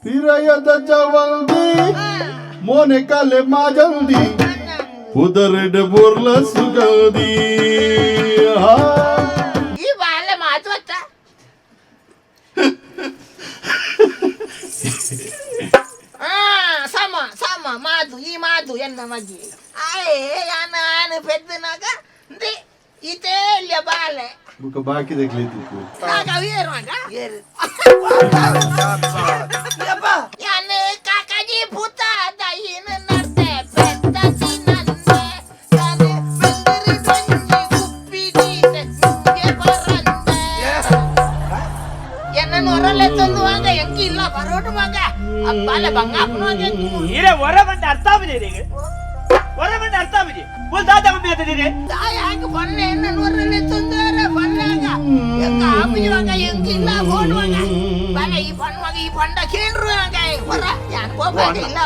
पिरायत जवल्दी मोने काले माजल्दी उदरड बोरला सुगदी ಈ ಬಾಳ ಮಾತುವತ್ತ ಸಮ ಸಮ ಮಾದು ಈ ಮಾದು ಎನ್ನ ಮಜ್ಜಿ ಆಯೇ ನಾನು ಪೆದ್ದನಾಗ ಇತೇ ಇಲ್ಲೇ ಬಾಳೆ ಮುಖ ಬಾಕಿ ತೆಗ್ಲಿದ್ದಿತ್ತು ಆಗ ಏರುವಾಗ ಏರು ಯಾನೆ ಕಾಕಾಜಿ ಭೂತ ದೈನ ನರ್ತೆ ಬೆತ್ತತಿ ನನ್ನೆ ಯಾನೆ ಬೆಂದರಿ ಬಂಜಿ ಕುಪ್ಪಿದಿ ನಿಂಗೆ ಬರಂತೆ ಎನ್ನ ನೊರಲೆ ತಂದುವಾಗ ಎಂಕಿ ಇಲ್ಲ ಬರೋಡುವಾಗ ಅಬ್ಬಾಲೆ ಬಂಗಾಪುವಾಗ ಇರೆ ಹೊರ ಬಂದ ಅರ್ಥ ಆಗಿದೆ ಈಗ ಹೊರ ಬಂದ ಅರ್ಥ ಆಗಿದೆ ಒಂದು ದಾದ ಮಮ್ಮಿ ಅಂತದಿದೆ ತಾಯಾಗ ಬನ್ನೆ ಎನ್ನ ನೊರಲೆ ತಂದರೆ ಬನ್ನಾಗ ಎಂಕ ಆಪಿಯುವಾಗ ಎಂಕಿ ಇಲ್ಲ ಓಡುವಾಗ ಬಾಲೆ ಈ ಬಣ್ಣವಾಗ ಈ ಬಂಡ ಕೇಳ್ರುವಾಗ ಹೊರ ಯಾನ್ ಹೋಗ್ಬೇಕು ಇಲ್ಲ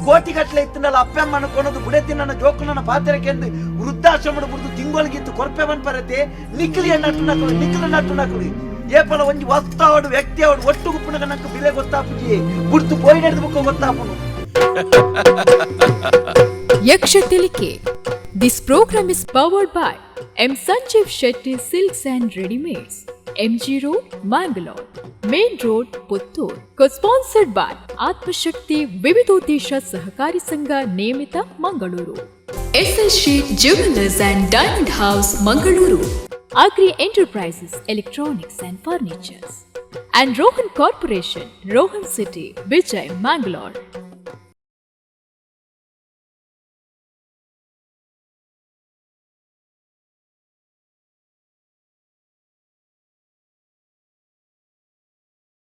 ಕೋಟಿ ಗಟ್ಟಲೆ ಇತ್ತನಲ್ಲ ಅಪ್ಪಮ್ಮನ ಕೊನದು ಬುಡೆ ನನ್ನ ಜೋಕುನ ಪಾತ್ರಕ್ಕೆ ಎಂದು ವೃದ್ಧಾಶ್ರಮದ ಬುಡ್ದು ತಿಂಗಳಿಗಿತ್ತು ಕೊರ್ಪೆ ಬನ್ಪರತೆ ನಿಖಿಲಿ ನಟ್ಟು ನಕಲು ನಿಖಿಲ ನಟ್ಟು ನಕಲು ಏಪಲ ಒಂಜಿ ವಸ್ತಾವಡು ವ್ಯಕ್ತಿ ಅವಡು ಒಟ್ಟು ಗುಪ್ಪುನಗ ನಂಗೆ ಬಿಲೆ ಗೊತ್ತಾಪುಜಿ ಗುರ್ತು ಪೋಯಿ ನಡೆದು ಬುಕ್ಕ ಗೊತ್ತಾಪುನು ಯಕ್ಷತಿಲಿಕೆ. This program is powered by M. Sanjeev Shetty Silks and Readymades, MG Road, Mangalore, Main Road, Puttur. Co-sponsored by Atmashakti Vividodesha Sahakari Sangha Niyamita, Mangaluru. SS Sheet Jewelers and Diamond House, Mangaluru. Agri Enterprises, Electronics and Furnitures. And Rohan Corporation, Rohan City, Vijay, Mangalore.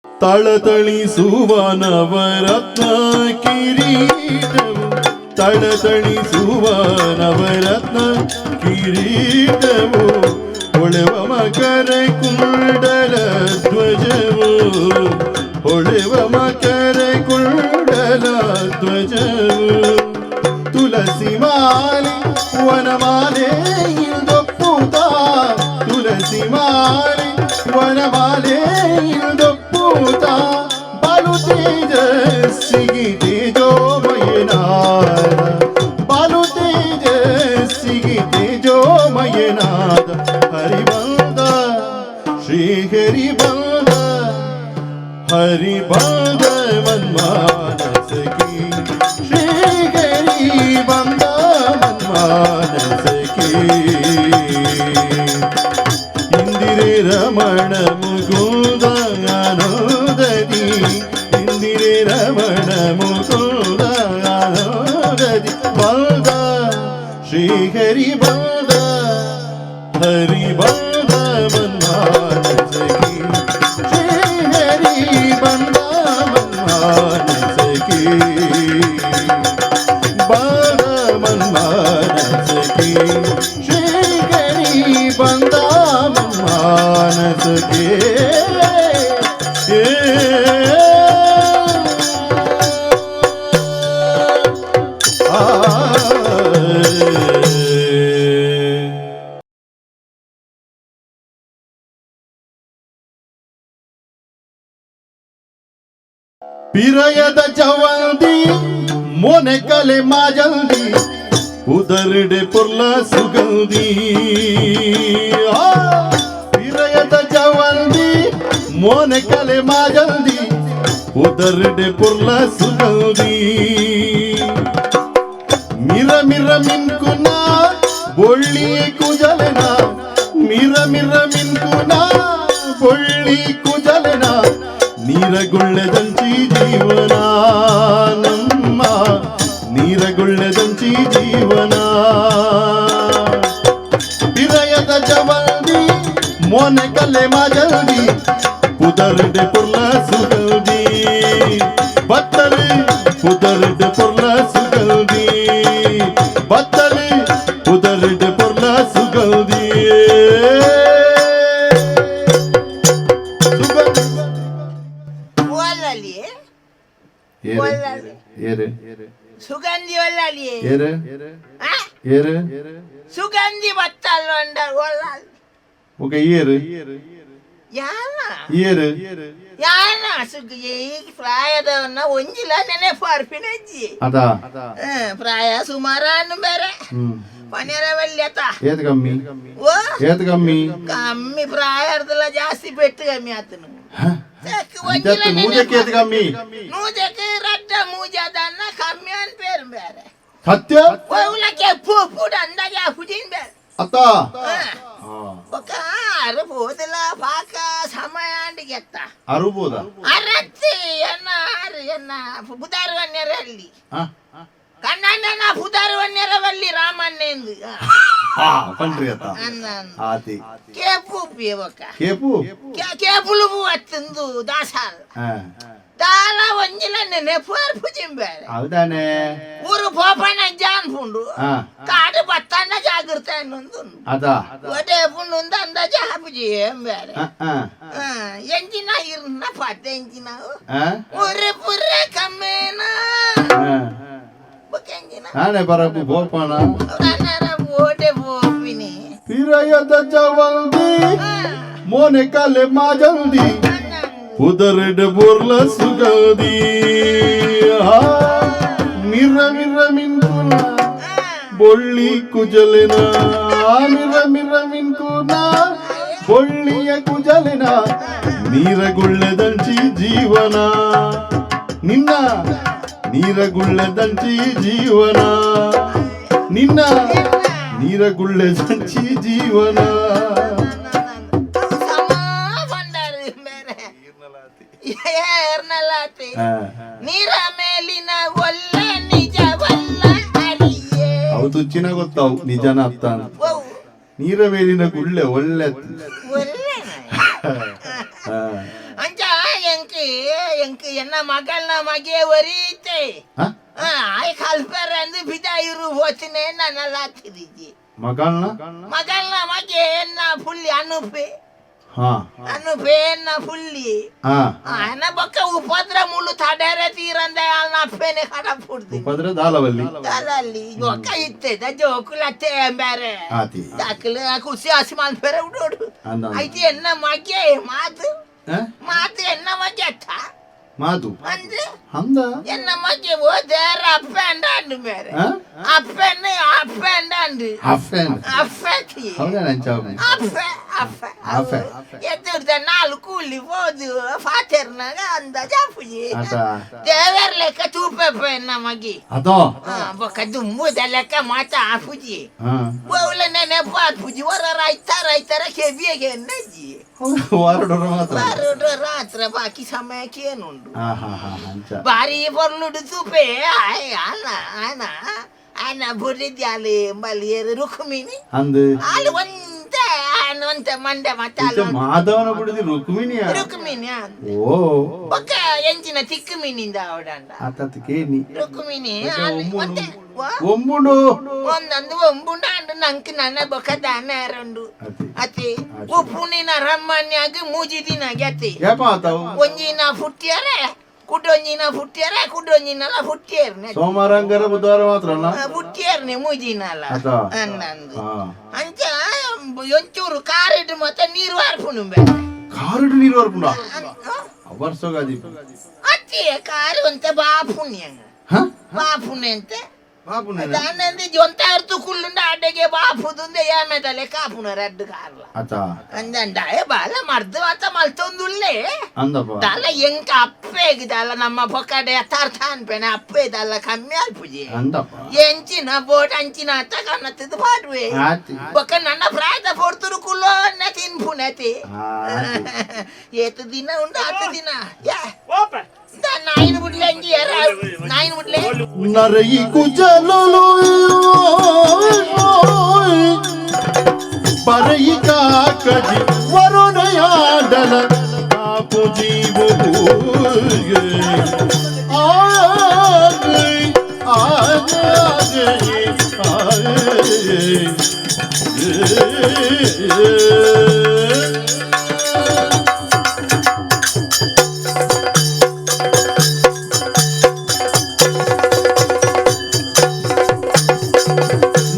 ತಳತಳಿಸುವ Navratna ಕಿರೀಟವು ತಳತಳಿಸುವ Navratna ಕಿರೀಟವು ಹೊಳೆವ ಮಕರ ಕುಂಡಲ ಧ್ವಜವು ಹೊಳೆವ ಮಕರ ಕುಂಡಲ ಧ್ವಜವು ತುಳಸಿ ಮಾಲೆ ವನಮಾಲೆ ಇಲ್ದೊಪ್ಪುತ ತುಳಸಿ ಮಾಲೆ ವನಮಾಲೆ ಇಲ್ದೊಪ್ಪುತ ಬಲು ತೇಜಸ್ಸಿಗೆ ತೇಜೋಮಯನಾದ ಬಲು ತೇಜಸ್ಸಿಗೆ ತೇಜೋಮಯನಾದ ಹರಿಬಂದ ಶ್ರೀ ಹರಿಬಂದ ಹರಿಬಂದ ಮನ್ಮಾನಸಕಿ ಶ್ರೀ ಹರಿಬಂದ ಮನ್ಮಾನಸಕಿ ಇಂದಿರೆ ರಮಣ ಮುಕುಂದ ಆನಂದದಿ ಇಂದಿರೆ ರಮಣ ಮುಕುಂದ ಆನಂದದಿ ಬಂದ ಶ್ರೀ ಹರಿ ಬಂದ ಹರಿ ಬಂದ ಮನ್ಮಾನಸಕಿ ಶ್ರೀ ಹರಿ ಬಂದ ಮನ್ಮಾನಸಕಿ ಬಂದ ಮನ್ಮಾನಸಕಿ ಶ್ರೀ ಹರಿ ಬಂದ ಮನ್ಮಾನಸಕಿ ಪಿರಯದ ಜವಲ್ದಿ ಮೊನೆ ಕಲೆ ಮಾಜಲ್ದಿ ಉದರಡೆ ಪುರ್ಲ ಸುಗಂಧಿ ಪಿರಯದ ಜವಲ್ದಿ ಮೊನೆ ಕಲೆ ಮಾಜಲ್ದಿ ಉದರಡೆ ಪುರ್ಲ ಸುಗಂಧಿ ಮಿರ ಮಿರ ಮಿನ್ಕುನ ಬೊಳ್ಳಿ ಕುಜಲನ ಮಿರ ಮಿರ ಮಿನ್ಕುನ ಬೊಳ್ಳಿ ಕುಜಲನ ನೀರಗುಳ್ಳೆದಂಚಿ ಜೀವನ ನಮ್ಮ ನೀರಗುಳ್ಳೆದಂಚಿ ಜೀವನ ಪಿರಯದ ಜವಲ್ದಿ ಮೊನೆ ಕಲೆ ಮಾಜಲ್ದಿ ಉದರಡೆ ಪುರ್ಲ ಸುಗಲ್ದಿ ಬತ್ತಲಿ ಉದರಡೆ ಪುರ್ಲ ಸುಗಲ್ದಿ ಬತ್ತಲಿ ಉದರಡೆ ಪುರ್ಲ ಸುಗಲ್ದಿ ಸುಗಂಧಿ ಒಳ್ಳಲಿ ಸುಗಂಧಿ ಬತ್ತಲ್ಲ ಒಳ್ಳಲಿ ఒక ఇయర్ ಯಾನ ಏರು ಯಾನ ಸುಗ್ಗಿ ಈ ಪ್ರಾಯದವನ್ನ ಒಂಜಿಲ್ಲ ನೆನೆ ಪಾರ್ಪಿನಜ್ಜಿ ಅದಾ ಪ್ರಾಯ ಸುಮಾರು ಬೇರೆ ಪನೆರವಲ್ಯತ ಏತ್ ಕಮ್ಮಿ ಓ ಏತ್ ಕಮ್ಮಿ ಕಮ್ಮಿ ಪ್ರಾಯ ಅರ್ಧಲ್ಲ ಜಾಸ್ತಿ ಪೆಟ್ಟು ಕಮ್ಮಿ ಆತನು ನೂಜಕ್ಕೆ ಏತ್ ಕಮ್ಮಿ ನೂಜಕ್ಕೆ ರಡ್ಡ ಮೂಜದನ್ನ ಕಮ್ಮಿ ಅಂತ ಬೇರೆ ಬೇರೆ ಸತ್ಯ ಒಳಕ್ಕೆ ಪೂಡ ಅಂದಾಗೆ ಹುಜಿನ್ ಬೇರೆ ಅತ್ತ ఒక అరపోదుల పాక సమయానికి ఎత్త ಅರುಬೋದಾ అరత్తి ఎన్న పుదారు అన్నెరల్లి కన్నా పుదారు అన్నెరవల్లి రామన్నేంది పండ్రి అత్త అన్నాను ఆతి కేపు ఒక కేపు కేపులు వస్తుంది దాసాలు ದಾಲ ಒಂಜಿಲ ನೆನೆ ಪಾರ್ಪು ಜಿಂಬೇರೆ ಹೌದಾನೆ ಊರು ಪೋಪನ ಜಾನ್ಪುಂಡು ಕಾಡು ಬತ್ತನ್ನ ಜಾಗೃತ ಅನ್ನೊಂದು ಅದಾ ಒಡೆ ಪುಂಡು ಅಂದ ಜಾಪುಜಿ ಎಂಬೇರೆ ಎಂಜಿನ ಇರ್ನ ಪತ್ತೆ ಎಂಜಿನ ಊರೆ ಪುರ್ರೆ ಕಮ್ಮೇನ ಬಕೆಂಜಿನ ನಾನೇ ಬರಕು ಬೋಪನ ನಾನರ ಓಡೆ ಬೋಪಿನಿ ಪಿರಯದ ಜವಲ್ದಿ ಮೋನೆ ಕಲೆ ಮಾಜಲ್ದಿ ಉದರಡ ಬೋರ್ಲ ಸುಗದಿ ಮಿರ ಮಿರ ಮಿನ್ಕುನ ಬೊಳ್ಳಿ ಕುಜಲೆನ ಮಿರ ಮಿರ ಮಿನ್ಕುನ ಬೊಳ್ಳಿಯ ಕುಜಲೆನ ನೀರಗುಳ್ಳೆದಂಚಿ ಜೀವನ ನಿನ್ನ ನೀರಗುಳ್ಳೆದಂಚಿ ಜೀವನ ನಿನ್ನ ನೀರಗುಳ್ಳೆದಂಚಿ ಜೀವನ ನೀರ ಮೇಲಿನ ಒಳ್ಳೆ ನಿಜವಲ್ಲ ಅರಿಯೇ ಅವು ತುಚ್ಚಿನ ಗೊತ್ತಾವು ನಿಜನ ಅರ್ಥ ಅಂತ ನೀರ ಮೇಲಿನ ಗುಳ್ಳೆ ಒಳ್ಳೆ ಅಂಚ ಎಂಕಿ ಎನ್ನ ಮಗಳನ್ನ ಮಗೆ ಒರೀತೆ ಆಯ್ ಕಲ್ಪರ ಅಂದು ಬಿದಾಯಿರು ಹೋಚನೆ ನನ್ನಲ್ಲ ತಿರುಗಿ ಮಗಳನ್ನ ಮಗೆ ಎನ್ನ ಫುಲ್ಲಿ ಅನುಪೆ ಫುಲ್ಲಿ ಆಯನ ಬಕ್ಕ ಉಪದ್ರ ಮುಳ್ಳು ತಡರೆ ತೀರಂದೆ ಅಲ್ಲ ಅಪ್ಪೇನೆ ಕಡ ಪುಡ್ದು ಉಪದ್ರ ದಾಲವಲ್ಲಿ ದಾಲಲ್ಲಿ ಜೋಕ ಇತ್ತೆ ಜೋಕುಲತ್ತೆ ಬೇರೆ ದಾಖಲೆ ಖುಷಿ ಆಸ್ಮಾನ್ ಬೇರೆ ಉಡೋಡು ಐತಿ ಎನ್ನ ಮಗೆ ಮಾತು ಎನ್ನ ಮಗೆ ಅತ್ತ ಮಾತು ಅಂದ್ರೆ ಅಂದ ಎನ್ನ ಮಗೆ ಓದೇರ ಅಪ್ಪ ಅಂಡ ಬೇರೆ ಅಪ್ಪೆನ್ನ ಅಪ್ಪ ಅಂಡ ಅಪ್ಪಿ ಅಪ್ಪ ಎದ್ದ ನಾಲ್ಕು ಕೂಲಿ ಹೋದು ಫಾತೆರ್ನಾಗ ಅಂದ ಜಾಪುಜಿ ದೇವರ ಲೆಕ್ಕ ತೂಪೆಪ್ಪ ನಮಗೆ ಬೊಕ್ಕ ದುಮ್ಮುದ ಲೆಕ್ಕ ಮಾತ ಆಪುಜಿ ಬೋಲ ನೆನೆ ಪಾಪುಜಿ ವರ ರೈತರ ಕೆಬಿಯಗೆ ನಜ್ಜಿ ರಾತ್ರ ಬಾಕಿ ಸಮಯಕ್ಕೆ ಏನುಂಡು ಬಾರಿ ಬರ್ಲುಡು ತೂಪೆ ಆಯ್ನ ಬುರಿದ್ಯಾಲಿ ಬಲಿಯರು ರುಕ್ಮಿಣಿ ಅಲ್ಲಿ ಒಂದ ಮಂಡೆ ಮತ್ತೆ ಮಾಧವನ ಬಿಡಿದಿ ರುಕ್ಮಿಣಿ ಒಕ್ಕ ಎಂಚಿನ ತಿಕ್ಕು ಮೀನಿಂದ ಅವಡಂಡ ರುಕ್ಮಿಣಿ ಮತ್ತೆ ಒಂಬುಂಡು ಒಂದೊಂದು ಒಂಬುಂಡ ಅಂಡು ನಂಗೆ ನನ್ನ ಬೊಕ್ಕ ದಾನ ಎರಡು ಅತಿ ಉಪ್ಪುನಿನ ರಮ್ಮನ್ಯಾಗ ಮೂಜಿದಿನ ಗೆತಿ ಒಂಜಿನ ಫುಟ್ಟಿಯರೆ ಕುಡೊಂಜಿನ ಕುಡೊಂಜಿನಲ್ಲ ಫುಟ್ಟಿಯರ್ನೆ ಸೋಮವಾರ ಬುಧವಾರ ಮಾತ್ರ ಫುಟ್ಟಿಯರ್ನೆ ಮೂಜಿನಲ್ಲ ಅನ್ನಂದು ಅಂಚ ಒಂಚೂರು ಕಾರಿಡ್ ಮತ್ತೆ ನೀರು ವಾರ್ಪುನು ಕಾರಿಡ್ ನೀರು ವಾರ್ಪುಂಡ ವರ್ಷಗಾದಿ ಅತ್ತಿ ಕಾರು ಅಂತ ಬಾಪುಣ್ಯ ಅಂತೆ దాన్ని జొంతారుతూ కుళ్ళుండే అడ్డగే బాపుతుంది ఏమేదలే కాపునారు అడ్డు కార్ల అందండ బాల మర్దు అంత మల్తొందుల్లే దాల ఎంక అప్పేగి దాల నమ్మ పొక్కడే తర్త అనిపోయిన అప్పే దాల కమ్మి అల్పుజి ఎంచిన బోట్ అంచిన అత్త కన్నత్తది పాటువే ఒక నన్న ప్రాయత పొడుతురు కుల్లో తిన్పునతి ఏత దిన ఉండ అత్త దిన ನರಯಿ ಕುಜಲಲು ಪರಯಿ ಕಾಕಜಿ ವರುಣಯಾಡಲ ಕಾಪು ಜೀವು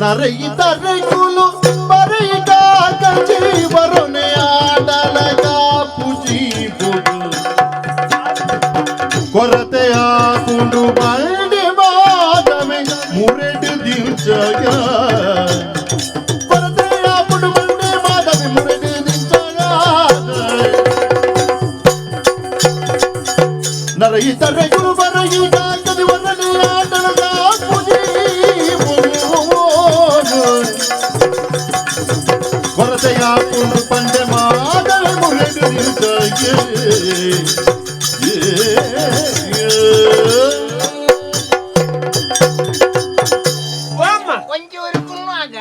ನರಯಿ ತರೈ ಕುಲು ಬರೈ ಕಾಕಜಿ ವರುಣಯಾಡಲ ಕಾಪು కొరతయాకుండు బండి మాదమే మురెడు దించగా కొరతయాకుండు బండి మాదమే మురెడు దించగా నరయి తరగులు వరయి దాకది వరని ఆటలుగా పుది కొరతయాకుండు బండి మాదమే మురెడు దించగా ಒಂಚೂರು ಕುಲ್ವಾಗ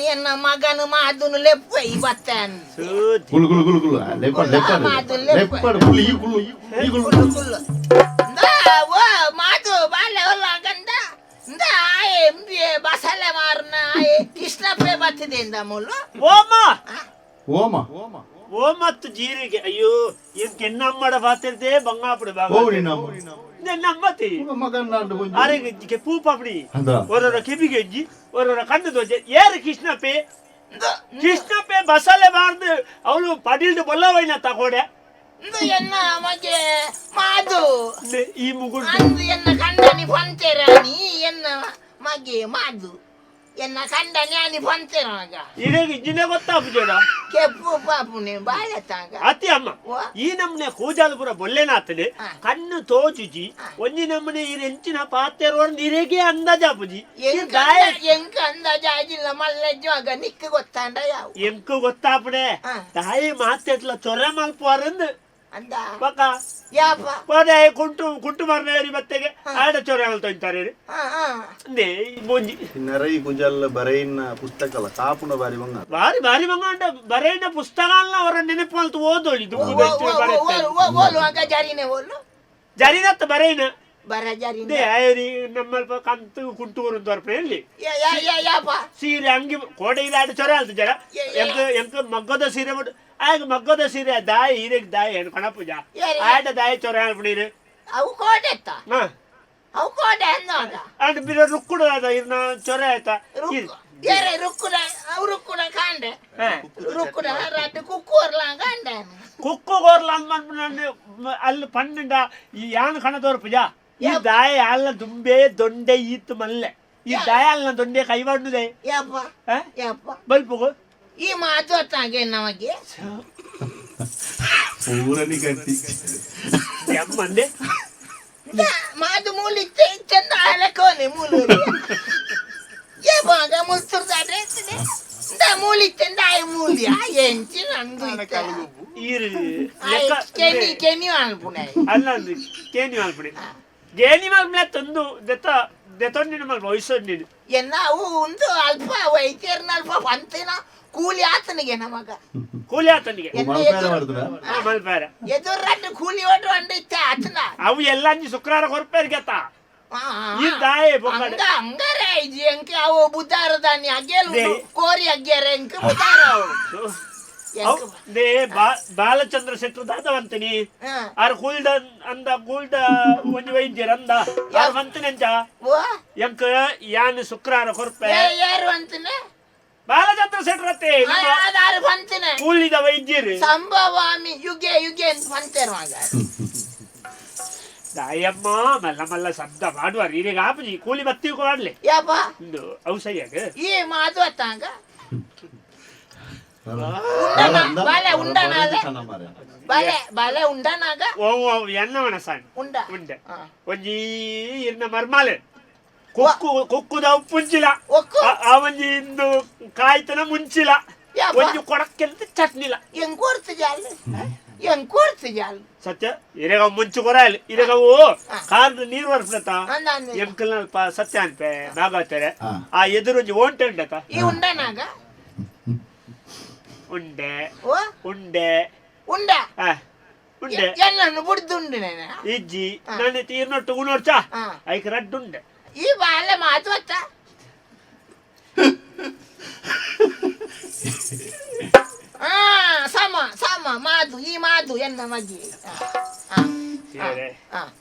ಎನ್ನ ಮಗನು ಮಾದುನು ಲೆಪ್ಪ ಇವತ್ತಾನ್ ಗುಳು ಗುಳು ಗುಳು ಗುಳು ಲೆಪ್ಪಡ್ ಗುಳು ಈ ಗುಳು ಈ ಗುಳು ಕುಲ್ಲು ಓ ಮಾದು ಬಾಲೆ ಹೊಲ್ಲಾಗಂದ ಬಸಲೆ ಮಾರ್ನ ಕೃಷ್ಣಪ್ಪೆ ಬತ್ತಿದೆ ಇಂದ ಮುಲ್ಲು ಓಮ ಓಮತ್ತು ಜೀರಿಗೆ ಅಯ್ಯೋ ಇದಕ್ಕೆ ಎನ್ನಮ್ಮಡ ಪಾತಿರ್ತೆ ಬಂಗಾಪುಡಿ ನಮ್ಮತಿ ಅರೆಗೆ ಪೂಪಾಪಡಿ ಒರರ ಕಿವಿಗೆ ಅಜ್ಜಿ ಒರರ ಕಣ್ಣು ದೋಜೆ ಏರು ಕೃಷ್ಣಪ್ಪೆ ಬಸಲೆ ಮಾರ್ದು ಅವಳು ಪಡಿಲ್ದು ಬೊಲ್ಲವೈನ ತಗೋಡೆ ಎನ್ನ ಮಗೆ ಮಾದು ಈ ಮುಗುಳು ಎನ್ನ ಕಂಡನಿ ಪಂಚರಾಣಿ ಎನ್ನ ಮಗೆ ಮಾದು ಎನ್ನ ಕಂಡನಿ ಅನಿ ಪಂಚರಾಗ ಈಗ ಇಜ್ಜಿನ ಗೊತ್ತಾಪು ಜೋಡ ಕೆಪ್ಪು ಪಾಪುನೆ ಬಾಯತಾಗ ಅತಿ ಅಮ್ಮ ಈ ನಮ್ಮನೆ ಕೂಜಾಲಪುರ ಬೊಲ್ಲೆನಾತನೆ ಕಣ್ಣು ತೋಜುಜಿ ಒಂಜಿ ನಮ್ಮನೆ ಈ ಹೆಂಚಿನ ಪಾತ್ರೆರೋರ್ ನಿರೆಗೆ ಅಂದಾಜಾಪುಜಿ ಎಂಕ ಅಂದಾಜಿಲ್ಲ ಮಲ್ಲೆಜ್ಜಾಗ ನಿಕ್ಕ ಗೊತ್ತಾಂಡ ಯಾವ ಎಂಕು ಗೊತ್ತಾಪಡೆ ತಾಯಿ ಮಾತೆಟ್ಲ ಚೊರೆ ಮಲ್ಪುವರಂದು ಅಂದ ಪಕ್ಕ ಯಾಪ ಪಡೆ ಕುಂಟು ಮರ್ನೇರಿ ಬತ್ತೆಗೆ ಆಡ ಚೊರೆ ಮಲ್ತೊಂತಾರೆ ಅಂದೇ ಬೊಂಜಿ ನರೈ ಕುಜಲ್ ಬರೈನ ಪುಸ್ತಕಲ ಕಾಪುನ ಬಾರಿ ಬಂಗ ಬಾರಿ ಬಾರಿ ಮಂಗಾಂಡ ಬರೆಯಿನ ಪುಸ್ತಕಗಳನ್ನ ಅವರ ನೆನಪು ಮಲ್ತು ಓದೋಳಿ ಜಾರಿನೇ ಓಲು ಜರಿನತ್ತ ಬರೆಯಿನ ಬರ ಜಾರಿನೇ ಆಯರಿ ನಮ್ಮಲ್ಪ ಕಂತು ಕುಂಟೂರು ತೋರ್ಪೆಯಲ್ಲಿ ಯಾಪ ಸೀರೆ ಅಂಗಿ ಕೋಡೆ ಇದಾಡ ಚೊರೆ ಆಲ್ತು ಜರ ಎಂಕ ಮಗ್ಗದ ಸೀರೆ ಬಿಡು ಆಗ ಮಗ್ಗದ ಸೀರೆ ದಾಯಿ ಹಿರೇಗ್ ದಾಯಿ ಏನು ಕಣ ಪೂಜಾ ಆಡ ದಾಯಿ ಚೊರೆ ಆಲ್ಬಿಡಿರಿ ಅವು ಕೋಡೆತ್ತ ಅವು ಕೋಡೆ ಅಂದಾಗ ಅಂಡ್ ಬಿರ ರುಕ್ಕುಡು ಅದ ಇರ್ನ ಚೊರೆ ಆಯ್ತಾ ಏರೆ ರುಕ್ಕುಡ ಅವು ರುಕ್ಕುಡ ಕಾಂಡೆ ರುಕ್ಕುಡ ರಾತ್ರಿ ಕುಕ್ಕೋರ್ಲಾಂಗ ಅಂಡೆ ಕುಕ್ಕು ಗೋರ್ಲ ಅಲ್ಲಿ ಪನ್ನಿಂಡ ಈ ಯಾನ್ ಕಣ ತೋರ್ಪುಜಾ ಈ ದಾಯ ಅಲ್ಲ ದುಂಬೆ ದೊಂಡೆ ಈತ್ ಮಲ್ಲೆ ಈ ದಾಯ ಅಲ್ಲ ದೊಂಡೆ ಕೈವಾಡುದೆ ಯಪ್ಪ ಯಪ್ಪ ಬಲ್ಪುಗು ಈ ಮಾತು ಅತ್ತಾಗೆ ನಮಗೆ ಪೂರನಿ ಕಟ್ಟಿ ಎಮ್ಮಂದೆ ಮಾತು ಮೂಲಿತ್ತೆ ಚಂದ ಅಲಕೋನೆ ಮೂಲೂರಿ ಯಾವಾಗ ಮುಲ್ಸುರ್ದಾದ್ರೆ ಮೂಲಿತ್ತೆ ದಾಯ ಮೂಲಿಯ ಎಂಚಿ ನಂದು ಕೆನಿ ಅಲ್ಪುಣೆ ಅಲ್ಲ ಕೇನಿ ಮಾಲ್ಪುಡಿ ಗೇನಿ ಮಾಲ್ಪುಣ ತಂದು ದೆತೊಂದಿನ ಮಲ್ಪ ವಯಸ್ಸೊಂದಿನ ಎನ್ನ ಅವು ಒಂದು ಅಲ್ಪ ವೈದ್ಯರ್ನ ಅಲ್ಪ ಬಂತೇನ ಕೂಲಿ ಆತನಿಗೆ ನಮಗ ಕೂಲಿ ಆತನಿಗೆ ಮಲ್ಪಾರ ಎದುರು ಕೂಲಿ ಓಡ್ರು ಅಂದಿತ್ತೆ ಆತನ ಅವು ಎಲ್ಲ ಶುಕ್ರವಾರ ಹೊರಪೇರ್ಗೆತ್ತ ಈ ದಾಯ ಹಂಗಾರೆ ಇದು ಎಂಕ ಅವು ಬುದ್ಧಾರ ದಾನಿ ಅಗ್ಗೆಲು ಕೋರಿ ಅಗ್ಗ್ಯಾರ ಎಂಕ ಬುದ್ಧಾರ ದೇ ಬಾಲಚಂದ್ರ ಶೆಟ್ರು ದಾದವಂತನಿ ಆರ್ ಕೂಲ್ದ ಅಂದ ಕೂಲ್ದ ಒಂಜಿ ವೈದ್ಯರ ಅಂದ ಯಾರು ಬಂತನಿ ಅಂಚ ಎಂಕ ಯಾನ್ ಶುಕ್ರವಾರ ಹೊರಪೆ ಯಾರು ಅಂತಾನೆ ಬಾಲಚಂದ್ರ ಶೆಟ್ರತ್ತೆ ಅದಾರು ಬಂತನೆ ಕೂಲಿದ ವೈದ್ಯರು ಸಂಭವಾಮಿ ಯುಗೆ ಯುಗೆ ಅಂತ ಬಂತೇರ ಮಗ ದಾಯಮ್ಮ ಮಲ್ಲ ಮಲ್ಲ ಶಬ್ದ ಮಾಡುವ ಈಗ ಆಪಜಿ ಕೂಲಿ ಬತ್ತಿ ಮಾಡ್ಲಿ ಯಾಪ ಒಂದು ಔಷಧಿಯಾಗ ಈ ಮಾತು ಅತ್ತಾಗ ಬಾಲೆ ಉಂಡನಾಗ ಬಾಲೆ ಉಂಡನಾಗ ಓ ಎನ್ನವನ ಸಣ್ಣ ಉಂಡ ಉಂಡ ಒಂಜಿ ಇರ್ನ ಮರ್ಮಾಲೆ ಕೊಕ್ಕುದ ಉಪ್ಪುಂಚಿಲ ಆ ಒಂಜಿ ಇಂದು ಕಾಯ್ತನ ಮುಂಚಿಲ ಒಂಜಿ ಕೊಡಕ್ಕೆಂತ ಚಟ್ನಿಲ ಹೆಂಗ್ ಕೊಡ್ತ ಜಾಲ್ ಹೆಂಗ್ ಕೊಡ್ತ ಜಾಲ್ ಸತ್ಯ ಇರೆಗ ಮುಂಚು ಕೊರಲ್ ಇರೆಗವು ಕಾರ್ ನೀರು ಬರ್ಸತ ಎಂಕಲ್ ಸತ್ಯ ಅನ್ಪೆ ನಾಗಾತಾರೆ ಆ ಎದುರು ಒಂಜಿ ಓಂಟೆ ಉಂಡತ ಈ ಉಂಡನಾಗ ಉಂಡೆ ಓ ಉಂಡೆ ಉಂಡ ಉಂಡೆ ಎಲ್ಲನ್ನು ಬುಡ್ದುಂಡು ಇಜ್ಜಿ ನನ್ನ ತೀರ್ನೊಟ್ಟು ಉಣೋರ್ಚ ಐಕ್ ರಡ್ಡು ಉಂಡೆ ಈ ಬಾಲೆ ಮಾತು ಅತ್ತ ಸಮ ಸಮ ಮಾದು ಈ ಮಾದು ಎನ್ನ ಮಗಿ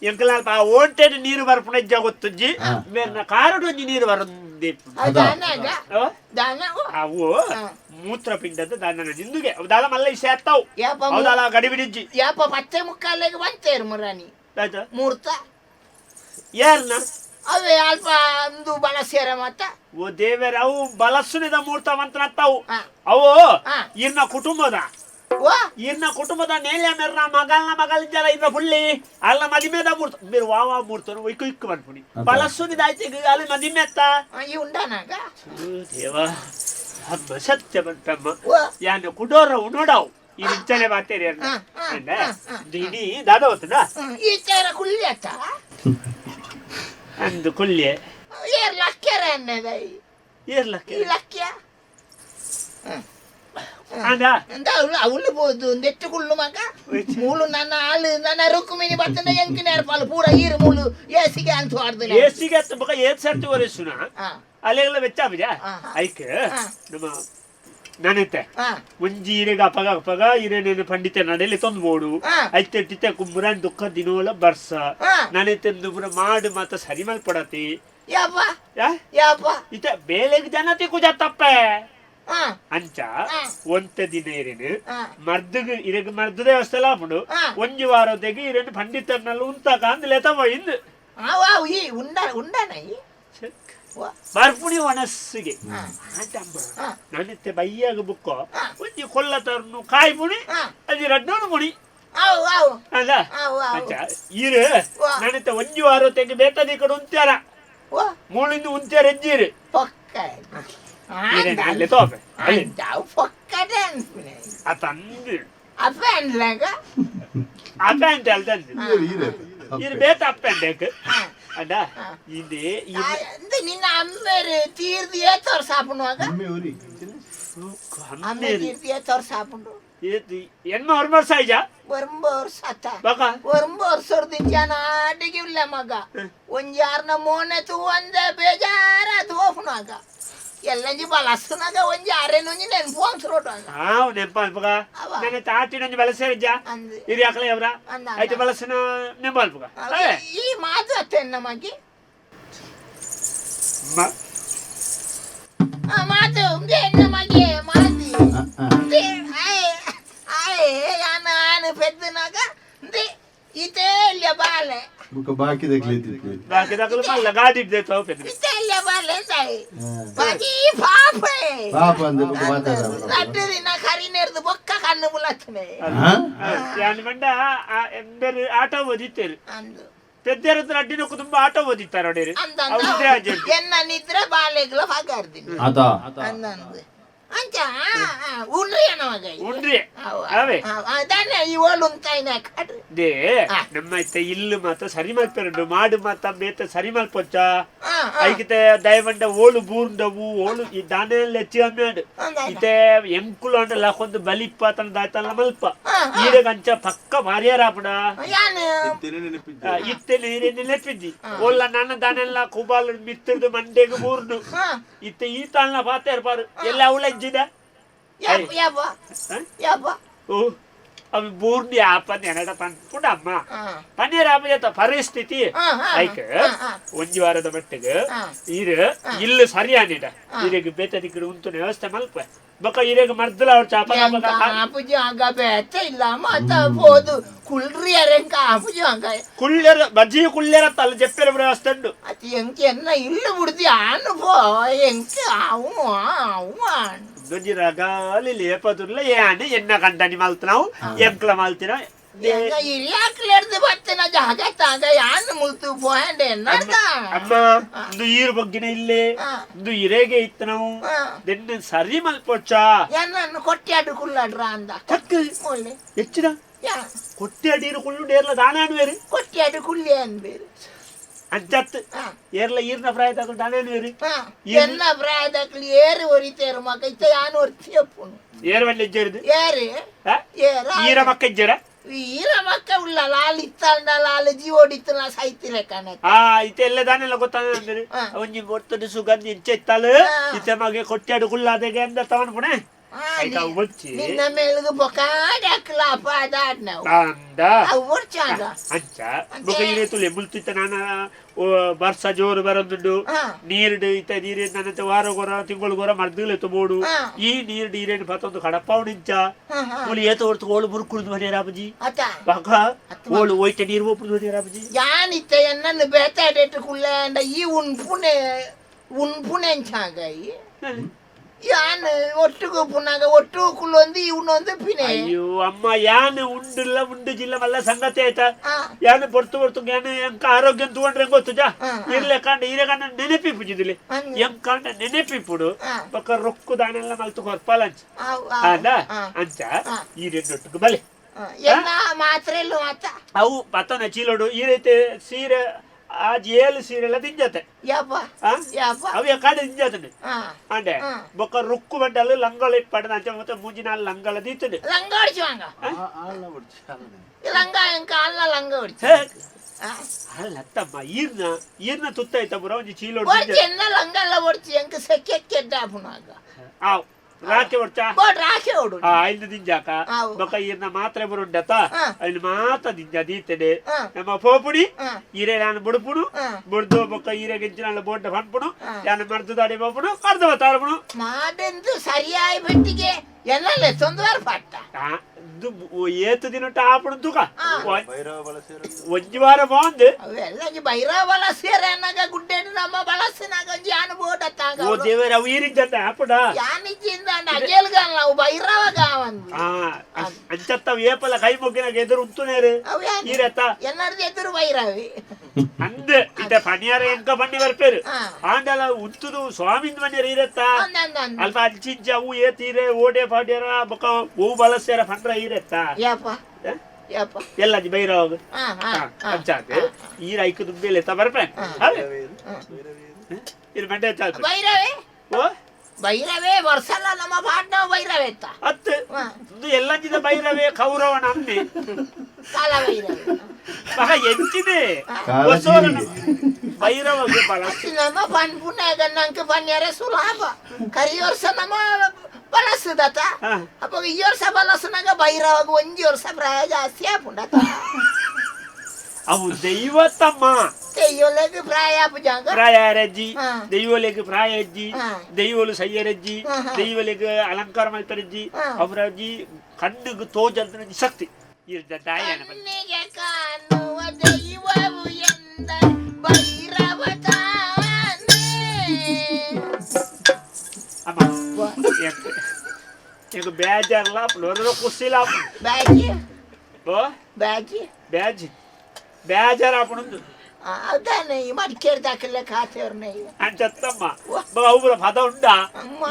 ಎಂಕಲ್ ಆ ಓಂಟೆ ನೀರು ಬರ್ಪುಣಜ್ಜ ಗೊತ್ತಜ್ಜಿ ಮೇರ್ನ ಕಾರಡು ಒಂಜಿ ನೀರು ಬರಂದಿ ಅವು ಮೂತ್ರಪಿಂಡದ ದಾನ ನಿಂದುಗೆ ದಾಲ ಮಲ್ಲ ಇಸೆ ಅತ್ತಾವು ದಾಲ ಗಡಿ ಬಿಡಿಜ್ಜಿ ಯಾಪ ಮತ್ತೆ ಮುಕ್ಕಾಲೆಗೆ ಬಂತೇರು ಮುರಾನಿ ದಾಯ್ತಾ ಮುಹೂರ್ತ ಯಾರನ್ನ ಅವೇ ಅಲ್ಪ ಒಂದು ಬಳಸ್ಯಾರ ಮತ್ತ ಓ ದೇವರ ಅವು ಬಲಸುನಿದ ಮುಹೂರ್ತ ಮಂತ್ರತ್ತಾವು ಹಾ. ಅವು ಹಾ. ಇನ್ನ ಕುಟುಂಬದ ಓ ಇನ್ನ ಕುಟುಂಬದ ನೇಲ್ಯ ಮೇರ್ನ ಮಗಳಿದ್ದಲ್ಲ ಇನ್ನ ಫುಳ್ಳಿ ಅಲ್ಲ ಮದಿಮೆದ ಮುಹೂರ್ತ మీరు వావా ముహూర్తం ఇక్కు ఇక్కు అనుకుని బలసుని దాయితే ಅಲ್ಲಿ ಮದಿಮೆತ್ತ ಈ ಉಂಡಾನಾಗ ದೇವಾ ಅಮ್ಮ ಸತ್ಯ ಬಂತಮ್ಮ ಓ ಯಾನ ಕುಡೋರ ಉನೋಡಾವ್ ಈ ನಿಂಚನೆ ಬಾತೇರಿ ಅನ್ನ ದಿನಿ ದಾದ ಹೊತ್ತದ ಈ ಚೇರ ಕುಳ್ಳಿ ಅತ್ತ ಅಂದು ಕುಳ್ಳಿ ಏರ್ ಲಕ್ಕ್ಯಾರ ಅನ್ನದ ಏರ್ಲಕ್ಕೆ ಈ ಲಕ್ಕ್ಯ ಅಂದ ಎಂತ ಅವಳು ಬೋದು ನೆಟ್ಟು ಕುಳ್ಳು ಮಗ ಮೂಳು ನನ್ನ ಆಳು ನನ್ನ ರುಕ್ಮಿಣಿ ಬರ್ತನ ಎಂಕಿನ ಪಾಲು ಪೂರ ಈರು ಮೂಳು ಏಸಿಗೆ ಅಂತ ಆಡ್ದಿಲ್ಲ ಏಸಿಗೆ ಬಕ ಏತ್ ಸರ್ತಿ ವರೆಸುನ ಅಲ್ಲೆಲ್ಲ ವೆಚ್ಚಾಬಿಜ ಐಕ ನಮ್ಮ ನಾನೆತ್ತೆ ಒಂಜಿ ಇರೆಗ ಅಪಗ ಅಪಗ ಇರೇನೇನು ಪಂಡಿತ ನಡೆಯಲ್ಲಿ ತಂದ್ಬೋಡು ಐತೆ ಟಿತೆ ಕುಂಬುರಾನ್ ದುಃಖ ದಿನೋಲ ಬರ್ಸ ನಾನೆತ್ತೆ ದುಬ್ರ ಮಾಡು ಮಾತ ಸರಿ ಮಲ್ಪಡತಿ ಯಾಪ ಯಾ ಯಾಪ ಇತ ಬೇಲೆಗ್ ಜನತಿ ಕುಜ ತಪ್ಪೆ ಅಂಚ ಒಂತೆ ದಿನ ಇರೇನು ಮರ್ದಗ ಇರೆಗ ಮರ್ದದ ವ್ಯವಸ್ಥೆ ಆಪುಡು ಒಂಜಿ ವಾರದೆಗೆ ಇರೇನು ಪಂಡಿತರ್ನಲ್ಲ ಉಂತಾಕ ಅಂದ್ಲೆ ತವ ಇಂದು ಅವು ಈ ಉಂಡಾನೈ ಬರ್ಪುಣಿ ಒಣಸ್ಸಿಗೆ ನಾನೆತ್ತೆ ಬೈಯಾಗ ಬುಕ್ಕೋ ಒಂಜಿ ಕೊಲ್ಲ ತರ್ನು ಕಾಯಿ ಪುಣಿ ಅದು ರಡ್ಡೋನು ಮುಣಿ ಅವು ಅವು ಅಲ್ಲ ಅವು ಅಂಚ ಇರು ನಾನೆತ್ತೆ ಒಂಜಿ ವಾರದೆಗೆ ಬೇತದಿ ಕಡೆ ಉಂತ್ಯಾರ ಓ ಮೂಳಿಂದ ಉಂತ್ಯಾರ ಎಜ್ಜಿರು ಪಕ್ಕ ಅಲ್ಲಿ ತೋಪೆ ಅಂತಾವು ಪಕ್ಕಡೆ ಅನ್ಸ್ಬಿನೆ ಅತಂದು ಅಪ್ಪ ಅನ್ಲಾಗ ಅಪ್ಪ ಅಂತ ಹೇಳ್ತಂದು ಇದು ಬೇತ ಅಪ್ಪ ಅಂಡೇಕ್ ಅಡ ಇದೆ ಇದು ನಿನ್ನ ಅಮ್ಮೇರು ತೀರ್ದಿಯೇ ತೋರ್ಸಾಪುಣುವಾಗ ಅಮ್ಮೆ ತೀರ್ದಿಯೇ ತೋರ್ಸಾಪುಂಡು ಎನ್ಮ ಹೊರಮರ್ಸ ಐಜ வரும்ப வருஷத்த ಬಕ வரும்ப வருஷದಿಂದ ನಾಟಿಗೆ ಇಲ್ಲ ಮಗ ಒಂಜಾರ್ನ ಮೋನೆತು ಒಂದ ಬೇಜಾರ ತೋಫುನಾಗ ಎಲ್ಲಂಜಿ ಬಲಸ್ನಾಗ ಒಂಜಿ ಆರೇನೊಂಜಿ ನೆನ್ಪು ಅಂಸ್ರೋಟಾಗ ಹಾವ್ ನೆಂಪ ಅಲ್ಪಗ ನನ್ನ ತಾಟಿನೊಂಜಿ ಬಲಸೇರಿಜ್ಜ ಅಂದ್ ಇರಿ ಹಾಕಲ ಎವ್ರ ಐತೆ ಬಲಸನ ನೆಂಪ ಅಲ್ಪಗ ಈ ಮಾತು ಅತ್ತೇನ ನಮಗೆ ಮಾತು ನಮಗೆ ಮಾತಿ ಆನೆ ಪೆದ್ದನಾಗ ಇತೇ ಇಲ್ಲ ಬಾಲೆ ಬಾಕಿ ತಗ್ಲಿತ್ತು ಬಾಕಿ ತಗಲು ಮಲ್ಲ ಗಾಡಿ ಇದ್ದೆ ತೋಪೆ ಇತೇ ಇಲ್ಲ ಬಾಲೆ ತಾಯಿ ಬಾಕಿ ಪಾಪೆ ಪಾಪ ಅಂದ ಮಾತಾಡ ರಡ್ಡು ದಿನ ಕರಿ ನೆರ್ದು ಬೊಕ್ಕ ಕಣ್ಣು ಮುಲತ್ತನೆ ಯಾನ್ ಮಂಡ ಎಂಬರು ಆಟೋ ಓದಿತ್ತೇರು ಅಂದು పెద్దరు అడ్డినొక్క తుంబ ఆటో ఓదిస్తారు అడేరు ఎన్న నిద్ర బాలేగుల పగార్దిని అదా అందంది అంచ ఉండ్రి అనమగ ఉండ్రి అవే దాన్ని ఈ ఓళ్ళు ఉంటాయినా కడు ದೇ ನಮ್ಮೈತೆ ಇಲ್ಲು ಮಾತ ಸರಿ ಮಲ್ಪೆರಡು ಮಾಡು ಮಾತ ಮೇತ ಸರಿ ಮಲ್ಪೊಚ್ಚ ಐಕಿತೆ ದಯವಂಡ ಓಳು ಬೂರ್ಂಡವು ಓಳು ಈ ದಾನೆಲ್ಲ ಹೆಚ್ಚಿ ಅಮ್ಮಾಡು ಇತೆ ಎಂಕುಲು ಅಂಡ ಲಕೊಂದು ಬಲಿಪ್ಪ ತನ್ನ ದಾಯ್ತಲ್ಲ ಮಲ್ಪ ಈರೆಗ ಅಂಚ ಪಕ್ಕ ಮಾರಿಯಾರಾಪುಡ ಇತ್ತೆ ನೀರೇನು ನೆಪ್ಪಿದ್ದಿ ಓಲ್ಲ ನನ್ನ ದಾನೆಲ್ಲ ಕುಬಾಲು ಮಿತ್ತರ್ದು ಮಂಡೆಗೆ ಬೂರ್ಡು ಇತ್ತೆ ಈ ತಾಳ್ನ ಪಾತ ಇರ್ಬಾರು ಎಲ್ಲ ಅವಳ ಎಜ್ಜಿದ ಓ ಅవి బూర్ని ఆపని అనడ పంపుడమ్మ పన్నీర్ ఆపజేత ಪರಿಸ್ಥಿತಿ ಐಕ ಒಂಜಿ ವಾರದ ಮಟ್ಟಿಗೆ ಇರು ಇಲ್ಲು ಸರಿಯಾನಿಡ ಇರೆಗ್ ಬೇತದಿ ಗಿಡ ಉಂತುನ ವ್ಯವಸ್ಥೆ ಮಲ್ಪ ಬಕ ಇರೆಗ್ ಮರ್ದಲ ಅವ್ರ ಚಾಪಲ ಆಪುಜಿ ಆಗ ಬೇತ ಇಲ್ಲ ಮಾತ ಬೋದು ಕುಳ್ರಿ ಅರೆಂಕ ಆಪುಜಿ ಆಗ ಕುಳ್ಳೆರ ಬಜ್ಜಿ ಕುಳ್ಳೆರ ತಲ್ಲ ಜೆಪ್ಪೆರ ವ್ಯವಸ್ಥೆ ಉಂಡು ಅತಿ ಎಂಕೆ ಎನ್ನ ಇಲ್ಲು ಬಿಡ್ದಿ ಆನು ಪೋ ಎಂಕೆ ಅವು ದೊಡ್ಡ ರಗಾಲಿ ಲೇಪದುರ್ಲ ಏನಿ ಎನ್ನ ಗಂಟನಿ ಮಲ್ತನಾವು ಎಂಕ್ಲ ಮಲ್ತಿನ ಇರಿಯಾಕ್ಲೆರ್ದು ಬತ್ತನ ಜಾಗ ತಾಗ ಯಾನು ಮುಲ್ತು ಪೋಯಂಡೆ ಅಮ್ಮ ಒಂದು ಈರು ಬಗ್ಗಿನ ಇಲ್ಲೇ ಒಂದು ಇರೆಗೆ ಇತ್ತು ನಾವು ದೆನ್ನ ಸರಿ ಮಲ್ಪೊಚ್ಚ ಎನ್ನನ್ನು ಕೊಟ್ಟಾಡು ಕುಳ್ಳಾಡ್ರ ಅಂದ ಹೆಚ್ಚಿನ ಕೊಟ್ಟಾಡೀರು ಕುಳ್ಳು ಡೇರ್ಲ ದಾನಾನು ಬೇರೆ ಕೊಟ್ಟಾಡು ಕುಳ್ಳಿ ಅನ್ಬೇರು ಅಂಚತ್ತು ಏರ್ಲ ಈರ್ನ ಪ್ರಾಯ ತಗೊಂಡು ದಾನಾನು ಬೇರೆ ಎನ್ನ ಪ್ರಾಯದಕ್ಲಿ ಏರು ಒರಿತೇರು ಮಕ್ಕ ಇತ್ತ ಯಾನು ಒರ್ತಿಯಪ್ಪುನು ಏರು ಒಳ್ಳೆ ಇಜ್ಜೇರಿದು ಏರು ಈರ ಮಕ್ಕ ಇಜ್ಜೇರ ಈರ ಮಕ್ಕ ಉಳ್ಳ ಲಾಲ್ ಇತ್ತಂಡ ಲಾಲ್ ಜೀವೋಡಿತ್ತು ನಾ ಸೈತಿಲೆ ಕಣ ಇತ್ತೆ ಎಲ್ಲ ದಾನೆಲ್ಲ ಗೊತ್ತಾಗ ಒಂಜಿ ಒತ್ತಡಿ ಸುಗಂಧಿ ಇಂಚೆ ಇತ್ತಲ್ಲ ಇತ್ತೆ ಮಗೆ ಕೊಟ್ಟಾಡು ಕುಳ್ಳಾದೆಗೆ ಅಂದ ತಗೊಂಡು ಪುಣೆ ಐಕ ಅವು ಬೊಚ್ಚಿ ನಿನ್ನ ಮೇಲ್ಗೆ ಬೊಕಾಡಕ್ಲ ಪಾದಾಡ್ನವು ಅಂದ ಅವು ಬರ್ಚಾಂಡ ಅಂಚ ಬೊಕ ಇರೆ ತುಲೆ ಮುಲ್ತಿತ್ತ ನಾನ ವರ್ಷ ಜೋರು ಬರೋದುಂಡು ನೀರ್ಡು ಇತ್ತ ನೀರು ನನ್ನ ವಾರ ಗೊರ ತಿಂಗಳು ಗೊರ ಮರ್ದಿಲೆ ಬೋಡು ಈ ನೀರ್ಡು ಇರೇನು ಪತ್ತೊಂದು ಕಡಪ ಉಣಿಂಚ ಮುಲಿ ಏತ ಹೊರ್ತು ಓಳು ಮುರುಕುಳಿದು ಮನೆ ರಾಬಜಿ ಬಕ ಓಳು ಒಯ್ತ ನೀರು ಒಪ್ಪುದು ಮನೆ ರಾಬಜಿ ಯಾನಿತ್ತ ಎನ್ನನ್ನು ಬೇತಾಡೇಟು ಕುಳ್ಳ ಈ ಉಣ್ಪುಣೆ ಎಂಚಾಗಾಯಿ ಯಾನ್ ಒಟ್ಟಿಗೂ ಪುನಾಗ ಒಟ್ಟು ಕುಲ್ಲೊಂದು ಇವನೊಂದು ಪಿನೆ ಅಯ್ಯೋ ಅಮ್ಮ ಯಾನ್ ಉಂಡಿಲ್ಲ ಉಂಡು ಜಿಲ್ಲ ಮಲ್ಲ ಸಂಗತಿ ಆಯ್ತಾ ಯಾನ್ ಪೊರ್ತು ಯಾನ್ ಎಂಕ ಆರೋಗ್ಯ ತಗೊಂಡ್ರೆ ಗೊತ್ತುಜಾ ಇರ್ಲೆ ಕಾಂಡ ಇರೆ ಕಾಂಡ ನೆನಪಿ ಪುಜಿದಿಲಿ ಎಂ ಕಾಂಡ ನೆನಪಿ ಪುಡು ಪಕ್ಕ ರೊಕ್ಕು ದಾನೆಲ್ಲ ಮಲ್ತು ಕೊರ್ಪಾಲಂಚ ಅಲ್ಲ ಅಂಚ ಈ ರೆಂಡೊಟ್ಟಿಗೆ ಬಲೆ ಎಲ್ಲ ಮಾತ್ರ ಇಲ್ಲ ಮಾತ ಅವು ಪತ್ತನ ಚೀಲೋಡು ಈ ರೀತಿ ಸೀರೆ ಆ ಜೇಲು ಸೀರೆಲ್ಲ ತಿಂಜತೆ ಅವು ಕಾಂಡ ತಿಂಜತೆ ಅಂಡೆ ಬೊಕ್ಕ ರುಕ್ಕು ಬಡ್ಡಲು ಲಂಗಳ ಇಟ್ಟು ಪಡೆದ ಅಂಚ ಮತ್ತೆ ಮೂಜಿನಾಲ್ ಲಂಗಳ ದೀತದೆ ಲಂಗ ಹೊಡಿಸುವಂಗ ಲಂಗ ಎಂಕ ಅಲ್ಲ ಲಂಗ ಹೊಡಿಸ ಅಲ್ಲತ್ತಮ್ಮ ಈರ್ನ ತುತ್ತ ಆಯ್ತ ಬುರ ಒಂಜಿ ಚೀಲೋಡು ಎನ್ನ ಲಂಗ ಎಲ್ಲ ಹೊಡಿಸಿ ಎಂಕ ಸೆಕ್ಕೆ ಕೆಡ್ಡ ಪುನಾಗ ರಾಕೆ ಹೊಡ್ಚಾ ರಾಕೆ ಹೊಡು ಐದು ದಿಂಜಾಕ ಬೊಕ್ಕ ಈರ್ನ ಮಾತ್ರೆ ಬರುಂಡತ ಅಲ್ಲಿ ಮಾತ ದಿಂಜ ದೀತದೆ ನಮ್ಮ ಪೋಪುಡಿ ಈರೆ ನಾನು ಬುಡುಪುಡು ಬುಡ್ದು ಬೊಕ್ಕ ಈರೆ ಗೆಂಚಿನ ಬೋಡ್ಡ ಪನ್ಪುಡು ಯಾನು ಮರ್ದು ದಾಡಿ ಪೋಪುಡು ಕರ್ದು ಬತ್ತಾರಪುಡು ಮಾಡೆಂದು ಸರಿಯಾಗಿ ಬೆಟ್ಟಿಗೆ ಎಲ್ಲಲ್ಲೇ ತೊಂದರೆ ಪಟ್ಟ ಏತು ದಿನ ಟಾಪುಡು ತುಕ ಒಂಜಿ ವಾರ ಬಾಂದು ಅವೆಲ್ಲ ಬೈರಾ ಬಲ ಸೇರನಾಗ ಗುಡ್ಡೆಡು ನಮ್ಮ ಬಳಸಿನಾಗ ಜಾನ ಬೋಟ ತಾಗ ಓ ದೇವರ ಅವು ಈರಿದ್ದ ಆಪುಡ ಯಾನಿಜ್ಜಿಂದ ಅಜೇಲ್ಗಾಲ ನಾವು ಬೈರಾವ ಗಾವಂದು ಅಂಚತ್ತ ಏಪಲ ಕೈ ಮುಗ್ಗಿನಾಗ ಎದುರು ಉಂತುನೇರು ಈರತ್ತ ಎಲ್ಲರದು ಎದುರು ಬೈರಾವಿ ಅಂದ ಇತ್ತ ಪಣಿಯಾರ ಎಂಕ ಬಂಡಿ ಬರ್ಪೇರು ಆಂಡಲ ಉಂತುದು ಸ್ವಾಮಿಂದ ಮನೆಯರು ಇರತ್ತ ಅಲ್ಪ ಅಂಚಿಂಚ ಅವು ಏತೀರೆ ಓಡೆ ಪಾಡ್ಯಾರ ಬೊಕ್ಕ ಹೂ ಬಳಸ್ಯಾರ ಪಂಡ್ರ ಇರತ್ತ ಎಲ್ಲ ಬೈರಾವಾಗ ಅಂಚಾತೆ ಈರ ಐಕು ದುಂಬೇಲೆ ಎತ್ತ ಬರ್ಪೇನ್ ಇದು ಮಂಡ್ಯ ಬೈರಾವೆ ಓ ಬೈರವೇ ವರ್ಷಲ್ಲ ನಮ್ಮ ಪಾಟ್ನ ಬೈರವೆ ಇತ್ತ ಅತ್ತು ಎಲ್ಲಂಜಿದ ಬೈರವೇ ಕೌರವನ ಅನ್ನೆ ಕಾಲ ಬೈರವೆ ಮಗ ಎಂಚಿದೆ ಬೈರವಗೆ ಬಳಸಿ ನಮ್ಮ ಪನ್ಪುನಾಗ ನಂಗೆ ಪನ್ಯಾರೆ ಸುಲಭ ಕರಿ ವರ್ಷ ನಮ್ಮ ಬಳಸದತ ಅಪ್ಪ ಈ ವರ್ಷ ಬಳಸನಾಗ ಬೈರವಾಗ ಒಂಜಿ ವರ್ಷ ಪ್ರಾಯ ಜಾಸ್ತಿ ಆಪುಂಡತ ಅವು ದೈವತಮ್ಮ ದೈವಲೆಗೆ ಪ್ರಾಯ ಪುಜಾಂಗ ಪ್ರಾಯರಜ್ಜಿ ದೈವಲೆಗೆ ಪ್ರಾಯಜ್ಜಿ ದೈವಲು ಸಯ್ಯರಜ್ಜಿ ದೈವಲೆಗೆ ಅಲಂಕಾರ ಮಾಡ್ತಾರಜ್ಜಿ ಅವರಜ್ಜಿ ಕಣ್ಣಿಗೆ ತೋಜಂತ ಶಕ್ತಿ ಕಣ್ಣಿಗೆ ಕಾಣುವ ದೈವವು ಎಂದ ಭೈರವ ಅಮ್ಮ ಈಗ ಬೇಜಾರಲ್ಲ ಲೋನ ಕುಸಿಲ್ಲ ಬ್ಯಾಜಿ ಓ ಬ್ಯಾಜಿ ಬ್ಯಾಜಿ ಬೇಜಾರ ಆಪಣಂದು ಅದಾನೆ ಈ ಮಡಿಕೇರಿದಾಕಲ್ಲ ಖಾತೆಯವ್ರನ್ನ ಅಂಚತ್ತಮ್ಮ ಒಬ್ಬರ ಪದ ಉಂಡ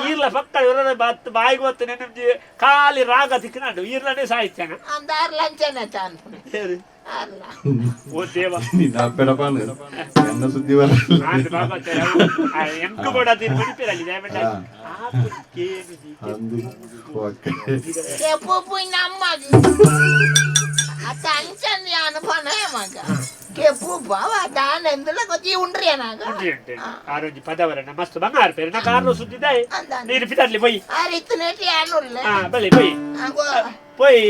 ಈರ್ಲ ಪಕ್ಕ ಇವರ ಬಾಯಿಗೆ ಹೊತ್ತು ನೆನಪಿ ಖಾಲಿ ರಾಗ ತಿಕ್ಕನಾಡು ಈರ್ಲನೇ ಸಾಹಿತ್ಯನ ಅಂದಾರ ಲಂಚನ ತಾನು ಓ ದೇವ ಎನ್ನ ಸುದ್ದಿ ಎಂಕು ಕೊಡೋದು ಮಣಿಪೇರಲ್ಲಿ ನಮ್ಮ ಅಂಚಂದಿ ಅನುಭವ ಮಗ ಕೆಪ್ಪು ಬಾವ ದಾನ ಎಂದಲ್ಲ ಗೊತ್ತಿ ಉಂಡ್ರಿ ಅನಾಗ ಆರೋಗ್ಯ ಪದವರನ್ನ ಮಸ್ತ್ ಬಂಗಾರ ಪೇರು ನಾ ಕಾರು ಸುದ್ದಿದ್ದೆ ನೀರು ಪಿತರ್ಲಿ ಪೊಯ್ ಆ ರೀತಿ ನೆಟ್ಟಿ ಆನುಲ್ಲ ಬಲಿ ಪೊಯ್ ಪೊಯ್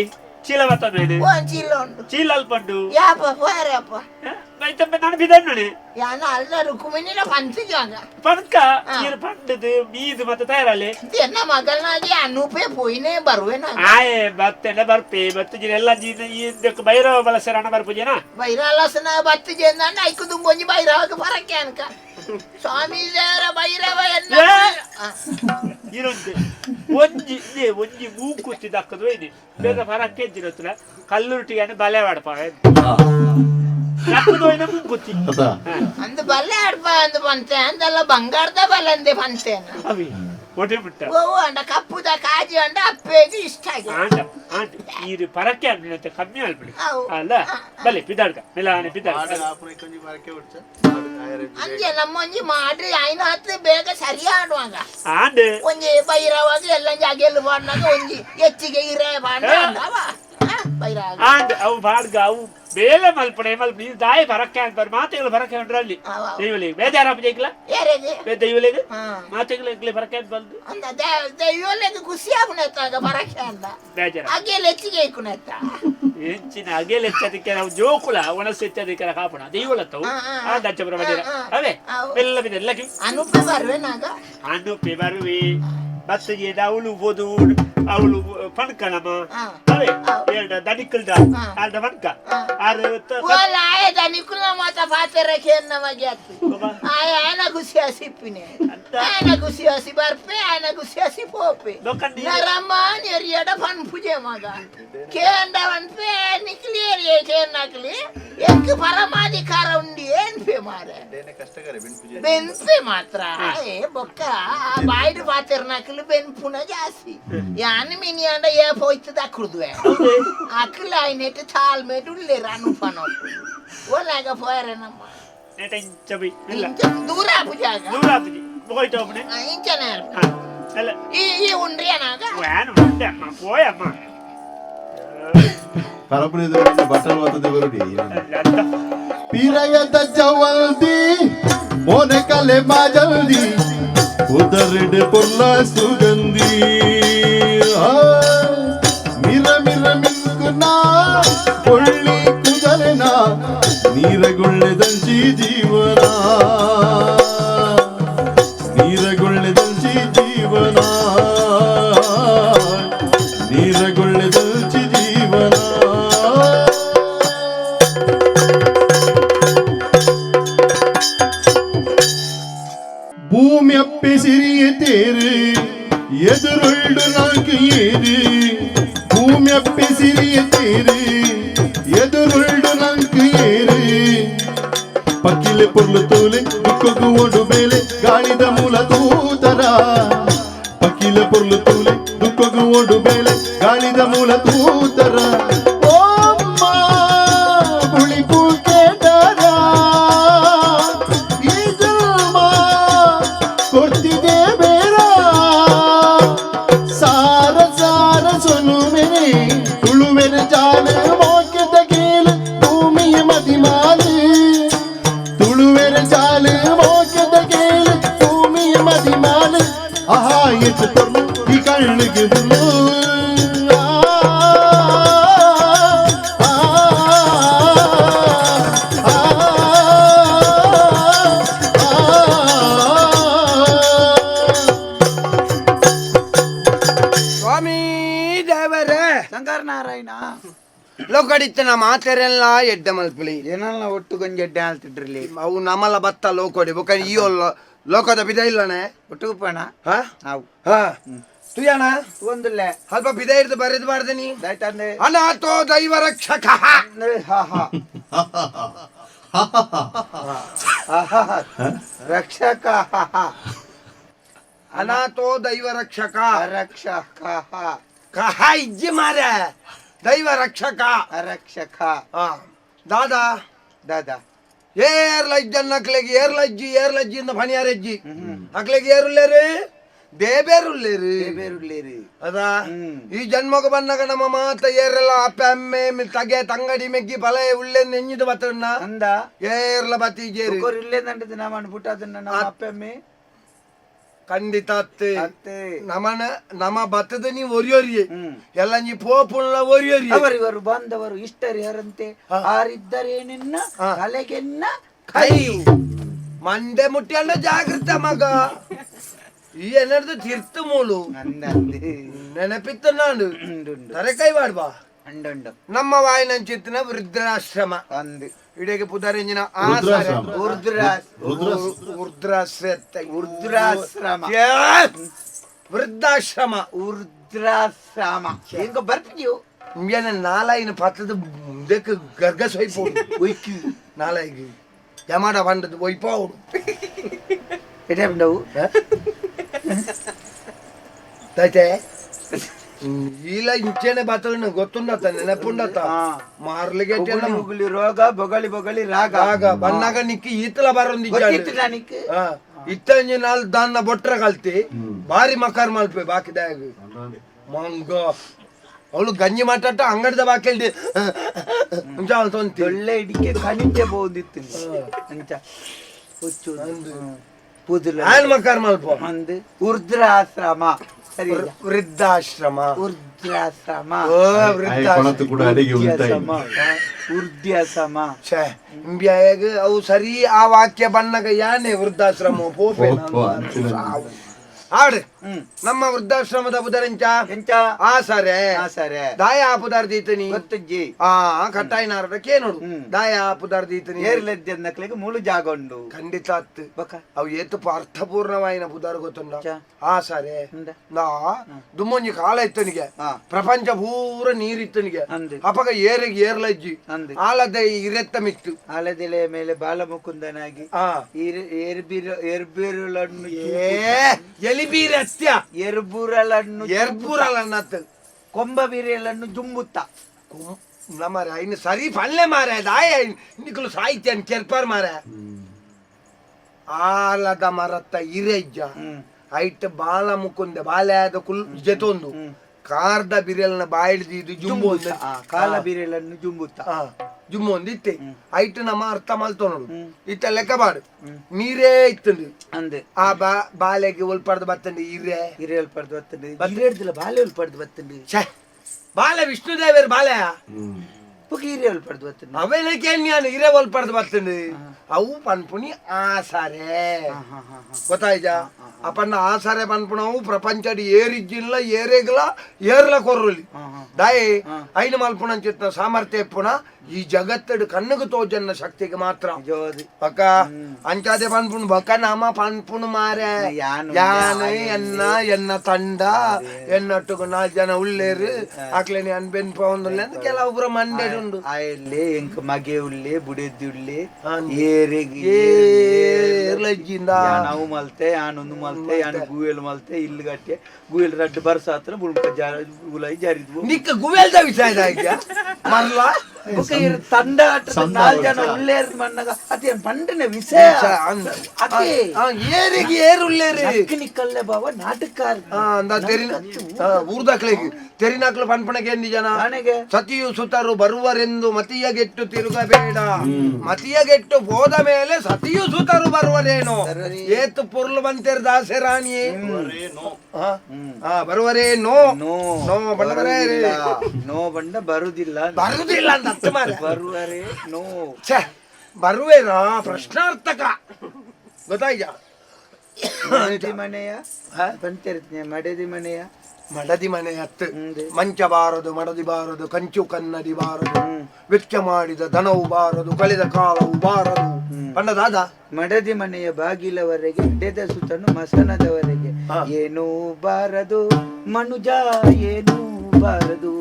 ಚೀಲ ಬತ್ತನೇನೆ ಚೀಲ ಉಂಟು ಚೀಲ ಅಲ್ಪಂಡು ಯಾಪ ಹೋರಪ್ಪ ಬೈತಂಬೆ ನಾನು ಬಿದಣ್ಣನೆ ಯಾನ ಅಲ್ಲ ರುಕುಮಿನಿನ ಪಂಚಿಜಾಗ ಪಂಕ ನೀರು ಪಂಡದು ಮೀದು ಮತ್ತೆ ತಯಾರಲ್ಲಿ ಎನ್ನ ಮಗಳನಾಗಿ ಅನೂಪೆ ಪೋಯಿನೇ ಬರುವೆನ ಆಯೆ ಬತ್ತೇನೆ ಬರ್ಪೆ ಬತ್ತು ಎಲ್ಲ ಇದಕ್ಕೆ ಬೈರವ ಬಳಸ್ಯಾರ ಹಣ ಬರ್ಪುಜೇನ ಬೈರಾಲಸನ ಬತ್ತು ಜನ ಐಕು ತುಂಬೊಂಜಿ ಬೈರವಕ್ಕೆ ಬರಕ್ಕೆ ಅನ್ಕ ಸ್ವಾಮಿ ದೇವರ ಬೈರವ ಎನ್ನ ಇರೊಂದು ಒಂಜಿ ಮೂಕುತ್ತಿ ದಕ್ಕದು ಏನಿ ಬೇಗ ಬರಕ್ಕೆ ಇದ್ದಿರತ್ತಲ್ಲ ಕಲ್ಲುರುಟಿಗೆ ಬಲೆ ವಾಡಪ ಮೂಕುತ್ತಿ ಅಂದು ಬಲ್ಲೆ ಆಡ್ಪ ಅಂದು ಪಂತೆ ಅಂದಲ್ಲ ಬಂಗಾರದ ಬಲಂದೆ ಪಂತೇನ ಅವಿ ಒಟ್ಟೆ ಬಿಟ್ಟ ಓ ಅಂಡ ಕಪ್ಪುದ ಕಾಜಿ ಅಂಡ ಅಪ್ಪೆಗೆ ಇಷ್ಟ ಆಂಟ ಆಂಟ ಈ ಪರಕ್ಕೆ ಆಗ್ಬಿಡುತ್ತೆ ಕಮ್ಮಿ ಆಗ್ಬಿಡಿ ಅಲ್ಲ ಬಲೆ ಪಿದಾಡ್ಕ ಮೆಲಾನೆ ಪಿದಾಡ್ಕ ಅಂಜೆ ನಮ್ಮೊಂಜಿ ಮಾಡ್ರಿ ಆಯ್ನ ಹತ್ತು ಬೇಗ ಸರಿ ಆಡುವಾಗ ಆಂಡೆ ಒಂಜಿ ಬೈರವಾಗ ಎಲ್ಲ ಜಾಗೆಲ್ಲ ಬಾಡ್ನಾಗ ಒಂಜಿ ಹೆಚ್ಚಿಗೆ ಇರೇ ಬಾಂಡ ಅಂದವ ಬೈರಾಗ ಆಂಡೆ ಅವು ಬಾಡ್ಗ ಅವು ಬೇಲೆ ಮಲ್ಪಣೆ ನೀನು ದಾಯಿ ಬರಕ್ಕೆ ಅಂತ ಮಾತೆಗಳು ಬರಕ್ಕೆ ಹೊಂಡ್ರಲ್ಲಿ ದೈವಲಿಗೆ ಬೇಜಾರಪ್ಪ ಜೈಕ್ಲ ದೈವಲಿಗೆ ಮಾತೆಗಳು ಬರಕ್ಕೆ ಅಂತ ಬಂದು ದೈವಲಿಗೆ ಖುಷಿ ಆಗುಣೆತ್ತಾಗ ಬರಕ್ಕೆ ಅಂತ ಬೇಜಾರ ಅಗೆಲ್ಲ ಹೆಚ್ಚಿಗೆ ಐಕುಣೆತ್ತ ಹೆಂಚಿನ ಅಗೆಲ್ಲ ಹೆಚ್ಚದಕ್ಕೆ ನಾವು ಜೋಕುಲ ಒಣಸು ಹೆಚ್ಚದಕ್ಕೆ ಕಾಪಣ ದೈವಲತ್ತವು ಆ ದಚ್ಚಪುರ ಮಜರ ಅವೇ ಎಲ್ಲ ಬಿದ್ದ ಎಲ್ಲಕ್ಕೆ ಅನುಪೆ ಬರ್ವೆ ನಾಗ ಅನುಪೆ ಬರುವೆ ಬತ್ತಿಗೆ ಅವಳು ಓದು ಅವಳು ಪಣ್ಕಣಮ್ಮ ಅವೇ ಎರಡು ದನಿಕಲ್ದ ಅರ್ಧ ಪಣ್ಕ ಆಯ ದನಿಕುಲ ಮಾತ ಪಾತೆರಕ್ಕೆ ನಮಗೆ ಆಯನ ಖುಷಿ ಹಸಿಪ್ಪಿನೇ ಆಯನ ಖುಷಿ ಹಸಿ ಬರ್ಪೆ ಆಯನ ಖುಷಿ ಹಸಿ ಪೋಪೆ ನರಮ್ಮನ್ ಎರಿಯಡ ಫನ್ ಪೂಜೆ ಮಗ ಕೇಂದವನ್ಪೆ ನಿಕ್ಲಿಯರಿಯೇ ಕೇನ್ನಕ್ಲಿ ಎಂಕ್ ಪರಮಾಧಿಕಾರ ಉಂಡಿ ಏನ್ ಪೇ ಮಾರೆ ಬೆನ್ಪೆ ಮಾತ್ರ ಏ ಬೊಕ್ಕ ಬಾಯ್ಡ್ ಪಾತೆರ್ನಾಕ್ಲಿ ಬೆನ್ಪುನ ಜಾಸ್ತಿ ಯಾನ್ ಮಿನಿ ಅಂಡ ಏ ಪೋಯ್ತದ ಅಕ್ರುದ್ವೆ ಅಕ್ಲ ಆಯ್ನೆಟ್ ತಾಲ್ ಮೇಟ್ ಉಳ್ಳೆ ರಾನು ಫನೋಟ್ ಒಳಗ ಪೋಯರೆ ನಮ್ಮ ನೆಟಂಚಬಿ ಇಲ್ಲ ದೂರ ಪೂಜಾಗ ದೂರ ಆಪುಜಿ ಹೋಯ್ತು ಒಬ್ಬನೇ ಇಂಚನೆ ಅಲ್ಲ ಈ ಉಂಡ್ರಿಯನಾಗ ವ್ಯಾನ್ ಬಂದೆ ಅಮ್ಮ ಪೋಯಮ್ಮ ಪರಪುರ ಬಟ್ಟಲು ಬರ್ತದೆ ಬರುಡಿ ಪೀರಯದ ಜವಲ್ದಿ ಮೋನೆ ಕಲೆ ಮಾಜಲ್ದಿ ಉದರಿಡೆ ಪೊರ್ಲ ಸುಗಂಧಿ ಮಿರ ಮಿರ ಮಿಂಕುನ ಒಳ್ಳಿ ಕುದಲೆನ ನೀರಗೊಳ್ಳೆದಂಚಿ ಜೀವನ ನೀರಗೊಳ್ಳೆದಂಚಿ ಜೀವನ ನೀರಗೊಳ್ಳೆದಂಚಿ ಜೀವನ ಭೂಮಿ ಅಪ್ಪೆ ಸಿರಿಯ ತೇರು ಎದುರುಳ್ಳು ನಾಲ್ಕು ಏರು ಭೂಮಿ ಅಪ್ಪೆ ಸಿರಿಯ ತೇರು ಎದುರುಳ್ಳು ನಾಲ್ಕು ಏರು ಪಕ್ಕಿಲೆ ಪೊರ್ಲು ತೂಲೆ ದುಃಖಗು ಒಡು ಬೇಲೆ ಗಾಳಿದ ಮೂಲ ತೂತರ ಪಕ್ಕಿಲೆ ಪೊರ್ಲು ತೂಲೆ ದುಃಖಗು ಒಡು ಬೇಲೆ ಗಾಳಿದ ಮೂಲ ತೂತರ ಈ ಕಣ್ಣಿಗೆ ಸ್ವಾಮಿ ದೇವರೇ ಶಂಕರನಾರಾಯಣ ಲೋಕಡಿತ್ತನ ಮಾತೆರೆಲ್ಲ ಎಡ್ಡೆ ಮಲ್ಪಲಿ ಏನಲ್ಲ ಒಟ್ಟು ಗೊಂಜ ಎಡ್ಡೆ ಆಳ್ತಿಡ್ರಲ್ಲಿ ಅವು ನಮಲ ಬತ್ತ ಲೋಕಡಿ ಬೊಕ ಈ ಲೋಕದ ಬಿದ ಇಲ್ಲನೆ ಒಟ್ಟಿಗೆ ಪಣ ಹಾ ನಾವು ಹಾ ತುಯಣ ಒಂದಿಲ್ಲ ಸ್ವಲ್ಪ ಬಿದ ಹಿಡ್ದು ಬರೆದು ಬಾರ್ದನಿ ದೈತಂದೆ ಅನಾಥೋ ದೈವ ರಕ್ಷಕ ರಕ್ಷಕ ಅನಾಥೋ ದೈವ ರಕ್ಷಕ ರಕ್ಷಕ ಕಹ ಇಜ್ಜಿ ಮಾರ ದೈವ ರಕ್ಷಕ ರಕ್ಷಕ ದಾದಾ ದಾದಾ ಏರ್ಲ ಇಜ್ಜನ್ನ ಅಕ್ಲೆಗೆ ಏರ್ಲಜ್ಜಿ ಇಂದ ಫಣಿಯಾರಜ್ಜಿ ಅಕ್ಲೆಗೆ ಏರುಲ್ಲೇರು ದೇಬೇರುಲ್ಲೇರು ಅದಾ ಈ ಜನ್ಮಗ ಬಂದಾಗ ನಮ್ಮ ಮಾತ ಏರೆಲ್ಲ ಅಪ್ಪೆ ಅಮ್ಮೆ ತಗೆ ತಂಗಡಿ ಮೆಗ್ಗಿ ಬಲ ಉಳ್ಳೆ ನೆಂಜಿದ ಬತ್ತನ್ನ ಅಂದ ಏರ್ಲ ಬತ್ತಿ ಜೇರು ಇಲ್ಲೇ ನಂಡಿದ್ದು ನಾ ಮಾಡ್ಬಿಟ್ಟು ಅದನ್ನ ನಮ್ಮ ಅಪ್ಪಮ್ಮೆ ಖಂಡಿತ ಅತ್ತೆ ನಮ ಬತ್ತದ ನೀ ಒರಿಯೋರಿಯೇ ಎಲ್ಲ ನೀ ಪೋಪುಳ್ಳ ಒರಿಯೋರಿ ಅವರಿವರು ಬಂದವರು ಇಷ್ಟರಿಯರಂತೆ ಆರಿದ್ದರೆ ನಿನ್ನ ತಲೆಗೆನ್ನ ಕೈ ಮಂಡೆ ಮುಟ್ಟಿಯಲ್ಲ ಜಾಗೃತ ಮಗ ಈ ಏನರ್ದು ತೀರ್ಥ ಮೂಲು ನೆನಪಿತ್ತ ನಾನು ತರೆ ಕೈ ಮಾಡ್ಬಾ ನಮ್ಮ ವಾಯಿನಂಚಿತ್ತಿನ ವೃದ್ಧಾಶ್ರಮ ಇಡೀಗೆ ಪುದರಿಂಜಿನ ವೃದ್ಧಾಶ್ರಮ ಹೆಂಗ ಬರ್ತೀಯೋ ಏನ ನಾಲಾಯಿನ ಪತ್ತದ ಇದಕ್ಕೆ ಗರ್ಗಸ್ ಒಯ್ಪೋಡು ನಾಲಾಯಿಗೆ ಜಮಾಡ ಬಂದದ್ದು ಒಯ್ಪೋಡು ಎಟೆಂಡವು ತಾಯ್ತೆ ಇಲ್ಲ ಇಂಚೆನೆ ಬಾತನ ಗೊತ್ತುಂಡತ್ತ ನೆನಪುಂಡತ್ತ ಮಾರ್ಲಿಗೆ ಬೊಗಳಿ ರೋಗ ಬೊಗಳಿ ಬೊಗಳಿ ರಾಗ ಆಗ ಬಂದಾಗ ನಿಕ್ಕಿ ಈತಲ ಬರೊಂದಿದ್ದ ಇತ್ತಂಜಿ ನಾಲ್ ದಾನ್ನ ಬೊಟ್ರ ಕಲ್ತಿ ಬಾರಿ ಮಕಾರ್ ಮಲ್ಪೆ ಬಾಕಿದಾಗ ಮಂಗ ಅವಳು ಗಂಜಿ ಮಾತಾಟ ಅಂಗಡಿದ ಬಾಕೇಳಿ ಒಳ್ಳೆ ಇಡಿಕೆ ಕಣಿಕೆ ಬೋದಿತ್ತು ಅಂಚ ಹುಚ್ಚು ಪುದುಲ ಮಕಾರ ಮಲ್ಪ ಒಂದು ಉರ್ದ್ರಾಶ್ರಮ ಸರಿ ವೃದ್ಧಾಶ್ರಮ ಉರ್ದ್ರಾಶ್ರಮ ಪಣತ್ತು ಕೂಡ ಅಡಿಗೆ ಉಂಟಾಯಿ ಉರ್ದ್ಯಾಸಮ ಅವು ಸರಿ ಆ ವಾಕ್ಯ ಬಣ್ಣಗ ಯಾನೆ ವೃದ್ಧಾಶ್ರಮ ಪೋಪೆ ಆವ್ರೆ ನಮ್ಮ ವೃದ್ಧಾಶ್ರಮದ ಬುಧರಂಚ ಎಂಚ ಆಸರೆ ಆಸರೆ ದಾಯ ಆಪುದಾರ್ದೀತನಿ ಗೊತ್ತಜ್ಜಿ ಕಟ್ಟಾಯಿನಾರಕ್ಕೆ ನೋಡು ದಾಯ ಆಪುದಾರ್ದೀತನಿ ಏರ್ಲೆದ್ದಕ್ಲಿಗೆ ಮೂಳು ಜಾಗ ಉಂಡು ಖಂಡಿತ ಅತ್ತು ಅವು ಏತು ಅರ್ಥಪೂರ್ಣವಾಯಿನ ಪುದಾರ್ ಗೊತ್ತುಂಡ ಆಸರೆ ನಾ ದುಮ್ಮೊಂಜಿ ಕಾಲ ಇತ್ತನಿಗೆ ಪ್ರಪಂಚ ಪೂರ ನೀರಿತ್ತನಿಗೆ ಅಪಗ ಏರಿಗೆ ಏರ್ಲಜ್ಜಿ ಆಲದ ಇರೆತ್ತ ಮಿತ್ತು ಆಲದಿಲೆ ಮೇಲೆ ಬಾಲಮುಕುಂದನಾಗಿ ಏರ್ಬಿರುಳನ್ನು ಎಲಿಬೀರಿ ಅತ್ಯ ಎರ್ಬುರಲನ್ನು ಎರ್ಬುರಲನ್ನತ್ತು ಕೊಂಬ ಬೀರೆಲನ್ನು ಜುಂಬುತ್ತ ನಮ್ಮ ಇನ್ನು ಸರಿ ಪಲ್ಲೆ ಮಾರ ದಾಯ ನಿಕ್ಕಲು ಸಾಹಿತ್ಯ ಕೆರ್ಪಾರ್ ಮಾರ ಆಲದ ಮರತ್ತ ಇರೆಜ್ಜ ಐಟ್ ಬಾಲ ಮುಕುಂದೆ ಬಾಲ್ಯಾದ ಕುಲ್ ಜೆತೊಂದು ಕಾರ್ದ ಬಿರೆಲ್ನ ಬಾಯಿಡ್ದು ಜುಂಬು ಕಾಲ ಬೀರೆಲನ್ನು ಜುಂಬುತ್ತ ಜುಮ್ಮು ಒಂದು ಇತ್ತೆ ಐಟ್ ನಮ್ಮ ಅರ್ಥ ಮಲ್ತೋ ನೋಡು ಇತ್ತ ಲೆಕ್ಕ ಬಾಡು ನೀರೇ ಇತ್ತಂದು ಅಂದೆ ಆ ಬಾಲೆಗೆ ಒಲ್ಪಡ್ದು ಬತ್ತಂಡಿ ಇರೆ ಹಿರಿಯ ಒಲ್ಪಡ್ದು ಬತ್ತಂಡಿ ಹಿರಿಯಡ್ದಿಲ್ಲ ಬಾಲೆ ಒಲ್ಪಡ್ದು ಬತ್ತಂಡಿ ಬಾಲೆ ವಿಷ್ಣುದೇವರ ಬಾಲೆ ಹಿರಿಯ ಒಲ್ಪಡ್ದು ಬತ್ತಂಡಿ ಅವೇನಕ್ಕೆ ನಾನು ಇರೆ ಒಲ್ಪಡ್ದು ಬತ್ತಂಡಿ ಅವು ಪನ್ಪುನಿ ಆಸಾರೆ ಗೊತ್ತಾಯ್ತ ಅಪ್ಪನ್ನ ಆಸಾರೆ ಪನ್ಪುಣವು ಪ್ರಪಂಚಡಿ ಏರಿಜ್ಜಿಲ್ಲ ಏರೇಗಲ ಏರ್ಲ ಕೊರ್ರಲಿ ದಾಯಿ ಐನು ಮಲ್ಪುಣ ಚಿತ್ತ ಸಾಮರ್ಥ್ಯ ಪುಣ ಈ ಜಗತ್ತಡು ಕಣ್ಣುಗು ತೋಜನ್ನ ಶಕ್ತಿಗೆ ಮಾತ್ರ ಬಕ ಅಂಚಾದೆ ಪನ್ಪುಣ್ ಬಕ ನಾಮ ಪನ್ಪುಣ್ ಮಾರೆ ಯಾನೆ ಎನ್ನ ತಂಡ ಎನ್ನೊಟ್ಟುಗು 4 ಜನ ಉಳ್ಳೇರು ಆಕ್ಲೇನಿ ಅನ್ಬೆನ್ ಪೌಂದುಲ್ಲೆ ಅಂತ ಕೆಲವೊಬ್ಬರ ಮಂಡ್ಯಡು ಉಂಡು ಆಯಲ್ಲೇ ಎಂಕ್ ಮಗೆ ಉಳ್ಳೆ ಬುಡೆದ್ದಿ ಉಳ್ಳೆ ಏರ್ಲಜ್ಜಿಂದ ನಾವು ಮಲ್ತೆ ಯಾನೊಂದು ಮಲ್ತೆ ಯಾನ ಗೂವೆಲ್ ಮಲ್ತೆ ಇಲ್ಲಿ ಗಟ್ಟೆ ಗೂವೆಲ್ ರಡ್ಡು ಬರ್ಸಾತ್ರ ಬುಳ್ಕ ಗುಲಾಯಿ ಜಾರಿದ್ವು ನಿಕ್ಕ ಗುವೆಲ್ದ ವಿಷಯ ಮರ್ಲ ತಂಡ 4 ಜನ ಉಳ್ಳೇರ್ ಮಣ್ಣಗ ಅದೇ ಪಂಡನೆ ವಿಷಯ ಏರಿಗೆ ಏರುಳ್ಳೇರಿ ನಿಕ್ಕಲ್ಲೇ ಬಾವ ನಾಟಕಾರ ಊರ್ದಾಕ್ಲಿಗೆ ತೆರಿನಾಕ್ಲು ಪನ್ಪಣಗೆ ಎಂದಿ ಜನ ಸತಿಯು ಸುತರು ಬರುವರೆಂದು ಮತಿಯಗೆಟ್ಟು ತಿರುಗಬೇಡ ಮತಿಯಗೆಟ್ಟು ಹೋದ ಮೇಲೆ ಸತಿಯು ಸುತರು ಬರುವರೇನೋ ಏತು ಪುರ್ಲು ಬಂತೇರ್ ದಾಸೆ ರಾಣಿಯೇ ಬರುವರೇ ನೋ ನೋ ಬಂಡವರೇ ನೋ ಬಂಡ ಬರುದಿಲ್ಲ ಬರುದಿಲ್ಲ ಅಂತ ಅರ್ಥ ಮಾಡ ಬರುವರೇ ನೋ ಬರುವೇನಾ ಪ್ರಶ್ನಾರ್ಥಕ ಗೊತ್ತಾಯ್ತ ಮನೆಯ ಬಂತಿರ್ತೀನಿ ಮಡದಿ ಮನೆಯ ಮಡದಿ ಮನೆ ಹತ್ತು ಮಂಚ ಬಾರದು ಮಡದಿ ಬಾರದು ಕಂಚು ಕನ್ನಡಿ ಬಾರದು ವೆಚ್ಚ ಮಾಡಿದ ದನವು ಬಾರದು ಕಳೆದ ಕಾಲವು ಬಾರದು ಪಂಡದಾದ ಮಡದಿ ಮನೆಯ ಬಾಗಿಲವರೆಗೆ ಡೆದ ಸುತ್ತನು ಮಸನದವರೆಗೆ ಏನೂ ಬಾರದು ಮನುಜ ಏನೂ ಬಾರದು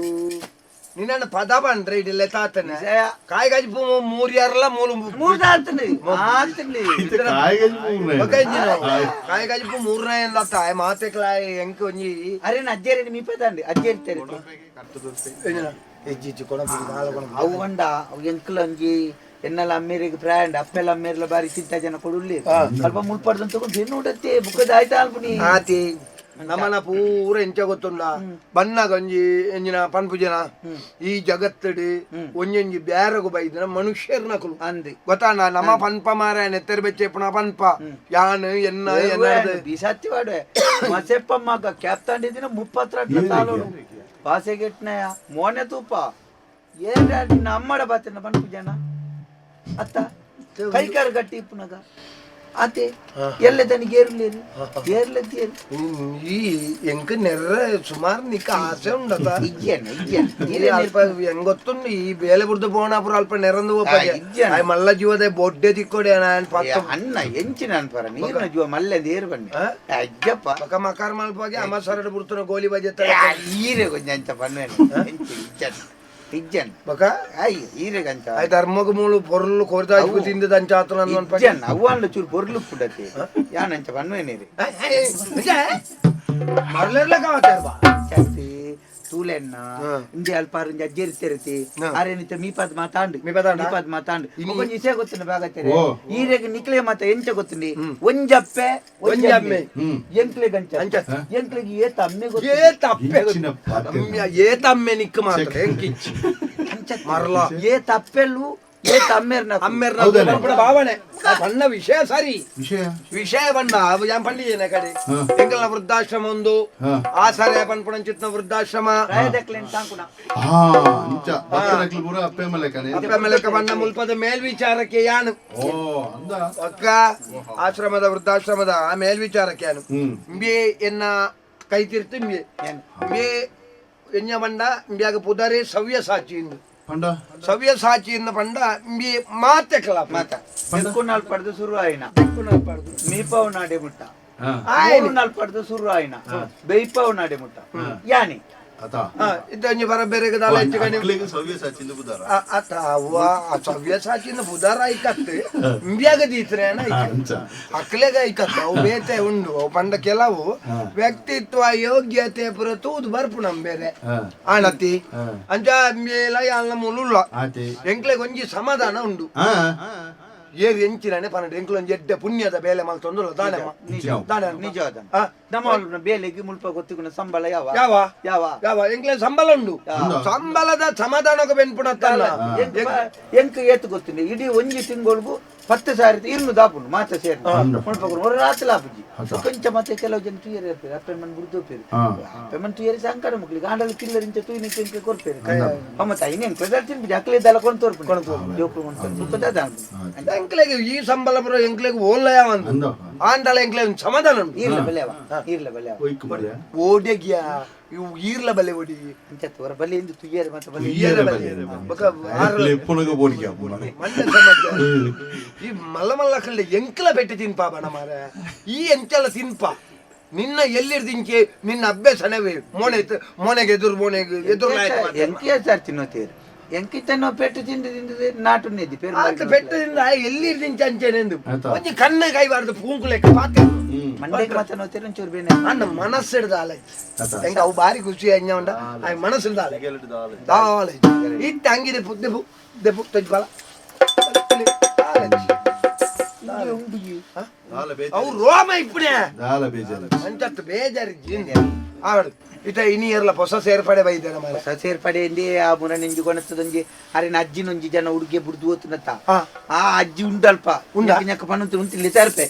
ನಿನ್ನ ಪದ ಬಂದ್ರೆ ಇಡಿಲ್ಲ ತಾತನೆ ಕಾಯಿ ಗಜಿ ಮೂರ್ ಯಾರಲ್ಲ ಮೂರ್ ತಾತನೆ ಕಾಯಿ ಗಜಿ ಮೂರನೇ ಎಂದತ್ತ ಮಾತೆ ಕ್ಲಾಯ್ ಎಂಕ ಒಂಜಿ ಅರೇನ ಅಜ್ಜೇರಿ ಮೀ ಪದಂಡಿ ಅಜ್ಜೇರಿ ತೆರೆ ಹೆಜ್ಜಿ ಕೊಡ ಅವು ಬಂಡ ಎಂಕಲ ಒಂಜಿ ಎನ್ನೆಲ್ಲ ಅಮ್ಮೇರಿಗೆ ಬ್ರ್ಯಾಂಡ್ ಅಪ್ಪೆಲ್ಲ ಅಮ್ಮೇರ್ಲ ಬಾರಿ ಚಿಂತ ಜನ ಕೊಡುಲ್ಲಿ ಸ್ವಲ್ಪ ಮುಳ್ಪಡ್ದು ತಗೊಂಡು ಹೆಣ್ಣು ಉಡತ್ತೆ ಬುಕ್ಕದ ಆಯ್ತಾ ಅಲ್ಪನಿ ಆತಿ ನಮ್ಮನ ಪೂರ ಎಂಚ ಗೊತ್ತುಂಡ ಬನ್ನ ಗಂಜಿ ಎಂಜಿನ ಪನ್ಪು ಜನ ಈ ಜಗತ್ತಡಿ ಒಂಜೊಂಜಿ ಬ್ಯಾರಗು ಬೈದಿನ ಮನುಷ್ಯರ್ನ ಕುಲು ಅಂದಿ ಗೊತ್ತಾಂಡ ನಮ್ಮ ಪನ್ಪ ಮಾರ ನೆತ್ತರ ಬೆಚ್ಚೆ ಪುಣ ಪನ್ಪ ಯಾನ್ ಎನ್ನ ಬಿಸತ್ತಿ ವಾಡುವೆ ಮಸೆಪ್ಪಮ್ಮ ಕ್ಯಾಪ್ತಾಂಡಿದಿನ 32 ಸಾಲೋಡು ಬಾಸೆಗೆಟ್ನಯ ಮೋನೆ ತೂಪ ಏನ್ ನಮ್ಮಡ ಬಾತಿನ ಪನ್ಪು ಜನ ಅತ್ತ ಕೈಕಾರ ಗಟ್ಟಿ ಪುನಗ ಅದೇ ಎಲ್ಲ ತನಿಗೆ ಏರ್ಲೇರಿ ಏರ್ಲತ್ತೇರಿ ಈ ಎಂಕ ನೆರ್ರ ಸುಮಾರು ನಿಕ್ಕ ಆಸೆ ಉಂಡತ ಅಲ್ಪ ಹೆಂಗೊತ್ತುಂಡು ಈ ಬೇಲೆ ಬುಡ್ದು ಬೋಣಾಪುರ ಅಲ್ಪ ನೆರಂದು ಮಲ್ಲ ಜೀವದ ಬೊಡ್ಡೆ ತಿಕ್ಕೊಡೆ ಅನ್ನ ಎಂಚಿನ ಅನ್ಪರ ನೀರಿನ ಜೀವ ಮಲ್ಲೆ ದೇರು ಬನ್ನಿ ಅಜ್ಜಪ್ಪ ಪಕ್ಕ ಮಕಾರ ಮಲ್ಪಾಗಿ ಅಮ್ಮ ಸರಡು ಬುಡ್ತನ ಗೋಲಿ ಬಜೆ ಈರೆ ಕೊಂಚ ಅಂಚ ಪನ್ವೇನು ಇಜ್ಜನ್ ಬಕ ಈರೆ ಕಂಚ ಧರ್ಮಗ ಮೂಳು ಪೊರ್ಲು ಕೊರ್ದ ತಿಂದ ದಂಚಾತನ ಅವ್ವಲ್ಲ ಚೂರು ಪೊರ್ಲು ಪುಡತಿ ಯಾನಂಚ ಪನ್ವೇನೇರಿ ಮರ್ಲೆರ್ಲ ಕಾವತಾರ ಚತ್ತಿ ತೂಲೆನ್ನ ಇಂಡಿ ಅಲ್ಪಾರು ಅಜ್ಜೇರಿ ತೆರತಿ ಅರೇನಿತ ಮೀಪದ್ ಮಾತಾಂಡು ಕೊಂಚ ಇಸೆ ಗೊತ್ತಿನ ಬಾಗತ್ತೇರೆ ಈರೆಗೆ ನಿಕ್ಲೆ ಮಾತ ಎಂಚ ಗೊತ್ತಿನಿ ಒಂಜಪ್ಪೆ ಎಂಕ್ಲೆ ಗಂಚ ಎಂಕ್ಲೆಗೆ ಏತ ಅಮ್ಮೆ ಏತಮ್ಮೆ ನಿಕ್ಕ ಮಾತ್ರ ಮರಲ ಏತಪ್ಪೆಲ್ಲು ಭಾವನೆ ಬಣ್ಣ ವಿಷಯ ಸರಿ ವಿಷಯ ಬಣ್ಣ ಯಾನ್ ಪಂಡಿಯೇನ ಕಡೆ ಎಂಕಲ್ನ ವೃದ್ಧಾಶ್ರಮ ಒಂದು ಆಸಾರ್ಯ ಪನ್ಪುಣ ಚಿತ್ನ ವೃದ್ಧಾಶ್ರಮ ಅಪ್ಪೆ ಮಲೆಕ ಬಣ್ಣ ಮುಲ್ಪದ ಮೇಲ್ವಿಚಾರಕ್ಕೆ ಯಾನು ಅಕ್ಕ ಆಶ್ರಮದ ವೃದ್ಧಾಶ್ರಮದ ಮೇಲ್ವಿಚಾರಕ್ಕೆ ಯಾನು ಇಂಬೆ ಎನ್ನ ಕೈ ತಿರ್ತು ಇಂಬೆ ಎನ್ನ ಬಂಡ ಇಂಬ್ಯಾಗ ಪುದರೆ ಸವ್ಯ ಸಾಚಿಂದು ಸವ್ಯ ಸಾಚಿಯಿಂದ ಪಂಡ ಮಾತೆ ಕಲ ಮಾತ ತೆಕ್ಕುನಾಲ್ ಪಡೆದು ಶುರು ಆಯ್ನ ಮೀಪವ್ ನಾಡೆ ಮುಟ್ಟ ನಾಲ್ ಪಡೆದು ಶುರು ಆಯ್ನ ಬೈಪವ್ ನಾಡೆ ಮುಟ್ಟ ಯಾನಿ ಇದ್ದಂಜಿ ಬರ ಬೇರೆ ಸವ್ಯ ಸಾಚಿಂದ ಬುಧಾರ ಐಕತ್ತೆ ಇಂಬ್ಯಾಗ ದೀತ್ರೆ ಅಕ್ಲೆಗ ಐಕತ್ತ ಅವು ಬೇತೆ ಉಂಡು ಅವು ಪಂಡ ಕೆಲವು ವ್ಯಕ್ತಿತ್ವ ಯೋಗ್ಯತೆ ಪುರ ತೂದು ಬರ್ಪು ನಮ್ ಬೇರೆ ಆಣತಿ ಅಂಚ ಮೇಲ ಯಾಲ ಮುಳುಲ್ಲ ಎಂಕ್ಲೆಗ್ ಒಂಜಿ ಸಮಾಧಾನ ಉಂಡು ಏರು ಎಂಚಿನೇ ಪನ್ನೆಂಡು ಎಂಕ್ಲು ಒಂಜಿ ಎಡ್ಡೆ ಪುಣ್ಯದ ಬೇಲೆ ಮಾಲ್ ತೊಂದಲ್ಲ ದಾನೆ ನಿಜ ನಮ್ಮ ಬೇಲೆಗೆ ಮುಲ್ಪ ಗೊತ್ತಿನ ಸಂಬಳ ಯಾವ ಯಾವ ಯಾವ ಯಾವ ಎಂಕ್ಲೆ ಸಂಬಳ ಉಂಡು ಸಂಬಳದ ಸಮಾಧಾನಕ್ಕೆ ಬೆನ್ಪುಣತ್ತಲ್ಲ ಎಂಕ್ ಏತು ಗೊತ್ತಿನಿ ಇಡೀ ಒಂಜಿ ತಿಂಗಳಿಗೂ 10,000 ಇನ್ನು ದಾಪುಂಡು ಮಾತ ಸೇರಿ ಮುಲ್ಪ ರಾತ್ರಿ ಲಾಪುಜಿ ಕೊಂಚ ಮತ್ತೆ ಕೆಲವು ಜನ ತುಯರ್ ಇರ್ತಾರೆ ಅಪ್ಪೆಮ್ಮನ್ ಬುಡ್ದೋಪೇರಿ ಅಪ್ಪೆಮ್ಮನ್ ತುಯರಿ ಸಂಕಟ ಮಕ್ಳಿಗೆ ಆಂಡಲ್ ಕಿಲ್ಲರಿಂಚ ತುಯಿನಿಕ್ಕೆ ಎಂಕ್ಲೆ ಕೊರ್ಪೇರಿ ಮತ್ತ ಇನ್ನೇನು ಪ್ರೆಸರ್ ತಿನ್ಬಿಡಿ ಅಕ್ಲೆದೆಲ್ಲ ಕೊಂಡು ತೋರ್ಪು ಜೋಪು ಎಂಕ್ಲೆಗೆ ಈ ಸಂಬಳ ಬರೋ ಎಂಕ್ಲೆಗೆ ಓಲ್ಲ ಯಾವಂದು ಆಂಡಲ ಎಂಕ್ಲೆ ಸಮಾಧಾನ ಉಂಟು ಈರ್ಲ ಬೆಲೆ ಓಡೆಗ್ಯ ಇವು ಈರ್ಲ ಬಲೆ ಓಡಿ ಹೊರ ಬಲೆ ಎಂದು ತುಯ್ಯರೆ ಮತ್ತೆ ಈ ಮಲ್ಲ ಮಲ್ಲ ಕಳ್ಳೆ ಎಂಕ್ಲ ಬೆಟ್ಟ ತಿನ್ಪಾ ಬಣ ಮಾರ ಈ ಎಂಚಲ ತಿನ್ಪ ನಿನ್ನ ಎಲ್ಲಿರ್ದಿಂಕೆ ನಿನ್ನ ಅಭ್ಯಾಸನವೇ ಮೋನೆಗೆ ಎದುರು ಎಂಕಿ ಸಾರ್ ತಿನ್ನೋತೀರಿ ಎಂಕಿತನೋ ಪೆಟ್ಟು ತಿಂದು ನಾಟು ನೆದ್ದಿ ಪೆಟ್ಟದಿಂದ ಎಲ್ಲಿರ್ದಿಂಚ ಅಂಚೆನೆಂದು ಒಂಜಿ ಕಣ್ಣ ಕೈಬಾರ್ದು ಪೂಂಕು ಲೆಕ್ಕ ಪಾತೆ ಮಂಡೆಗೆ ಮಾತ್ರ ನೋತೀರಿ ಒಂಚೂರು ಬೇನೆ ಅಣ್ಣ ಮನಸ್ಸಿಡ್ದ ಆಲೆ ಎಂಗ ಅವು ಬಾರಿ ಖುಷಿ ಅಣ್ಣ ಉಂಡ ಆ ಮನಸ್ಸಿಡ್ದ ಆಲೆ ಇಟ್ಟು ಹಂಗಿದೆ ದೆಪು ತೆಜ್ಬಾಲ ಅವು ರೋಮ ಇಪ್ಪಡೆ ಅಂಚತ್ತು ಬೇಜಾರಿಜ್ಜಿ ಆವಡು ಇಟ ಇನಿಯರ್ಲ ಹೊಸ ಸೇರ್ಪಡೆ ಬೈದೇನ ಮಾರ ಹೊಸ ಸೇರ್ಪಡೆ ಎಂದೇ ಆ ಮುನ ನೆಂಜು ಕೊನತ್ತದೊಂಜಿ ಅರೆನ ಅಜ್ಜಿನೊಂಜಿ ಜನ ಹುಡುಗಿ ಬುಡ್ದು ಓತುನತ್ತ ಆ ಅಜ್ಜಿ ಉಂಡಲ್ಪ ಉಂಡಕ್ಕ ಪಣ್ಣಂತ ಉಂತಿಲ್ಲ ಸೇರ್ಪೆ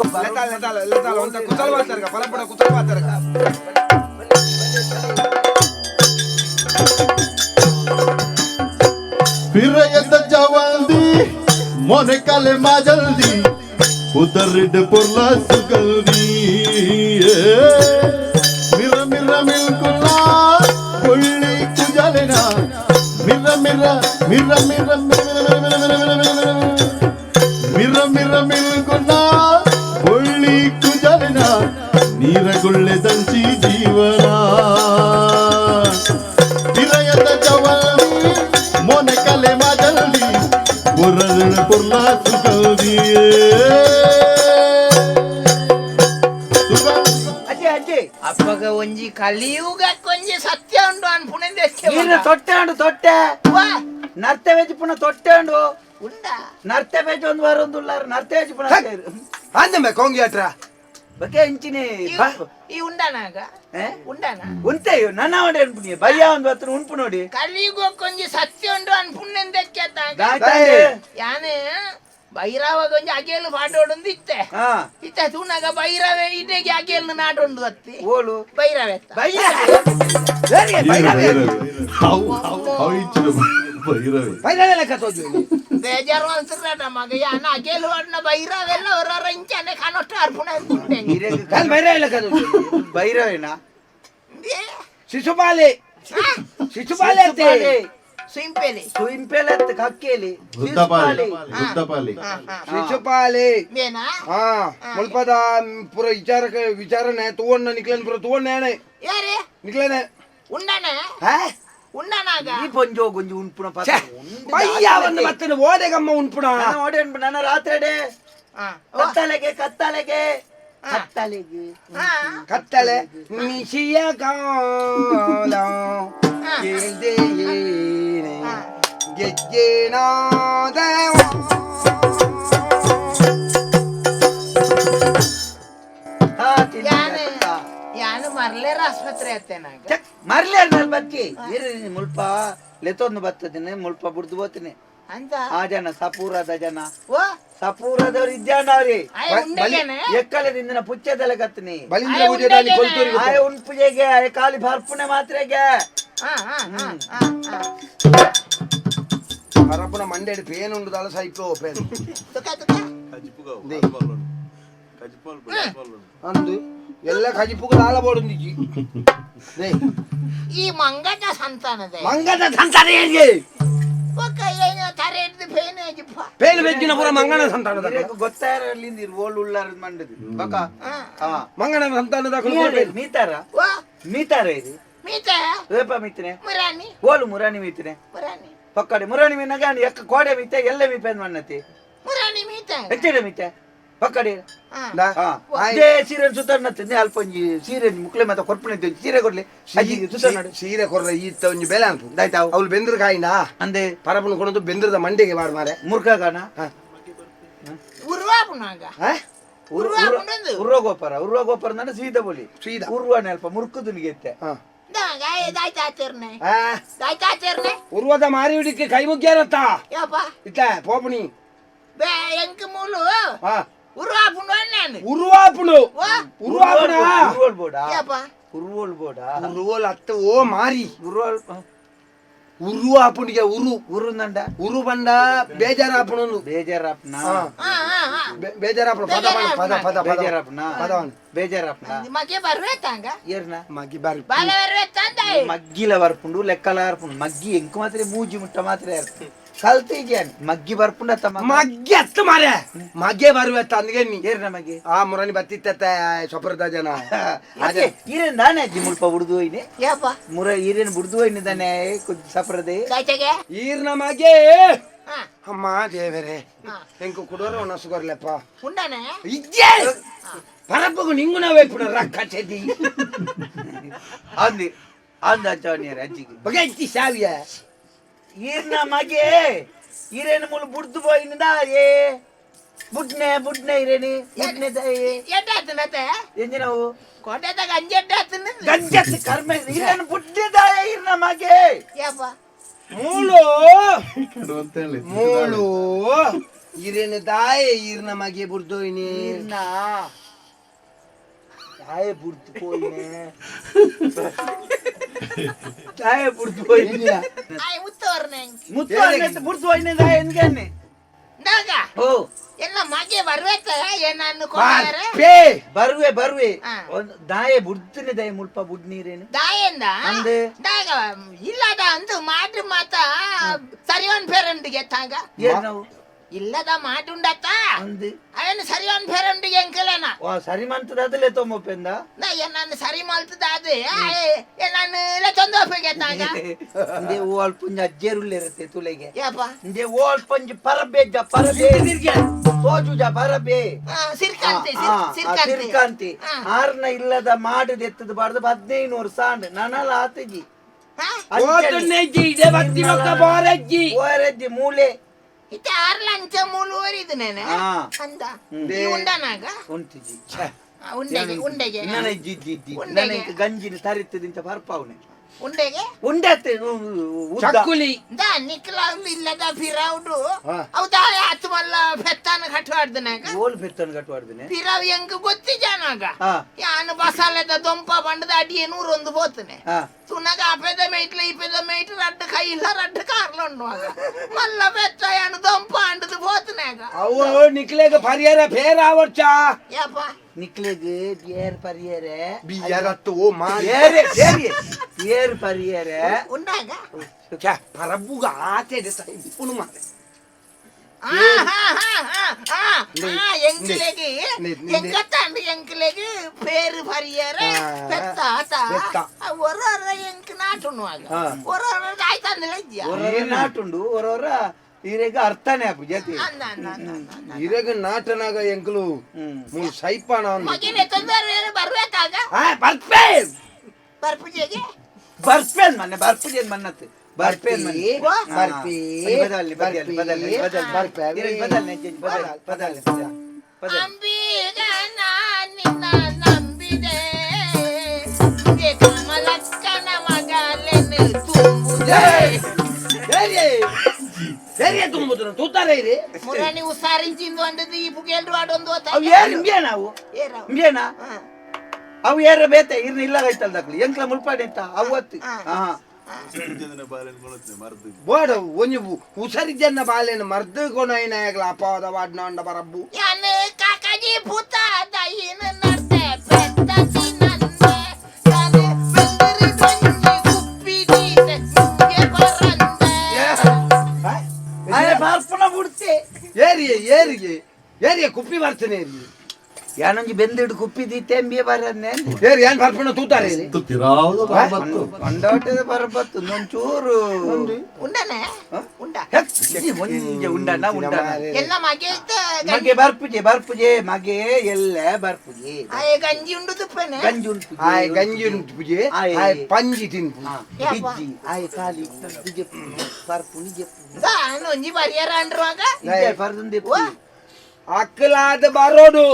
ಕುಸಲ ಮಾತಾರ್ಗ ಫಲಪಡ ಕುಸಲ ಮಾತಾರ್ಗ फिरयत जवांदी मोने काले माजल्दी उदरिड पुरला सुगल्दी मिर मिर मिलकुला कोल्ली कुजलेना मिर मिर मिर मिर मिर मिर मिलकुला कोल्ली कुजलेना नीरगुल्ले ದಂಚಿ ಜೀವನ फिरयत जवांदी मोने काले माजल्दी उदरिड पुरला सुगल्दी ಅಪ್ಪಗ ಒಂಜಿ ಕಲಿಯುಗ ಕೊಂಜಿ ಸತ್ಯ ಉಂಡು ಅನ್ಪುಣೆಂದೆ ತೊಟ್ಟೆ ನರ್ತೆ ವೆಜ್ ಪುನ ತೊಟ್ಟೆ ಉಂಡು ಉಂಡ ನರ್ತೆ ವೆಜ್ ಒಂದು ವಾರ ಒಂದು ಉಳ್ಳಾರ ನರ್ತೆ ವೆಜ್ ಪುನ ಅಂದಮೆ ಕೊಂಗಿ ಹತ್ರ ಬಗ್ಗೆ ಇಂಚಿನಿ ಈ ಉಂಡನಾಗ ಉಂಡನ ಉಂತೆಯು ನನ್ನ ಅವಡೆ ಅನ್ಪುಣಿ ಬಯ್ಯ ಒಂದು ಹತ್ರ ಉಂಪು ನೋಡಿ ಕಲಿಯುಗ ಕೊಂಜಿ ಸತ್ಯ ಉಂಡು ಅನ್ಪುಣೆಂದೆ ಯಾನೆ ಬೈರಾವ ಕೊಂಜಿ ಅಗೇಲು ಪಾಟೋಡೊಂದು ಇತ್ತೆ ಇತ್ತ ತೂನಾಗ ಬೈರಾವೆ ಇದೆಗೆ ಅಗೇಲು ನಾಟೊಂದು ಅತ್ತಿ ಓಲು ಬೈರಾವೆ ಬೇಜಾರು ಅನ್ಸಿರ್ರಾಟ ಮಗ ಯಾನ ಅಗೇಲು ವಾಡ್ನ ಬೈರಾವೆಲ್ಲ ಹೊರ ಇಂಚಾನೆ ಕಾಣೋಷ್ಟ ಅರ್ಪಣ ಬೈರವೇನಾ ಶಿಶುಪಾಲೆ ಸುಯಿಂಪೇಲೆ ಕಕ್ಕೇಲಿ ಶಿಶುಪಾಲೆ ಮುಲ್ಪದ ಪುರ ವಿಚಾರನೆ ತೂವಣ್ಣ ನಿಕ್ಲೇನ್ ಪುರ ತೂವಣ್ಣೆ ನಿಕ್ಲೇನೆ ಉಂಡನ ಉಂಡನಾಗ ಈ ಪೊಂಜೋ ಗೊಂಜಿ ಉಂಪುಣ ಬಯ್ಯಾವನ್ನ ಮತ್ತೆ ಓಡೆಗಮ್ಮ ಉಂಪುಣ ಓಡೆ ಉಂಪು ನನ್ನ ರಾತ್ರಿ ಕತ್ತಲೆಗೆ ಕತ್ತಲೆಗೆ ಕತ್ತಲೆ ನಿಶಿಯ ಕಾಲ ಗೆದ್ದೆ ಏನೆ ಗೆಜ್ಜೆನಾದ ಯಾನು ಮರ್ಲೇರ ಆಸ್ಪತ್ರೆ ಅತ್ತೇನಾಗ ಮರ್ಲಿ ಅಣ್ಣಲ್ ಬತ್ತಿ ಇರಿ ಮುಲ್ಪ ಲೆತೊಂದು ಬರ್ತದಿನಿ ಮುಲ್ಪ ಬುಡ್ದು ಹೋಗ್ತೀನಿ ಅಂತ ಆ ಜನ ಸಪೂರದ ಜನ ಓ ಸಪೂರದವ್ರು ಇದ್ದಾನವ್ರಿ ಆಯ ಉಂಡೆಗೇನೆ ಎಕ್ಕಲದಿಂದ ಪುಚ್ಚದೆಲ್ಲ ಕತ್ತೀನಿ ಬಲಿಂದ್ರ ಪೂಜೆ ದಾನಿ ಕೊಲ್ತೂರಿ ಆಯ ಉನ್ ಪೂಜೆಗೆ ಕಾಲಿ ಬರ್ಪುಣೆ ಮಾತ್ರೆಗೆ ಹರಪ್ಪನ ಮಂಡ್ಯಡಿ ಪೇನ್ ಉಂಡು ದಳ ಸೈಕೋ ಪೇನ್ ಅಂದು ಎಲ್ಲ ಕಜಿಪುಗಳು ಆಲಬೋಡುಂದಿಜಿ ಈ ಮಂಗದ ಸಂತಾನದೆ ಮಂಗದ ಸಂತಾನ ಹೇಗೆ ಒಕ್ಕ ಏನು ತರೆ ಹಿಡಿದು ಫೇನ್ ಆಗಿಪ್ಪ ಪೇನ್ ಬೆಜ್ಜಿನ ಪುರ ಮಂಗನ ಸಂತಾನದ ಗೊತ್ತಾರಲ್ಲಿ ರೋಲ್ ಉಳ್ಳಾರ ಮಂಡದು ಬಕ ಮಂಗನ ಸಂತಾನದ ಮೀತಾರ ಓ ಮೀತಾರ ಇದು ಮೀತ ರೇಪ ಮೀತಿನೆ ಮುರಾನಿ ಓಲು ಮುರಾಣಿ ಮೀತಿನೆ ಮುರಾನಿ ಪಕ್ಕಡೆ ಮುರಾಣಿ ಮೀನಾಗ ಎಕ್ಕ ಕೋಡೆ ಮೀತೆ ಎಲ್ಲ ಮೀಪೇನ್ ಮಣ್ಣತಿ ಮುರಾನಿ ಮೀತ ಹೆಚ್ಚಿಡೆ ಮೀತೆ ಪಕ್ಕಡೆ ಹಾ ಅದೇ ಸೀರೆ ಸುತ್ತರ್ನತ್ತೆ ಅಲ್ಪ ಒಂಜಿ ಸೀರೆ ಮುಕ್ಳೆ ಮತ್ತೆ ಕೊರ್ಪಣೆ ಸೀರೆ ಕೊಡ್ಲಿ ಅಜ್ಜಿಗೆ ಸುತ್ತರ್ನಾಡು ಸೀರೆ ಕೊರ್ರ ಈತ ಒಂಜಿ ಬೆಲೆ ಅನ್ಪು ಆಯ್ತಾವು ಅವ್ಳು ಬೆಂದ್ರ ಕಾಯಿನ ಅಂದೆ ಪರಪನ ಕೊಡೋದು ಬೆಂದ್ರದ ಮಂಡೆಗೆ ಮಾಡ ಮಾರೆ ಮುರ್ಕಾಗಣ ಉರ್ವಾಪುನಾಗ ಉರ್ವ ಗೋಪರ ಅಂದ್ರೆ ಸೀದಾ ಬೋಲಿ ಸೀದಾ ಉರ್ವಾನೆ ಅಲ್ಪ ಮುರ್ಕುದುಲಿಗೆ ಇತ್ತೆ ಉರ್ವದ ಮಾರಿ ಹಿಡಿಕೆ ಕೈ ಮುಗ್ಗ್ಯಾರತ್ತ ಯಪ್ಪ ಇತ್ತ ಪೋಪಣಿ ಎಂಕ ಮೂಲು ಹಾ ಉರ್ವಾಪುನು ನಾನು ಉರುವಾಪುಡು ಉರುವಾಪುಡ ಉರ್ವೋಲ್ ಬೋಡ ಯಪ್ಪ ಉರ್ವೋಲ್ ಬೋಡ ಉರುವೋಲ್ ಅತ್ತ ಓ ಮಾರಿ ಉರ್ವೋಲ್ ಉರುವಾಪುನಿಗೆ ಉರು ನಂಡ ಉರು ಬಂಡ ಬೇಜಾರಾಪುಣನು ಬೇಜಾರಪ್ನ ಬೇಜಾರಾಪುಣ ಪದ ಪದ ಪದ ಬೇಜಾರಪ್ನ ಪದವನ್ ಬೇಜಾರಪ್ನ ಮಗೆ ಬರ್ವೇತಂಗ ಏರ್ನ ಮಗ್ಗಿ ಬಾರಿ ಬಾಲ ಬರ್ವೇತಂದ ಮಗ್ಗಿಲ ಬರ್ಪುಂಡು ಲೆಕ್ಕಲ ಬರ್ಪುಂಡು ಮಗ್ಗಿ ಎಂಕು ಮಾತ್ರ ಮೂಜಿ ಮುಟ್ಟ ಮಾತ್ರ ಇರ್ತು ಕಲ್ತಿದ್ಯಾನ್ ಮಗ್ಗಿ ಬರ್ಪುಂಡ ತಮ್ಮ ಮಗ್ಗಿ ಅತ್ತ ಮಾರೆ ಮಗ್ಗೆ ಬರುವೆತ್ತ ಅಂದ್ಗೆ ನೀ ಏರ್ನ ಮಗ್ಗಿ ಆ ಮುರನಿ ಬತ್ತಿತ್ತ ಸೊಪರದ ಜನ ಈರೇನ್ ನಾನೇ ಅಜ್ಜಿ ಮುಲ್ಪ ಬುಡ್ದು ಹೋಯ್ನಿ ಯಪ್ಪ ಮುರ ಈರೇನ್ ಬುಡ್ದು ಹೋಯ್ನಿದ್ದಾನೆ ಸಪ್ರದೆ ದಾಚಗೆ ಈರ್ನ ಮಗೆ ಹಾ ಅಮ್ಮ ದೇವರೇ ಎಂಕು ಕುಡೋರು ಒಣಸುಗೋರ್ಲೆಪ್ಪ ಉಂಡನೆ ಇಜ್ಜೆ ಪರಪ್ಪಗು ನಿಂಗು ನಾವೇ ಪುಡ ರಕ್ಕ ಚೆದಿ ಅಂದಿ ಅಂದ ಚವನಿಯರ ಅಜ್ಜಿಗೆ ಬಗೆ ಇತ್ತಿ ಸಾವಿಯ ಈರ್ನ ಮಗೆ ಈರೇನು ಮುಳು ಬುಡ್ದು ಹೋಯ್ನಿಂದ ಏ ಬುಡ್ನೆ ಇರೇನಿ ಬುಡ್ನೆ ದಯೆ ಎಡ್ಡಾತು ಮತ್ತೆ ಎಂಜಿನವು ಕೋಟೆದಾಗ ಅಂಜೆಡ್ಡಾತು ಗಂಜತ್ ಕರ್ಮ ಇರೇನು ಬುಡ್ಡಿದಾಯ ಈರ್ನ ಮಗೆ ಯಪ್ಪ ಮೂಳು ಅಂತ ಹೇಳಿ ಮೂಳು ಈರೇನು ದಾಯೆ ಈರ್ನ ಮಗೆ ಬುಡ್ದೋಯ್ನಿ ಈರ್ನ ತಾಯ ಬುಡ್ದು ಹೋಯ್ನೆ ತಾಯ ಬುಡ್ದು ಹೋಯ್ನಿ ಆಯ್ ಮುತ್ತೋರ್ನೆ ಮುತ್ತು ಬುಡ್ದು ಹೋಯ್ನೆ ದಾಯ ಎಂಗೇನೆ ದಾಗ ಓ ಎಲ್ಲ ಮಗೆ ಬರ್ವೇತ ಏನನ್ನು ಕೊಡ್ತಾರೆ ಬರುವೆ ಹಾ. ಒಂದು ದಾಯ ಬುಡ್ತಿನ ದಾಯ ಮುಲ್ಪ ಬುಡ್ ನೀರೇನು ದಾಯಿಂದ ಅಂದೆ ದಾಗ ಇಲ್ಲದ ಅಂದು ಮಾಡು ಮಾತ ಸರಿವನ್ ಫೇರಂಡಿಗೆ ತಾಂಗ ಏನ್ ನಾವು ಇಲ್ಲದ ಮಾಡುಂಡತ್ತ ಅಂದೆ ಅವನು ಸರಿವನ್ ಫೇರಂಡಿಗೆ ಎಂಕಲೇನ ಓ ಸರಿ ಮಂತದ ಅದಲ್ಲೇ ತೊಂಬಪ್ಪೆಂದ ನಾನು ಸರಿ ಮಲ್ತದ ಅದೇ ನಾನು ಇಲ್ಲ ತೊಂದೋಪಿಗೆ ತಾಂಗ ಇಂದೆ ಓ ಅಲ್ಪುಂಜ ಅಜ್ಜೇರುಳ್ಳೆ ಇರುತ್ತೆ ತುಲೆಗೆ ಯಪ್ಪ ಇಂದೆ ಓ ಅಲ್ಪಂಜ ಪರಬೆ ಸೋಜುಜ ಪರಬೆ ಸಿರ್ಕಂತಿ ಸಿರ್ಕಾಂತಿ ಆರ್ನ ಇಲ್ಲದ ಮಾಡದ ಎತ್ತದ ಬಾರ್ದು 1500 ಸಾಂಡ್ ನನಲ ಆತಜಿ ಓರಜ್ಜಿ ಮೂಲೆ ಇತ್ತೆ ಆರ್ ಲಂಚ ಮೂಳುವರಿದು ನೇನೆ ಅಂದ ಉಂಡನಾಗ ಉಂಟಿಜಿ ಉಂಡೆಗೆ ನನಗೆ ಗಂಜಿನ ತರಿತದಿಂತ ಬರ್ಪವನೆ ಉಂಡೆಗೆ ಉಂಡತ್ತೆ ಚಕ್ಕುಲಿ ದ ನಿಕ್ಲ ಇಲ್ಲದ ಫಿರೌಡು ಹೌದಾ ಹತ್ತು ಮಲ್ಲ ಫೆತ್ತಾನ ಕಟ್ವಾಡ್ದನಾಗ ಓಲ್ ಬೆತ್ತನ ಕಟ್ವಾಡ್ದನೆ ಫಿರಾವ್ ಹೆಂಗ ಗೊತ್ತಿಜಾನಾಗ ಯಾನು ಬಸಾಲೆದ ದೊಂಪ ಬಂಡದ ಅಡಿ 101 పోతనే ತುನಗ ಅಪೆದ ಮೇಟ್ಲ ಇಪೆದ ಮೇಟ್ಲ ರಡ್ಡ ಕೈಲ ರಡ್ಡ ಕಾರ್ಲೊಂಡುವಾಗ ಮಲ್ಲ ಬೆತ್ತ ಯಾನು ದೊಂಪ ಅಂಡದು పోతనేಗ ಅವು ನಿಕ್ಲೆಗ ಪರಿಯರ ಫೇರ್ ಆವರ್ಚಾ ಯಪ್ಪ ನಿಕ್ಲೆಗೆ ಬಿಯರ್ ಪರಿಯರೆ ಬಿಯರತ್ತು ಓ ಮಾರಿ ಬಿಯರ್ ಪರಿಯರೆ ಉಂಡಾಗ ಪರಬ್ಬುಗ ಆತೆದೆ ಸೈ ಪುನು ಮಾರೆ ಎಂಕಲೆಗೆ ಎಂಕತ್ತಾಂಡು ಎಂಕಲೆಗೆ ಪೇರು ಪರಿಯರೆ ಪೆತ್ತ ಆತ ಒರೊರ ಎಂಕ ನಾಟುನುವಾಗ ಒರೊರ ಆಯ್ತಂದಿಲ್ಲ ಇದ್ಯಾ ನಾಟುಂಡು ಒರೊರ ಈರೆಗ ಅರ್ಥನೇ ಆಪು ಜೊತೆ ಇರೆಗ ನಾಟನಾಗ ಎಂಕಲು ಮೂಲ ಸೈಪಾನ ಮಗಿನ ತೊಂದರೆ ಬರ್ಬೇಕಾಗ ಬರ್ಪೇನ್ ಬರ್ಪುಜೆಗೆ ಬರ್ಪೇನ್ ಮನೆ ಬರ್ಪುಜೇನ್ ಮನ್ನತ್ ಬರ್ಪೇನ್ ಮನೆ ಬರ್ಪಿ ಬದಲಿ ಬದಲಿ ಬದಲಿ ಬದಲಿ ಬದಲಿ ಬದಲಿ ಬದಲಿ ಅಂಬಿಗ ನಿನ್ನ ನಂಬಿದೆ ಕಮಲಕ್ಕನ ಮಗಲೆನ್ನು ತುಂಬುದೆ ಸರಿಯ ತುಂಬುದು ತೂತಾರೆ ಇರಿ ಮುರಾಣಿ ಉಸಾರಿಂಚಿಂದು ಅಂದದ್ದು ಈ ಪುಗೆಲ್ರು ಆಡೊಂದು ಅವು ಏರ್ ಇಂಬಿಯನ ಅವು ಇಂಬಿಯನ ಅವು ಏರ ಬೇತೆ ಇರ್ನ ಇಲ್ಲ ಗೈತಲ್ ದಕ್ಲಿ ಎಂಕ್ಲ ಮುಲ್ಪಾಡಿ ಅಂತ ಅವತ್ತು ಹಾ ಬೋಡ ಒಂಜಿ ಉಸರಿಜನ್ನ ಬಾಲೆನ ಮರ್ದು ಕೊನೈನಾಗಲ ಅಪವಾದ ವಾಡ್ನಾಂಡ ಬರಬ್ಬು ಯಾನೆ ಕಾಕಾಜಿ ಭೂತ ದೈನ ನಡ್ದೆ ಬೆತ್ತತಿ ನನ್ನೆ ಯಾನೆ ಬೆಂದರಿ ಬಂಜಿ ಕುಪ್ಪಿಡಿ ನಿಂಗೆ ಬರಂದೆ ಅರೆ ಬಾರ್ಪನ ಬಿಡ್ತೆ ಏರಿಯ ಕುಪ್ಪಿ ಬರ್ತೇನೆ ಏರಿ ಯಾನೊಂಜಿ ಬೆಂದಿಡು ಕುಪ್ಪಿದಿ ತೆಂಬಿಯ ಬರನ್ನೆ ಏರಿ ಏನ್ ಬರ್ಪಣ ತೂತಾರೆ ಇರಿ ತುತ್ತಿರಾವುದು ಬರಬತ್ತು ಕೊಂಡೋಟದ ಬರಬತ್ತು ಒಂಚೂರು ಉಂಡನೆ ಉಂಡ ಒಂಜೆ ಉಂಡನ ಉಂಡನ ಎಲ್ಲ ಮಗೆ ಮಗೆ ಬರ್ಪುಜೆ ಮಗೆ ಎಲ್ಲ ಬರ್ಪುಜೆ ಆಯ ಗಂಜಿ ಉಂಡು ತುಪ್ಪನೆ ಗಂಜಿ ಉಂಟು ಆಯ್ ಗಂಜಿ ಉಂಟು ಪೂಜೆ ಆಯ್ ಪಂಜಿ ತಿನ್ಪು ಇಜ್ಜಿ ಆಯ್ ಖಾಲಿ ಪೂಜೆ ಬರ್ಪುನಿ ಜೆಪ್ಪು ನಾನು ಒಂಜಿ ಬರಿಯರ ಅಂಡ್ರುವಾಗ ಇಜ್ಜೆ ಬರ್ದುಂದೆ ಅಕ್ಕಲಾದ ಬರೋಡು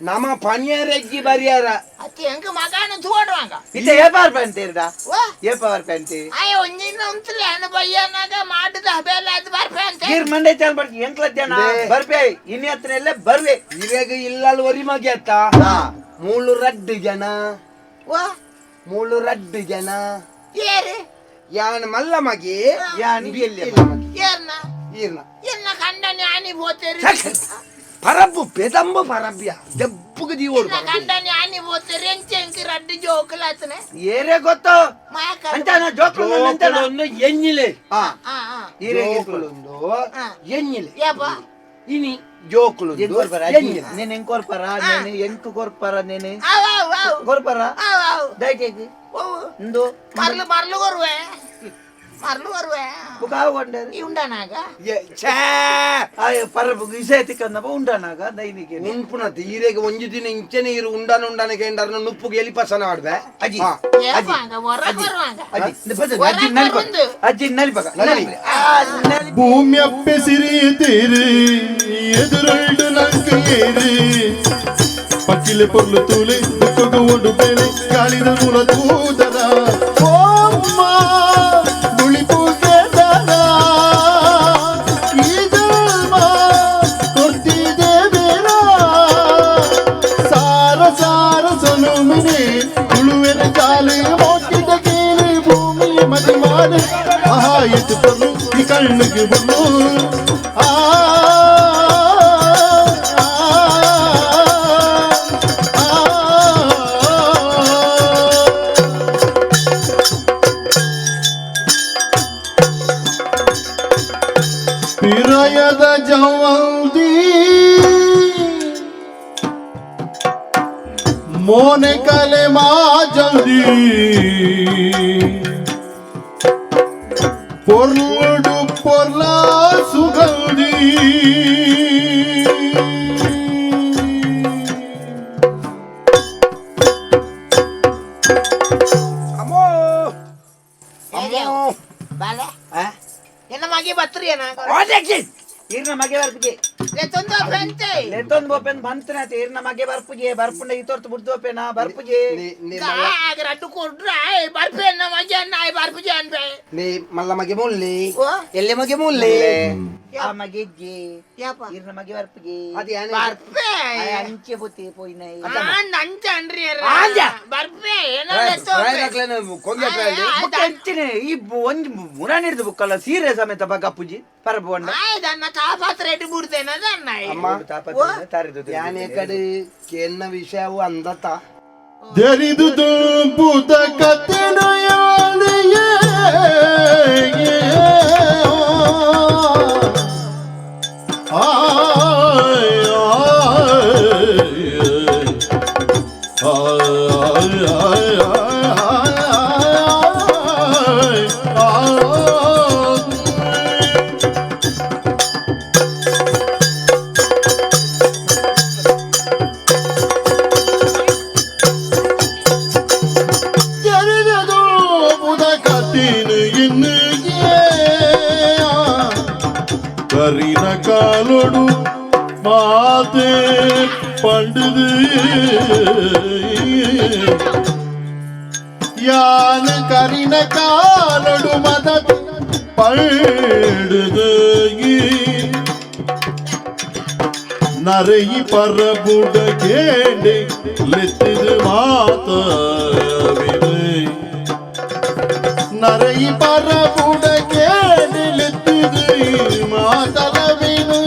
ನಮ್ಮ ಪನಿಯರೆಜ್ಜಿ ಬರಿಯಾರ ಅತಿ ಹೆಂಗ ಮಗನ ತೋಡುವಾಗ ಇತ್ತೆ ಏಪಾರ್ ಪಂತೇರ್ಡ ವಾ ಏಪಾರ್ ಪಂತೆ ಆಯ ಒಂಜಿನ ಉಂತಲೆ ಅನ ಬಯ್ಯನಾಗ ಮಾಡುದ ಬೇಲ ಅದು ಬರ್ಪೆ ಅಂತ ಗೀರ್ ಮಂಡೆ ಚಾಲ್ ಬರ್ತಿ ಎಂಕ್ಲ ಜನ ಬರ್ಬೆ ಇನ್ನು ಹತ್ರನೆಲ್ಲ ಬರ್ವೆ ಇವಾಗ ಇಲ್ಲಲ್ಲಿ ಒರಿ ಮಗೆ ಅತ್ತ ಮೂಳು ರಡ್ಡು ಜನ ವಾ ಮೂಳು ರಡ್ಡು ಜನ ಏರಿ ಯಾನ್ ಮಲ್ಲ ಮಗೆ ಯಾನ್ ಎಲ್ಲಿ ಏರ್ನ ಈರ್ನ ಎನ್ನ ಕಂಡನೆ ಆನಿ ಬೋತೇರಿ ಪರಬ್ಬು ಪೆದಂಬು ಪರಬ್ಯ ದೆಬ್ಬುಗ ದೀವೋಡು ಎನ್ನ ಕಂಡನೆ ಆನಿ ಬೋತೇರಿ ಎಂಚೆಂಕಿ ರಡ್ಡು ಜೋಕಲಾತನೆ ಏರೇ ಗೊತ್ತು ಮಾಯಕ ಅಂತಾನ ಜೋಕ್ಲು ಅಂತಾನ ಜೋಕುಲೊಂದು ಎಣ್ಣಿಲೆ ಹಾ ಆ ಈರೆ ಜೋಕುಲೊಂದು ಎಣ್ಣಿಲೆ ಯಪ್ಪ ಇನಿ ಜೋಕುಲೊಂದು ಎಣ್ಣಿಲೆ నేను ఎంకోర్పరా నేను ఎంకు కోర్పరా నేను ಆವ್ ಆವ್ ಆವ್ కోర్పరా ಆವ್ ಆವ್ దయచేసి ಓ ఇందు ಮರ್ಲು ಬರುವೆ బుకావు కొండరు ಈ ಉಂಡನಾಗ ಆಯ ಪರಬು ಇಸೇತಿ ಕನ್ನಬ ಉಂಡನಾಗ ದೈನಿಗೆ ನಿಂಪುನ ತೀರೆಗೆ ಒಂಜಿ ದಿನ ಇಂಚನೆ ಇರು ಉಂಡನ ಕೇಂಡರ್ನ ನುಪ್ಪುಗೆ ಎಲಿ ಪಸನ ಆಡ್ಬೆ ಅಜ್ಜಿ ಏಪಾಂಗ ಹೊರ ಬರುವಾಗ ಅಜ್ಜಿ ನಲಿಪಗ ಭೂಮಿ ಅಪ್ಪೆಸಿರಿಯುತ್ತೀರಿ ಎದುರುಳ್ಳು ನಂಕೇರಿ ಪಕ್ಕಿಲೆ ಪೊರ್ಲು ತೂಲೆ ದುಃಖಗ ಒಡು ಬೇಳೆ ಗಾಳಿದ ಮೂಲ ತೂದರ ಓಮ್ಮ ನುಳಿಪುಗೆ ದರ ಈ ಜನ್ಮ ಕೊಡ್ತಿದೆ ಬೇರ ಸಾರ ಸಾರ ಸೊಲುಮಿನಿ ತುಳುವೆನ ಜಾಲಿ ಮೋಟಿದ ಕೀಲಿ ಭೂಮಿ ಮದಿ ಮಾಡಿ ಆಹಾ ಇದು ಪೊರ್ಲು ಈ ಕಣ್ಣಿಗೆ ಬೊಲ್ಲು ಪಿರಯದ ಜವಂದಿ ಮೋನೆ ಕಲೆ ಮಾ ಜಲ್ದಿ ಪೊರ್ಲುಡು ಪೊರ್ಲ ಸುಗಂಧಿ ಅಮ್ಮೋ ಬಾಲೆ ಎನ್ನ ಮಗೆ ಬತ್ರಿ ಈರ್ನ ಮಗೆ ಬರ್ಪುಜೆ ಲೆತ್ತೊಂದು ಫ್ರೆಂತೆ ಲೆತ್ತೊಂದು ಬೋಪೆನ್ ಬಂತನಾತ ಈರ್ನ ಮಗೆ ಬರ್ಪುಜೆ ಬರ್ಪುಂಡ ಈ ತೋರ್ತು ಬಿಡ್ದು ಬೋಪೆನ ಬರ್ಪುಜೆ ಆಗ ರಡ್ಡು ಕೊಡ್ರ ಬರ್ಪೆ ಎನ್ನ ಮಗೆ ಅನ್ನ ಬರ್ಪುಜೆ ಅನ್ಬೆ ನೀ ಮಲ್ಲ ಮಗೆ ಮುಲ್ಲಿ ಓ ಎಲ್ಲಿ ಮಗೆ ಮುಲ್ಲಿ ಆ ಮಗೆ ಇಜ್ಜೆ ಯಪ್ಪ ಈರ್ನ ಮಗೆ ಬರ್ಪುಜೆ ಅದು ಏನೇ ಬರ್ಪೆ ಅಂಚೆ ಬುತ್ತಿ ಪೋಯಿನೈ ನಂಚ ಅನ್ರಿ ಆಂಜ. ಬರ್ಪೆ ಏನೋ ಅಂಚಿನೆ ಈ ಒಂಜಿ ಮುರಾಣಿ ಹಿಡಿದು ಬುಕ್ಕಲ್ಲ ಸೀರೆ ಸಮೇತ ಬಗ್ಗಪ್ಪುಜಿ ಪರಬು ಬಂಡ ಆಯ್ದನ್ನ ತಾಪತ್ರ ಎಟ್ಟು ಬಿಡ್ತೇನೆ ಅದನ್ನ ಯಾನೆ ಕಡೆ ಕೆನ್ನ ವಿಷಯವು ಅಂದತ ದರಿದು ತುಂಬುದ ಕತೆನಯಾಲೆಯೇ ಮಾತೆ ಪಂಡದು ಯಾನ ಕರಿನ ಕಾಲಡು ಮದ ಪಂಡದು ನರಯಿ ಪರಬುಡ ಕೇಂಡೆ ಲೆತ್ತಿದು ಮಾತವಿದೆ ನರಯಿ ಪರಬುಡ ಕೇಂಡೆ ಲೆತ್ತಿದು ಮಾತಲವಿನು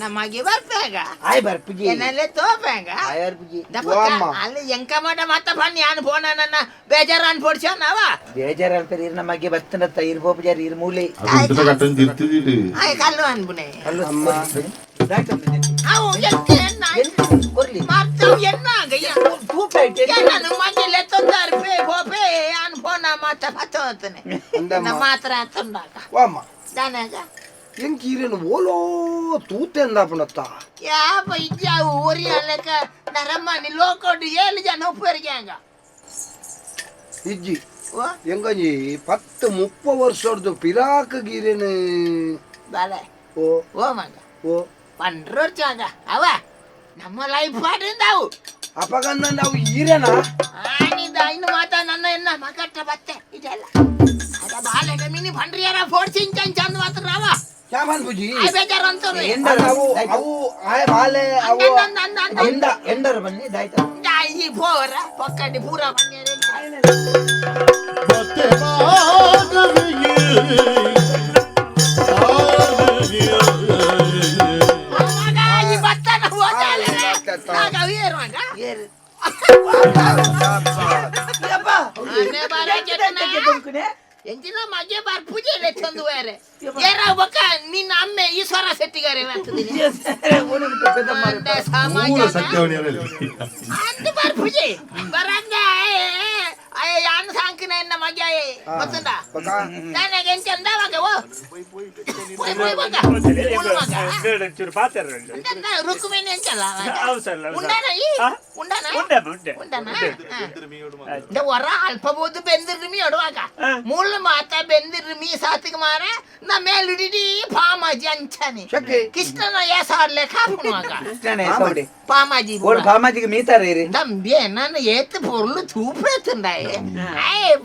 ನಮಗೆ ಬರ್ಬೇಗ ಆಯ್ ಬರ್ಪಿಜಿ ಏನಲ್ಲೇ ತೋಪೇಗ ಆಯರ್ಪಿಜಿ ಅಲ್ಲಿ ಎಂಕ ಮಾಡ ಮತ್ತ ಬನ್ನಿ ಅನ್ ಫೋನ್ ನನ್ನ ಬೇಜಾರು ಅನ್ಪೋಡ್ಸವ ಬೇಜಾರ್ ಹೇಳ್ತಾರೆ ಇರ್ ನಮಗೆ ಬತ್ತನತ್ತ ಇರ್ಬೋಪ ಜಾರ್ ಇರ್ ಮೂಲೆ ಆಯ್ ಕಲ್ಲು ಅನ್ಬುನೆ ಅಲ್ಲ ಅಮ್ಮ ಅವು ಕೊರ್ಲಿ ಮತ್ತವು ಎನ್ನಾಗ ನಾನು ಮನೆಯಲ್ಲೇ ತೊಂದರೆ ಪೇ ಹೋಪೆ ಅನ್ ಫೋನ್ ಮತ್ತ ಬತ್ತೋತನೆ ಮಾತ್ರ ತಂದಾಗ ವಾಮ್ಮ ದಾನಾಗ ಎಂಕ್ ಈರೇನು ಓಲೋ ತೂತೆಂದಾಪನತ್ತ ಯಾಪ ಇದ್ಯಾ ಊರಿ ಅಲ್ಲಕ ನರಮ್ಮನಿ ಲೋಕೋಡು 7 ಜನ ಒಪ್ಪರಿಗೆ ಇಜ್ಜಿ ಓ ಎಂಗಂಜಿ 10-30 ವರ್ಷದ್ದು ಪಿರಾಕ ಗೀರೇನು ಬಾಲೆ ಓ ಓ ಮಗ ಓ ಪಂಡ್ರೋರ್ ಜಾಗ ಅವ ನಮ್ಮ ಲೈಫ್ ಮಾಡಿಂದಾವು ಅಪಗಂದ ನಾವು ಈರೇನ ಆನಿದ ಇನ್ನು ಮಾತ ನನ್ನ ಎನ್ನ ಮಗಟ್ಟ ಬತ್ತೆ ಇದೆಲ್ಲ ಅದ ಬಾಲೆಗ ಮಿನಿ ಪಂಡ್ರಿಯರ ಫೋರ್ಸಿಂಗ್ ಚಂದ ಮಾತ್ರ ಅವ ಕ್ಯಾಮನ್ ಬುಜಿ ಆಯ್ ಬೇಜಾರು ಅಂತವ್ರಿ ಅವು ಆಯ್ ಬಾಲೆ ಅವು ಎಂಡರ್ ಬನ್ನಿ ದಾಯ್ತ ಈ ಪೋರ ಪಕ್ಕಡಿ ಪೂರ ಬನ್ನಿ ಮತ್ತೆ ಮಾಧವಿಗೆ ಮಗ ಈ ಬತ್ತನ ಹೋಗಲ್ಲ ನಾಗ ಏರು ಮಗ ಏರು ಎಂಜಿನ ಮಗೆ ಬಾರ್ ಪೂಜೆ ತಂದು ಬೇರೆ ಏರ ಬಕ್ಕ ನಿನ್ನ ಅಮ್ಮೆ ಈಶ್ವರ ಸೆಟ್ಟಿಗಾರೆ ಅಂದು ಬಾರ್ ಪೂಜೆ ಬರಂಗ ಯಾನ್ ಸಾಂಕಿನ ಎನ್ನ ಮಗೆ ಗೊತ್ತಂದ ನನಗೆ ಎಂಚಂದ ಮಗ ಓ ಚೂರು ಪಾತ್ರ ರುಕ್ಮಿಣಿ ಎಂಚಲ್ಲ ಹೊರ ಅಲ್ಪ ಬೋದು ಬೆಂದಿರ್ಮಿ ಹೊಡುವಾಗ ಮುಳ್ಳು ಮಾತ ಬೆಂದಿರ್ಮಿ ಸಾತಿಗೆ ಮಾರ ನ ಮೇಲಿಡಿ ಪಾಮಾಜಿ ಅಂಚಾನೆ ಕೃಷ್ಣನ ಏಸಾಡ್ಲೆ ಕಾಪುಣುವಾಗ ಪಾಮಾಜಿ ಪಾಮಾಜಿಗೆ ಮೀತಾರೇರಿ ದಂಬೆ ನಾನು ಏತ್ ಪೊರ್ಲು ತೂಪೇತುಂಡಾಯ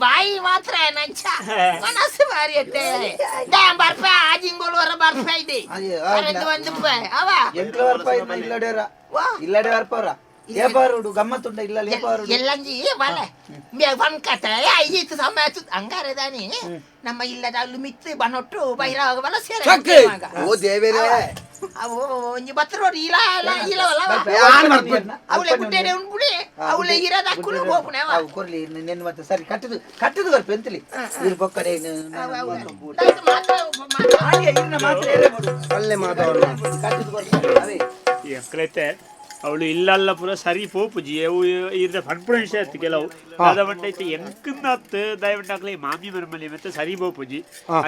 ಬಾಯಿ ಮಾತ್ರ ನಂಚ ಮನಸ್ಸು ಬಾರಿ ಎತ್ತೆ ಬರ್ಪ ಆಜಿಂಗೋಳು ಹೊರ ಬರ್ಪ ಇದೆ ಒಂದು ಅವ ಇಲ್ಲಡೆ ಬರ್ಪವ್ರ ಏಪಾರುಡು ಗಮ್ಮತ್ತುಂಡ ಇಲ್ಲ ಲೇಪಾರುಡು ಎಲ್ಲಂಜಿ ಬಾಲೆ ಬಂಕತ ಐದು ಸಮಯ ಹಂಗಾರದಾನಿ ನಮ್ಮ ಇಲ್ಲದ ಅಲ್ಲಿ ಮಿತ್ತು ಬನೊಟ್ಟು ಬೈರಾಗ ಬಲ ಸೇರ ಓ ದೇವೇರೇ ಅವು ಒಂಜಿ ಬತ್ರ ನೋಡಿ ಇಲ್ಲ ಇಲ್ಲವಲ್ಲ ಅವಳೆ ಗುಡ್ಡೆ ಉಂಡ್ಬಿಡಿ ಅವಳೆ ಇರೋದ ಹಾಕೊಂಡು ಹೋಗ್ಬಿಣೆ ಅವು ಕೊರ್ಲಿ ನೆನ್ ಮತ್ತೆ ಸರಿ ಕಟ್ಟದು ಬರ್ಪ ಎಂತಲಿ ಇರ್ ಬೊಕ್ಕಡೆ ಅಲ್ಲೇ ಮಾತಾಡೋಣ ಕಟ್ಟದು ಬರ್ಪ ಅವೇ ಎಕ್ಕಲೈತೆ ಅವಳು ಇಲ್ಲಲ್ಲ ಪುರ ಸರಿ ಪೋಪುಜಿ ಅವು ಇದ್ರ ಫನ್ಪುರ ವಿಷಯ ಆಯ್ತು ಕೆಲವು ಅದ ಬಂಡೈತೆ ಎಂಕನ್ನತ್ತು ದಯವಿಟ್ಟಾಗ್ಲಿ ಮಾಮಿ ಮರಮಲ್ಲಿ ಮತ್ತೆ ಸರಿ ಪೋಪುಜಿ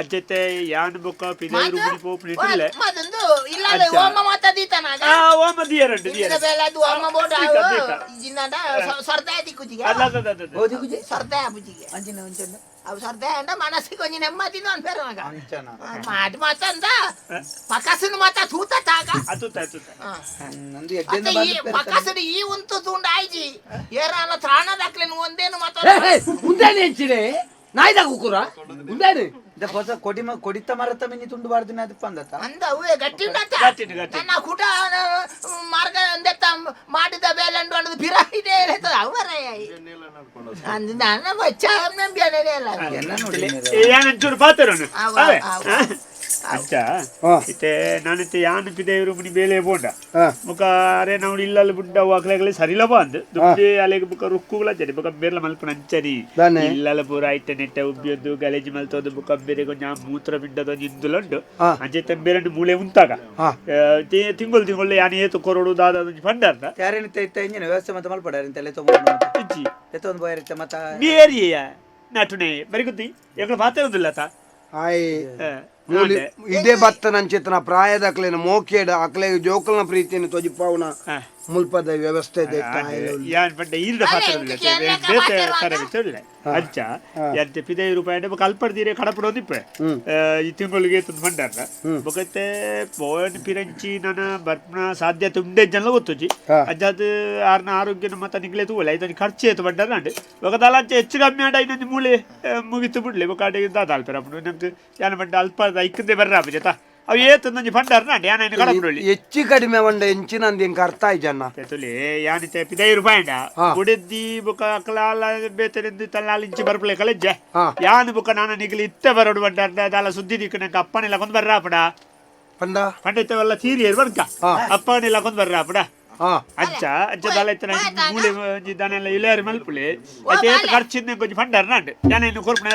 ಅಜ್ಜತೆ ಯಾನ್ ಬೊಕ್ಕ ಪಿದೇರು ಗುಡಿ ಪೋಪು ನಿಟ್ಟಿಲ್ಲ ಮದೊಂದು ಇಲ್ಲ ಓಮ ಮಾತಾದೀತನಾಗ ಓಮ ದಿಯರಂಟು ದಿಯರ ಬೇಲದು ಓಮ ಬೋಡ ಜಿನ್ನದ ಸರ್ದಾಯ ದಿಕ್ಕುಜಿಗೆ ಅಲ್ಲ ಓದಿಗುಜಿ ಸರ್ದಾಯ ಬುಜಿಗೆ ಅಂಜಿನ ಒಂಚಂದ ಅವು ಸರ್ದಾಯ ಅಂಡ ಮನಸ್ಸಿಗೆ ಕೊಂಚ ನೆಮ್ಮದಿನ ಅನ್ಪೇರು ಮಗ ಮಾಡ್ ಮಾತಂದ ಪಕಸನ ಮಾತ ತೂತ ತಾಗ ನಂದು ಪಕಸಡಿ ಈ ಉಂತು ತುಂಡ ಆಯ್ಜಿ ಏರಾನ ತ್ರಾಣ ದಾಕ್ಲೆನು ಒಂದೇನು ಮಾತ ಮುಂದೇನೆ ಹೆಚ್ಚಿದೆ ನಾಯ್ದಾಗ ಕೂರ ಮುಂದೇನೆ ಹೊಸ ಕೊಡಿತ ಮರತ ಮಿನಿ ತುಂಡು ಬಾರ್ದಿನ ಅದು ಪಂದತ ಅಂದ ಅವೇ ಗಟ್ಟಿ ನನ್ನ ಕುಟ ಮಾರ್ಗ ಅಂದೆತ್ತ ಮಾಡಿದ ಬೇಲಂಡು ಅನ್ನೋದು ಬಿರಾಯಿದೆ ಹೇಳ್ತದ ಅವರೇ ಅಂದ ನನ್ನ ಬಚ್ಚ ನಂಬ್ಯಾನೆ ಅಲ್ಲ ಎಲ್ಲ ನೋಡಿ ಏನಂಚೂರು ಪಾತರನು ಅಂಚ ಇತ್ತೆ ನಾನಿತ್ತೆ ಯಾನ್ ಪಿದೇವರು ಮುನಿ ಬೇಲೆ ಬೋಂಡ ಮುಖ ಅರೆ ನಾವು ಇಲ್ಲಲ್ಲಿ ಬುಡ್ಡ ವಾಕ್ಲೆಗಳು ಸರಿಲ ಬಂದ್ ದುಡ್ಡಿ ಅಲೆಗೆ ಬುಕ್ಕ ರುಕ್ಕುಗಳ ಜರಿ ಬುಕ್ಕ ಬೇರ್ಲ ಮಲ್ಪನ ಅಂಚರಿ ಇಲ್ಲಲ್ಲ ಪೂರ ಐತೆ ನೆಟ್ಟೆ ಉಬ್ಬಿಯದ್ದು ಗಲೇಜಿ ಮಲ್ತೋದು ಬುಕ್ಕ ಬೇರೆ ಕೊಂಚ ಮೂತ್ರ ಬಿಡ್ಡದ ನಿಂದುಲಂಡು ಅಂಚೆ ಬೇರೆ ಮೂಲೆ ಉಂತಾಗ ತಿಂಗಳು ಯಾನ್ ಏತು ಕೊರಡು ದಾದ ಪಂಡರ್ನ ಯಾರೇನಿತ್ತ ಇತ್ತ ಇಂಜಿನ ವ್ಯವಸ್ಥೆ ಮತ್ತೆ ಮಲ್ಪಡ ಎಂತೆಲ್ಲ ತೊಗೊಂಡು ಇಜ್ಜಿ ಎತ್ತೊಂದು ಬಾಯರಿತ್ತ ಮತ್ತ ಬೇರಿಯ ನಟುನೆ ಬರಿ ಗೊತ್ತಿ ಯಾಕೆ ಮಾತಾಡೋದಿಲ್ಲ ತಾ ಆಯ್ ಇದೇ ಭತ್ತ ನಂಚಿತನ ಪ್ರಾಯದ ಅಕ್ಲೇನ ಮೋಕೇಡ ಅಕ್ಲೆ ಜೋಕಲ್ನ ಪ್ರೀತಿಯನ್ನು ತೊಜಿಪಾವನ ಮುಲ್ಪದ ವ್ಯವಸ್ಥೆ ಯಾನ್ ಪಂಡ ಈರ್ದ ಪಾತ್ರ ಅಂಚ ಎಂತೆ 5 ರೂಪಾಯಿ ಕಲ್ಪಡ್ದಿರೆ ಕಡಪಡೋದಿಪ್ಪೆ ಈ ತಿಂಗಳಿಗೆ ತಂದು ಬಂಡಾರ ಬೊಕತ್ತೆ ಪೋಯನ್ ಪಿರಂಚಿ ನನ್ನ ಬರ್ಪನ ಸಾಧ್ಯತೆ ಉಂಡೆ ಜನ ಗೊತ್ತುಜಿ ಅಜ್ಜಾದ ಆರ್ನ ಆರೋಗ್ಯನ ಮತ್ತ ನಿಗ್ಲೆ ತೂವಲ್ಲ ಇದನ್ನ ಖರ್ಚು ಏತು ಬಂಡಾರ ಅಂಡೆ ಬೊಕದಲ್ಲ ಅಂಚೆ ಹೆಚ್ಚು ಕಮ್ಮಿ ಆಡ ಇನ್ನೊಂದು ಮೂಳೆ ಮುಗಿತು ಬಿಡ್ಲಿ ಬೊಕಾಡೆ ದಾದಾಲ್ಪೆರ ಅಪ್ಪು ನಮ್ದು ಯಾನ ಬಂಡ ಅಲ್ಪ ಇಕ್ಕಂದೆ ಬರ್ರ ಅಪ್ಪಜತ ಅವು ಏತು ನಂಜಿ ಬಂಡಾರ ನಾಂಡೆ ಯಾನ ಕಡಪಡೋಳಿ ಹೆಚ್ಚು ಕಡಿಮೆ ಬಂಡ ಹೆಂಚಿನ ಹೆಂಗೆ ಅರ್ಥ ಆಯ್ಜನ್ನ ತೆತುಲಿ ಯಾನಿತೆ 5 ರೂಪಾಯಿ ಉಡಿದ್ದಿ ಬುಕ ಅಕಲಾಲ ಬೇತರಿಂದ ತಲ್ಲಾಲಿಂಚಿ ಬರ್ಪಲೆ ಕಲೆಜ್ಜೆ ಯಾನು ಬುಕ ನಾನು ನಿಗಲಿ ಇತ್ತೆ ಬರೋಡು ಬಂಡ ದಾಲ ಸುದ್ದಿ ದಿಕ್ಕ ಅಪ್ಪನೆಲ್ಲ ಕೊಂದು ಬರ್ರಾಪಡ ಪಂಡ ಪಂಡಿತವೆಲ್ಲ ತೀರಿ ಬರ್ಕ ಅಪ್ಪನೆಲ್ಲ ಕೊಂದು ಬರ್ರಾಪಡ ಅಜ್ಜ ಅಜ್ಜ ದಾಲ ಇತ್ತ ಮೂಳೆ ದಾನೆಲ್ಲ ಇಳೆಯರಿ ಮಲ್ಪುಳಿ ಅದೇ ಖರ್ಚಿನ ಕೊಂಚ ಬಂಡಾರ ನಾಂಡೆ ಯಾನ ಇನ್ನು ಕೊರ್ಪನೆ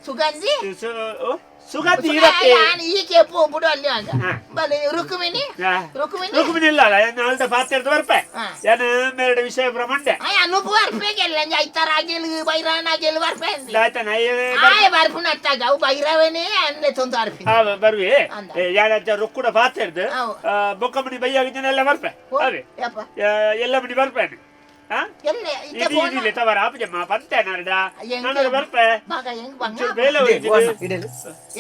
ಸುಗಂಧಿ ಸುಗಂಧಿ ಈಕೆ ಬಿಡು ಅಲ್ಲಿ ರುಕ್ಮಿಣಿ ರುಕ್ಮಿಣಿ ಇಲ್ಲ ನಾಲ್ದ ಪಾತ್ರ ಬರ್ಪೆ ಯಾನ ಮೇರಡು ವಿಷಯ ಪ್ರಮಂಡೆ ಅನುಪ ಬರ್ಬೇಕಲ್ಲ ಐತಾರ ಆಗಿಲ್ ಬೈರಾಣ ಆಗಿಲ್ ಬರ್ಪೆ ಆಯ್ತಾನ ಬರ್ಪು ನಟ್ಟಾಗ ಅವು ಬೈರವನೇ ಅನ್ಲೆ ತೊಂದು ಬರ್ಪಿ ಬರ್ವಿ ಯಾರ ರೊಕ್ಕೂಡ ಪಾತ್ರ ಬೊಕ್ಕ ಮನಿ ಬೈಯಾಗಿದ್ದನೆಲ್ಲ ಬರ್ಪೆ ಅವೇ ಎಲ್ಲ ಮನಿ ಬರ್ಪೇನೆ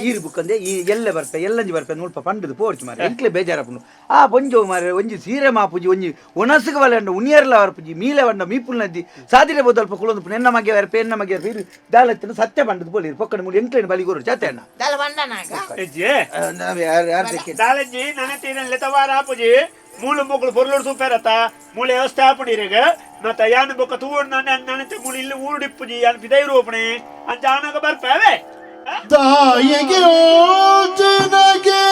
ಈರು ಬುಕ್ಕಂದೆ ಈ ಎಲ್ಲ ಬರ್ಪೆ ಎಲ್ಲಂಜಿ ಬರ್ಪೆ ನೋಡ್ಪ ಪಂಡದು ಪೋಡ್ಚಿ ಮಾರ ಎಂಕ್ಲೆ ಬೇಜಾರಪ್ಪನು ಆ ಬೊಂಜೋ ಮಾರ ಒಂಜಿ ಸೀರೆ ಮಾಪುಜಿ ಒಂಜಿ ಒಣಸಗ ಬಲಂಡ ಉನಿಯರ್ಲ ಬರ್ಪುಜಿ ಮೀಲೆ ಬಂಡ ಮೀಪುಲ್ನದ್ದಿ ಸಾದಿರೆ ಬೋದಲ್ಪ ಕುಲೊಂದು ಎನ್ನ ಮಗೆ ಬರ್ಪೆ ಎನ್ನ ಮಗೆ ಬರ್ಪೆ ದಾಲತ್ತಿನ ಸತ್ಯ ಬಂಡದು ಬೋಲಿ ಪೊಕ್ಕನ ಮೂಡಿ ಎಂಕ್ಲೇನ ಬಲಿಗೋರು ಜಾತೆ ಅಣ್ಣ ದಾಲಜ್ಜಿ ನನ್ನ ತೀರಲ್ಲಿ ತವಾರ ಆಪುಜಿ ಮೂಳು ಮುಗಳು பொருளோடு சூப்பரத்தா மூளை ವ್ಯವಸ್ಥೆ ಆಪುಡಿರೆಗ ಮತ್ತ ಯಾನು ಬೊಕ್ಕ ತೂವಣ್ಣ ನನತೆ ಮೂಳು ಇಲ್ಲಿ ಊರುಡಿಪ್ಪುಜಿ ಯಾನು 5 ರೂಪಾಯಿ ಅಂಚ ಆನಾಗ ಬರ್ಪೇವೆ ತಾಯಿಗೆ ಓಚನಗೆ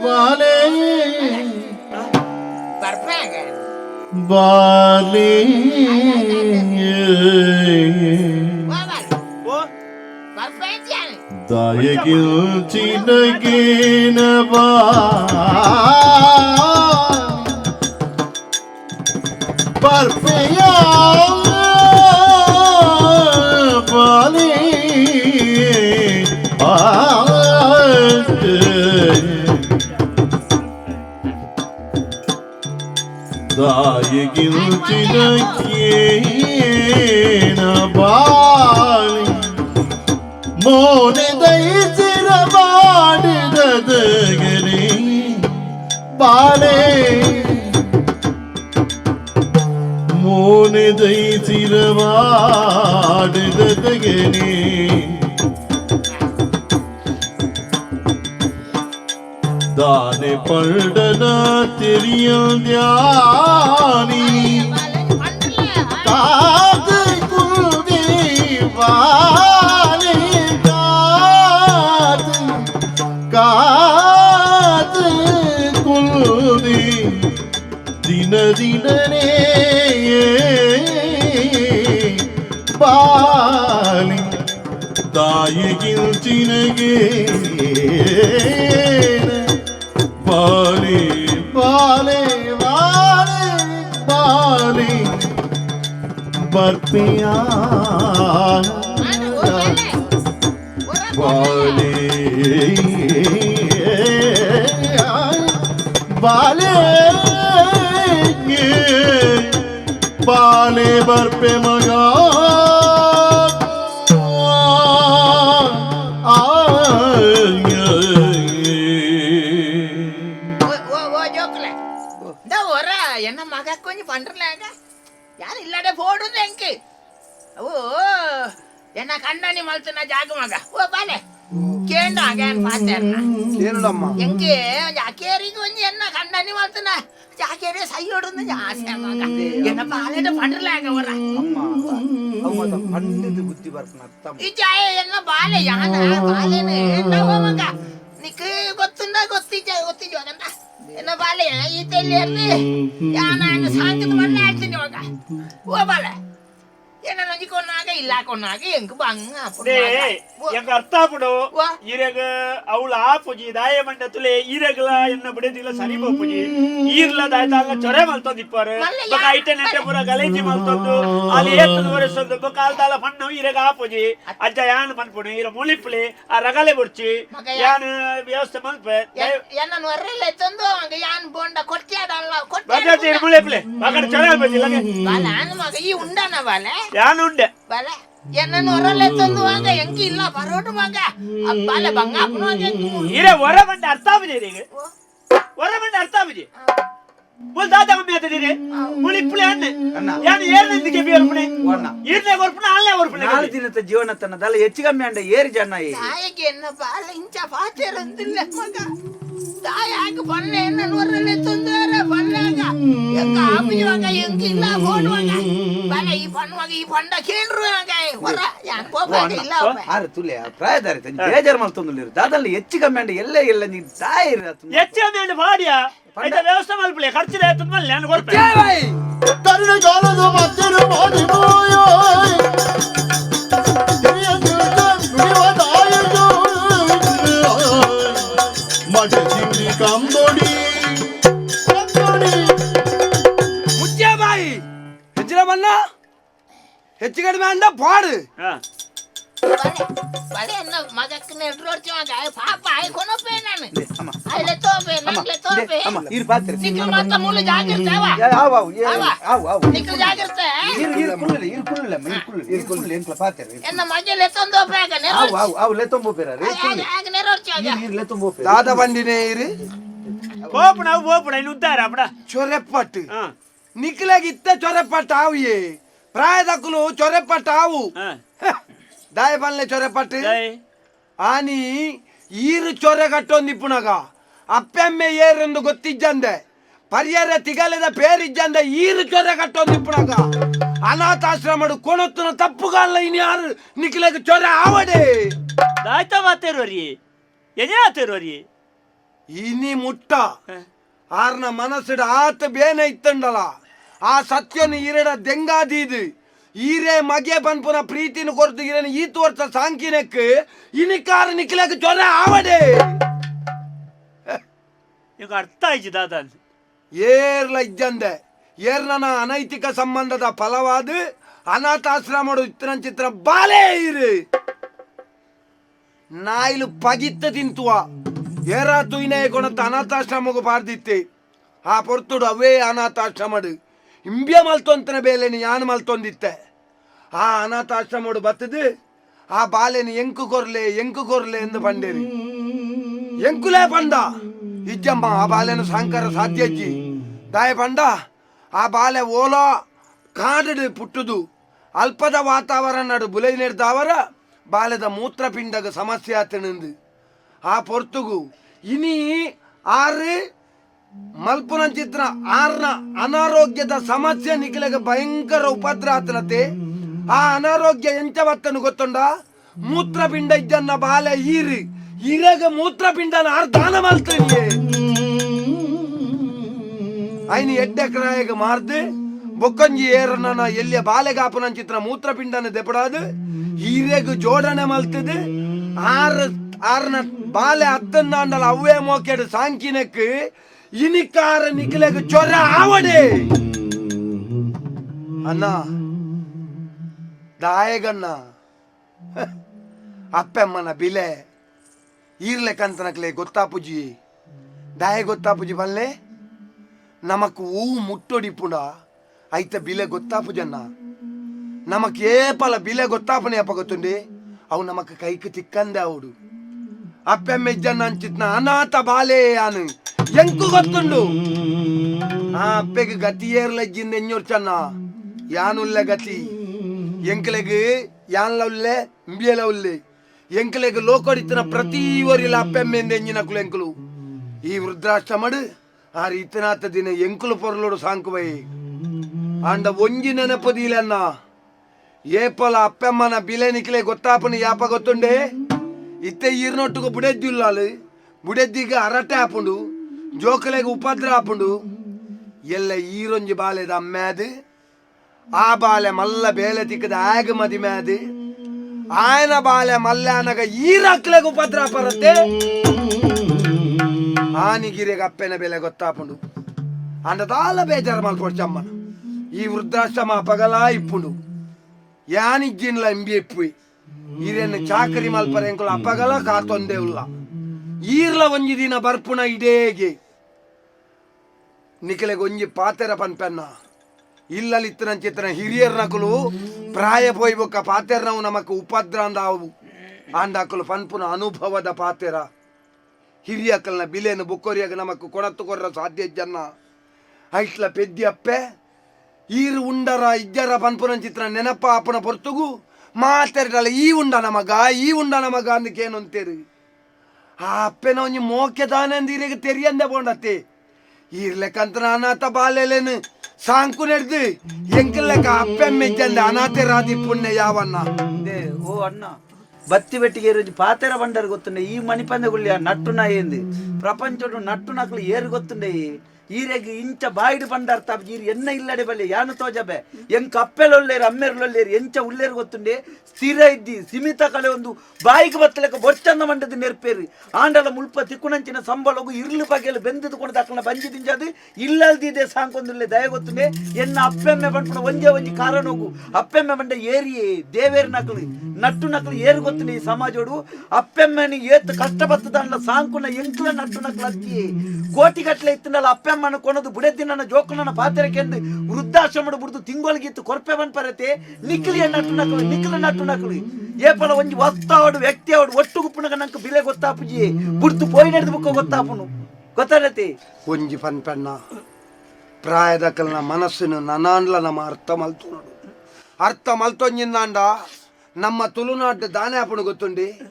ಬಾಲೆ ಬಾಲೆ ದಾಯಗಿಲ್ಚಿನಗೇನ ಬರ್ಪೆಯ ಬಾಲೆ ದಾಯಗಿಲ್ಚಿನಗೇನ ಬಾಲೆ ಮೋನೆ ದೈಸಿರ ಮಾಡಿದಗನೆ ಬಾಲೆ ಮೋನೆ ದೈಸಿರ ಮಾಡಿದಗನೆ ದಾನೆ ಪಲ್ಡನ ತಿರಿಯಾನಿ ಕಾದು ಕುಲ್ದಿ ಬಾಲೆ ಕಾದು ಕುಲ್ದಿ ದಿನ ದಿನನೇ ಬಾಲಿ ತಾಯಿಗಿಲ್ಚಿನಗೆ ಬಾಲಿ ಬಾಲೆ ಬಾಲೆ ಬಾಲಿ ಬರ್ಪಿಯ ಬಾಲೆ ಬಾಲೆ ಬಾಲೆ ಬರ್ಪೆ ಮಗ என்ன மக கொஞ்சம் பண்றலாங்க யாரும் இல்லாட போடுது எங்க ஓ என்ன கண்ணாணி மலத்துனா ஜாக மக ஓ பாலே கேண்டாங்க பார்த்தேன்னா ಏನಮ್ಮ எங்க ஜாக்கேரிக்கு கொஞ்சம் என்ன கண்ணாணி மலத்துனா ஜாக்கேரி சையோடு ஆசை மக என்ன பாலேட பண்றலாங்க ஒரு ಪಂಡದು ಬುದ್ಧಿ ಬರ್ಪನ ಅರ್ಥ ಈ ಜಾಯ என்ன பாலே யான பாலேನೆ என்ன ಮಗ ನಿಕ್ಕೆ ಗೊತ್ತುಂಡ ಗೊತ್ತಿಜ ಅಂತ என்ன பாலே ಈ ತೆಲ್ಲಿಯಲ್ಲಿ ಯಾನ ಸಾಂಗದ ಮಣ್ಣ ಹೇಳ್ತೀನಿ ಮಗ ಓ ಬಾಲೆ ಏನ ನೊಂಜಿ ಕೊನ್ನಾಗ ಇಲ್ಲ ಕೊನ್ನಾಗ ಎಂಕ್ ಬಂಗ ಎಂಕ ಅರ್ಥ ಆಪುಡು ಈರೆಗ ಅವಳ ಆಪುಜಿ ದಾಯ ಮಂಡ ತುಲೆ ಈರೆಗಲ ಎನ್ನ ಬಿಡದಿಲ್ಲ ಸರಿ ಬೋಪುಜಿ ಈರ್ಲ ದಾಯ್ತಾಗ ಚೊರೆ ಮಲ್ತೊಂದಿಪ್ಪಾರು ಬಕ ಐಟೆ ನೆಟ್ಟೆ ಪೂರ ಗಲೇಜಿ ಮಲ್ತೊಂದು ಅಲ್ಲಿ ಏತ್ತದ ಒರೆಸೊಂದು ಬಕ ಆಲ್ದಾಲ ಪಣ್ಣು ಈರೆಗ ಆಪುಜಿ ಅಜ್ಜ ಯಾನ್ ಮನ್ಪುಣು ಈರ ಮುಳಿಪ್ಲಿ ಆ ರಗಲೆ ಬುಡ್ಚಿ ಯಾನ್ ವ್ಯವಸ್ಥೆ ಮಲ್ಪೆ ಎನ್ನ ಹೊರಲ್ಲ ತಂದು ಹಂಗ ಯಾನ್ ಬೋಂಡ ಕೊಟ್ಟಿಯಾದಲ್ಲ ಬಜಾಜಿ ಮುಳಿಪ್ಲಿ ಬಕಡ ಚೊರೆ ಬಜಿಲ್ಲ ಬಾಲ ಮಗ ಈ ಉಂಡನ ಬಾಲ ಯಾನ್ ಉಂಡೆ ಬಾಲ ಎನ್ನನ್ನು ಹೊರಲ್ಲ ತಂದು ಹಂಗ ಎಂಕಿ ಇಲ್ಲ ಬರೋಡು ಮಗ ಬಾಲ ಬಂಗ ಈರೆ ಹೊರ ಬಂಡ ಅರ್ಥ ಆಪುಜಿ ಈಗ ಹೊರ ಬಂಡ ಅರ್ಥ ಆಪುಜಿ ಮುಲ್ ದಾದ ಮಮ್ಮಿ ಆತದಿರಿ ಮುಳಿಪ್ಲಿ ಅಣ್ಣ ಯಾನ್ ಏರ್ನಂದಿಗೆ ಬಿಯರ್ಪುಣೆ ಈರ್ನೆ ಗೊರ್ಪುಣ ಅಲ್ಲೇ ಗೊರ್ಪುಣೆ 4 ದಿನದ ಜೀವನ ತನ್ನದಲ್ಲ ಹೆಚ್ಚಿಗಮ್ಮಿ ಅಂಡ ಏರಿ ಜನ ತಾಯಿಗೆ ಎನ್ನ ಬಾಲ ಇಂಚ ಪಾತಿರಂದಿಲ್ಲ ಮಗ ತಾಯಾಗ ಬನ್ನೆ ಎನ್ನನ್ನು ಹೊರಲ್ಲ ತಂದಾರ ಬನ್ನಾಗ ಎಂಕ ಆಪಿಯುವಾಗ ಎಂಕಿಲ್ಲ ಓಡುವಾಗ ಬಾಲ ಈ ಬನ್ನುವಾಗ ಈ ಬಂಡ ಕೇಳ್ರು ಹಂಗ ಹೊರ ಯಾನ್ ಕೋಪಾಗ ಇಲ್ಲ ಆರು ತುಲೆ ಪ್ರಾಯದಾರಿ ಬೇಜಾರು ಮಾಡ್ತೊಂದು ದಾದಲ್ಲಿ ಹೆಚ್ಚಿಗಮ್ಮಿ ಅಂಡ ಎಲ್ಲೇ ಎಲ್ಲ ನೀನು ತಾಯಿ ಹೆಚ್ಚಿಗಮ್ಮಿ ಅಂಡ ಬಾಡಿಯಾ ಐತ ವ್ಯವಸ್ಥೆ ಮಲ್ಪಲೆ ಖರ್ಚಿದ ಆಯ್ತದ ಮೇಲೆ ನಾನು ಕೊಡ್ಪೆ ತರುಣ ಕಾಲದ ಮಧ್ಯರು ಮಾಡಿಬೋಯೋ ಮಠ ಚಿಂಡಿ ಕಾಂಬೋಡಿ ಮುಚ್ಚೆ ಬಾಯಿ ಹೆಚ್ಚಿನ ಬಣ್ಣ ಹೆಚ್ಚು ಕಡಿಮೆ ಅಂದ ಪಾಡು ಬಾಳೆ ಎನ್ನ ಮಗಕ್ಕೆ ನೆಡ್ರೋಡ್ತೀವಾಗ ಪಾಪ ಆಯ್ಕೊನಪ್ಪೆ ನಾನು ಆಯ್ಲೆ ತೋಪೆ ನಂಗ್ಲೆ ತೋಪೆ ಇರು ಪಾತ್ರೆ ನಿಕ್ಲು ಮಾತ್ರ ಮೂಲ ಜಾಗಿರ್ತಾವ ನಿಕ್ಲು ಜಾಗಿರ್ತೆ ಎನ್ನ ಮಜಲೆ ತಂದು ಬೇಗ ದಾದ ಬಂಡಿನೇ ಇರಿ ಓಪಣ ಓಪಣ ಇನ್ನು ಉದ್ದಾರ ಅಪ್ಪಡ ಚೊರೆಪಟ್ಟು ನಿಕ್ಲಾಗಿತ್ತ ಚೊರೆಪಟ್ಟು ಆವಿಯೇ ಪ್ರಾಯದಕ್ಕಲು ಚೊರೆಪಟ್ಟು ಆವು ದಾಯ ಬಲ್ಲೆ ಚೊರೆಪಟ್ಟು ಆನಿ ಈರು ಚೊರೆ ಕಟ್ಟೊಂದಿಪ್ಪುನಗ ಅಪ್ಪೆಮ್ಮೆ ಏರೆಂದು ಗೊತ್ತಿಜ್ಜಂದೆ ಪರಿಹಾರ ತಿಗಲೆದ ಪೇರಿಜ್ಜಂದೆ ಈರು ಚೊರೆ ಕಟ್ಟೊಂದಿಪ್ಪುನಗ ಅನಾಥಾಶ್ರಮಡು ಕೊಣೊತ್ತನ ತಪ್ಪುಗಾಲ ಇನ್ ಯಾರು ನಿಕ್ಲೆಗೆ ಚೊರೆ ಆವಡೆ ದಾಯ್ತಾ ಮಾತೇರೋರಿ ಎಜೆ ಆತೇರೋರಿ ಇನಿ ಮುಟ್ಟ ಆರ್ನ ಮನಸ್ಸಿಡ ಆತ ಬೇನೆ ಇತ್ತಂಡಲ ಆ ಸತ್ಯನು ಈರಡ ದೆಂಗಾದೀದು ಈರೇ ಮಗೆ ಬಂದ್ಪುನ ಪ್ರೀತಿನ ಕೊರತು ಇರನ ಈತು ವರ್ಷ ಸಾಂಕಿನಕ್ಕೆ ಇನಿಕಾರ ನಿಕ್ಲೆಗೆ ಚೊರೆ ಆವಡೆ ಈಗ ಅರ್ಥ ಆಯ್ತು ದಾದ ಏರ್ಲ ಇಜ್ಜಂದೆ ಏರ್ನ ಅನೈತಿಕ ಸಂಬಂಧದ ಫಲವಾದ ಅನಾಥಾಶ್ರಮ ಇತ್ತನ ಚಿತ್ರ ಬಾಲೇ ಇರು ನಾಯಿಲು ಪಗಿತ್ತ ತಿಂತುವ ಏರಾತು ಇನೇ ಕೊಣತ್ತ ಅನಾಥಾಶ್ರಮಗೂ ಪಾರ್ದಿತ್ತೆ ಆ ಪೊರ್ತುಡು ಅವೇ ಅನಾಥಾಶ್ರಮಡು ಇಂಬ್ಯ ಮಲ್ತೊಂತನ ಬೇಲೆನಿ ಯಾನ್ ಮಲ್ತೊಂದಿತ್ತೆ ಆ ಅನಾಥಾಶ್ರಮಡು ಬತ್ತದು ಆ ಬಾಲೆನಿ ಎಂಕು ಕೊರ್ಲೆ ಎಂದು ಪಂಡೇರಿ ಎಂಕುಲೇ ಪಂಡ ಇಜ್ಜಮ್ಮ ಆ ಬಾಲೆನ ಸಾಂಕರ ಸಾಧ್ಯಜ್ಜಿ ದಾಯ ಪಂಡ ಆ ಬಾಲೆ ಓಲೋ ಕಾಡಡು ಪುಟ್ಟುದು ಅಲ್ಪದ ವಾತಾವರಣ ಬುಲೈ ನಿರ್ದಾವರ ಬಾಲೆದ ಮೂತ್ರಪಿಂಡಗ ಸಮಸ್ಯೆ ಆತನಂದು ಆ ಪೊರ್ತುಗು ಇನಿ ಆರು ಮಲ್ಪುನ ಚಿತ್ರ ಆರ್ನ ಅನಾರೋಗ್ಯದ ಸಮಸ್ಯೆ ನಿಖಿಲೆಗೆ ಭಯಂಕರ ಉಪದ್ರ ಆತನತೆ ಆ ಅನಾರೋಗ್ಯ ಎಂಚವತ್ತನು ಗೊತ್ತುಂಡ ಮೂತ್ರಪಿಂಡ ಇದ್ದನ್ನ ಬಾಲೆ ಈರಿ ಇರಗ ಮೂತ್ರಪಿಂಡನ ದಾನ ಮಲ್ತನಿಯೇ ಐನಿ ಎಡ್ಡೆಕ್ರಾಯಗ ಮಾರ್ದು ಬೊಕ್ಕಂಜಿ ಏರನ ಎಲ್ಲಿಯ ಬಾಲೆಗಾಪನ ಚಿತ್ರ ಮೂತ್ರಪಿಂಡನ ದೆಪಡಾದು ಈರೆಗು ಜೋಡಣೆ ಮಲ್ತದು ಆರ್ನ ಬಾಲೆ ಹತ್ತನ್ನಾಂಡಲ ಅವ್ವೇ ಮೋಕೆಡು ಸಾಂಕಿನಕ್ಕೆ ಇನಿಕಾರ ನಿಖಿಲೆಗೆ ಚೊರ ಆವಡೆ ಅಣ್ಣ ದಾಯಗಣ್ಣ ಅಪ್ಪೆಮ್ಮನ ಬಿಲೆ ಈರ್ಲೆಕ್ಕಂತನಕ್ಲೆ ಗೊತ್ತಾಪುಜಿ ದಾಯ ಗೊತ್ತಾಪುಜಿ ಬಲ್ಲೆ ನಮಕ್ ಹೂ ಮುಟ್ಟೊಡಿಪುಂಡ ಐತ ಬಿಲೆ ಗೊತ್ತಾಪುಜನ್ನ ನಮಕ್ ಏಪಲ ಬಿಲೆ ಗೊತ್ತಾಪನೆ ಅಪ್ಪ ಗೊತ್ತುಂಡಿ ಅವು ನಮಕ್ ಕೈಕ್ ತಿಕ್ಕಂದೆ ಅವಡು ಅಪ್ಪೆಮ್ಮೆ ಜನ ಅಂಚಿತ್ನ ಅನಾಥ ಬಾಲೆ ಯಾನು ಎಂಕು ಗೊತ್ತುಂಡು ಆ ಅಪ್ಪೆಗೆ ಗತಿ ಏರ್ಲಜ್ಜಿಂದ ಎಂಜೋರ್ಚನ್ನ ಯಾನುಲ್ಲೆ ಗತಿ ಎಂಕ್ಲೆಗ್ ಯಾನ್ಲ ಉಲ್ಲೆ ಇಂಬಿಯಲ ಉಲ್ಲೆ ಎಂಕ್ಲೆಗ್ ಲೋಕೊಡಿತನ ಪ್ರತಿ ಓರಿಲ ಅಪ್ಪೆಮ್ಮೆಂದ ಎಂಜಿನಕುಲು ಎಂಕುಲು ಈ ವೃದ್ಧಾಶ್ರಮಡು ಆ ರೀತಿನಾಥ ದಿನ ಎಂಕುಲು ಪೊರ್ಲೋಡು ಸಾಂಕುವೈ ಅಂಡ ಒಂಜಿ ನೆನಪದಿಲನ್ನ ಏಪಲ ಅಪ್ಪೆಮ್ಮನ ಬಿಲೆ ನಿಕ್ಲೆ ಗೊತ್ತಾಪನ ಯಾಪ ಗೊತ್ತುಂಡೆ ಇತ್ತೆ ಈರ್ನೊಟ್ಟುಗು ಬುಡೆದ್ದಿಲ್ಲಾಲು ಬುಡೆದ್ದಿಗ ಅರಟೆ ಆಪುಂಡು ಜೋಕಲೆಗೆ ಉಪದ್ರ ಆಪುಂಡು ಎಲ್ಲ ಈರೊಂಜಿ ಬಾಲೆದ ಅಮ್ಮೇದು ಆ ಬಾಲೆ ಮಲ್ಲ ಬೇಲೆ ತಿಕ್ಕದ ಆಗ ಮದಿಮೆ ಅದು ಆಯನ ಬಾಲೆ ಮಲ್ಯಾನಗ ಈರಕ್ಲೆಗ ಉಪದ್ರ ಬರುತ್ತೆ ಆನಿಗಿರಿಗೆ ಅಪ್ಪೆನ ಬೆಲೆ ಗೊತ್ತಾಪುಂಡು ಅಂಡದಾಲ ಬೇಜಾರು ಮಲ್ಪೊಡ್ಚಮ್ಮನ ಈ ವೃದ್ಧಾಶ್ರಮ ಪಗಲ ಇಪ್ಪುಂಡು ಯಾನಿಜ್ಜಿನ್ಲ ಎಂಬಿ ಇಪ್ಪುಯಿ ಈರೇನು ಚಾಕರಿ ಮಲ್ಪರೆ ಎಂಕುಲ ಅಪಗಲ ಕಾತೊಂದೇ ಉಲ್ಲ ಈರ್ಲ ಒಂಜಿ ದಿನ ಬರ್ಪುಣ ಇಡೇಗೆ ನಿಖಲೆಗೆ ಒಂಜಿ ಪಾತೆರ ಪನ್ಪೆನ್ನ ಇಲ್ಲಲಿತ್ತಿನ ಚಿತ್ರ ಹಿರಿಯರ್ ನಕಲು ಪ್ರಾಯ ಪೋಯ್ ಬೊಕ್ಕ ಪಾತೆರ ನಾವು ನಮಕ್ ಉಪದ್ರ ಅಂದಾವು ಆಂಡಾಕಲು ಪನ್ಪುನ ಅನುಭವದ ಪಾತೆರ ಹಿರಿಯಕಲ್ನ ಬಿಲೇನು ಬುಕ್ಕೋರಿಯಾಗ ನಮಕ್ ಕೊಣತ್ತು ಕೊರ್ರ ಸಾಧ್ಯ ಜನ್ನ ಐಟ್ಲ ಪೆದ್ದಿ ಅಪ್ಪೆ ಈರು ಉಂಡರ ಇಜ್ಜರ ಪನ್ಪುನ ಚಿತ್ರ ನೆನಪ ಅಪ್ಪನ ಪೊರ್ತುಗು ಮಾತಾಡಲ್ಲ ಈ ಉಂಡ ನಮಗ ಅಂದಕ್ಕೇನು ಅಂತೇರಿ ಆ ಅಪ್ಪೆನ ಒಂಜಿ ಮೋಕೆ ತಾನೆ ಅಂದಿರಿಗೆ ತೆರಿಯಂದೆ ಬೋಂಡತ್ತೆ ಈರ್ಲೆಕ್ಕಂತ ಅನಾಥ ಬಾಲೆಲೇನು ಸಾಂಕು ನೆಡ್ದು ಎಂಕಲ್ಲೆಕ್ಕ ಅಪ್ಪೆ ಮೆಜ್ಜಂದೆ ಅನಾಥೆ ರಾದಿ ಪುಣ್ಯ ಯಾವನ್ನ ಓ ಅಣ್ಣ ಬತ್ತಿ ಬೆಟ್ಟಿಗೆ ಪಾತೆರ ಬಂಡರ್ ಗೊತ್ತುಂಡೆ ಈ ಮಣಿಪಂದೆ ಗುಳ್ಳಿಯ ನಟ್ಟುನ ఏంది ಪ್ರಪಂಚಡು ನಟ್ಟು ನಕಲು ಏರು ಗೊತ್ತುಂಡೆ ಈರೆಗ್ ಇಂಚ ಬಾಯಿಡು ಬಂಡಾರ್ತ ಈರು ಎನ್ನ ಇಲ್ಲಡೆ ಬಲ್ಲೆ ಯಾನು ತೋಜಬೆ ಎಂಕ ಅಪ್ಪೆಲೊಲ್ಲೇರು ಅಮ್ಮೆರ್ಲೊಲ್ಲೇರು ಎಂಚ ಉಳ್ಳೇರು ಗೊತ್ತುಂಡೆ ಸ್ಥಿರ ಇದ್ದಿ ಸಿಮಿತ ಕಲೆ ಒಂದು ಬಾಯಿಗೆ ಬತ್ತಲೆಕ್ಕ ಬೊಚ್ಚಂದ ಮಂಡದ ನೆರ್ಪೇರಿ ಆಂಡಲ ಮುಲ್ಪ ತಿಕ್ಕುನಂಚಿನ ಸಂಬಳಗು ಇರ್ಲು ಬಗೆಲು ಬೆಂದಿದ್ದು ಕೊಂಡು ಅಕ್ಕನ ಬಂಜಿ ತಿಂಜದು ಇಲ್ಲಲ್ದಿದೆ ಸಾಂಕೊಂದಿಲ್ಲೆ ದಯ ಗೊತ್ತುಂಡೆ ಎನ್ನ ಅಪ್ಪೆಮ್ಮೆ ಬಂಡ್ಪುಣ ಒಂಜಿ ಕಾರಣ ಹೋಗು ಅಪ್ಪೆಮ್ಮೆ ಬಂಡ ಏರಿಯೇ ದೇವೇರ್ ನಕಲು ನಟ್ಟು ನಕಲು ಏರು ಗೊತ್ತುಂಡೆ ಈ ಸಮಾಜೋಡು ಅಪ್ಪೆಮ್ಮನಿ ಏತ್ ಕಷ್ಟ ಬತ್ತದಲ್ಲ ಸಾಂಕುನ ಎಂಕ್ಲ ನಟ್ಟು ನಕಲು ಅತ್ತಿ ಕೋಟಿ ಗಟ್ಲೆ ಇತ್ತನಲ್ಲ ಅಪ್ಪೆಮ್ಮನ ಕೊನದು ಬುಡೆದಿನ ಜೋಕುನ ಪಾತೆರಕೆಂದು ವೃದ್ಧಾಶ್ರಮಡು ಬುಡ್ದು ತಿಂಗೊಳಗಿತ್ತು ಕೊರ್ಪೆ ಬನ್ಪರತೆ ನಿಕ್ಲಿಯ ನಟ್ಟು ನಕಲು ಏಪಲ ಒಂಜಿ ವಸ್ತಾವಡು ವ್ಯಕ್ತಿ ಅವಡು ಒಟ್ಟು ಗುಪ್ಪುನಗ ನಂಗೆ ಬಿಲೆ ಗೊತ್ತಾಪುಜಿ ಬುಡ್ದು ಪೋಯಿ ನಡೆದು ಬುಕ್ಕ ಗೊತ್ತಾಪುನು ಗೊತ್ತಾರತೆ ಒಂಜಿ ಪನ್ಪೆನ್ನ ಪ್ರಾಯದಕಲ್ನ ಮನಸ್ಸಿನ ನನಾಂಡ್ಲ ನಮ್ಮ ಅರ್ಥ ಮಲ್ತೊಂಜಿಂದಾಂಡ ನಮ್ಮ ತುಳುನಾಡು ದಾನೆ ಆಪುಣ ಗೊತ್ತುಂಡಿ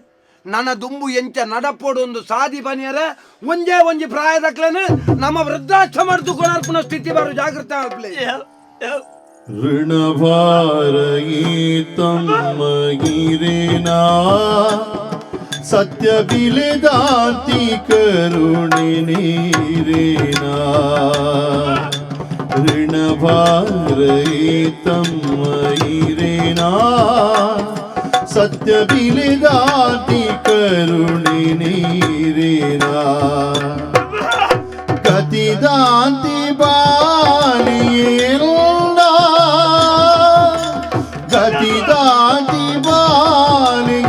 ನನ್ನ ದುಂಬು ಎಂಚ ನಡಪೋಡು ಒಂದು ಸಾದಿ ಬನಿಯರೆ ಒಂಜಿ ಪ್ರಾಯದಕ್ಲೇನೆ ನಮ್ಮ ವೃದ್ಧಾಶ್ರಮ ಕೊಣರ್ಪುನ ಸ್ಥಿತಿ ಬರು ಜಾಗೃತ ಋಣಭಾರಗೀತಮ್ಮಗಿರೇನಾ ಸತ್ಯ ಬಿಲೆದಾತಿ ಕರುಣೆ ನೀರೇನಾ ಋಣಭಾರಗೀತಮ್ಮಗಿರೇನಾ ಸತ್ಯ ಬಿಲೆದಾತಿ ಕರುಣೆ ನೀರೇನಾ ಗತಿದಾಂತಿ ಬಾಲಿಯೇನ ಗತಿದಾಂತಿ ಬಾಲಿಯೇನ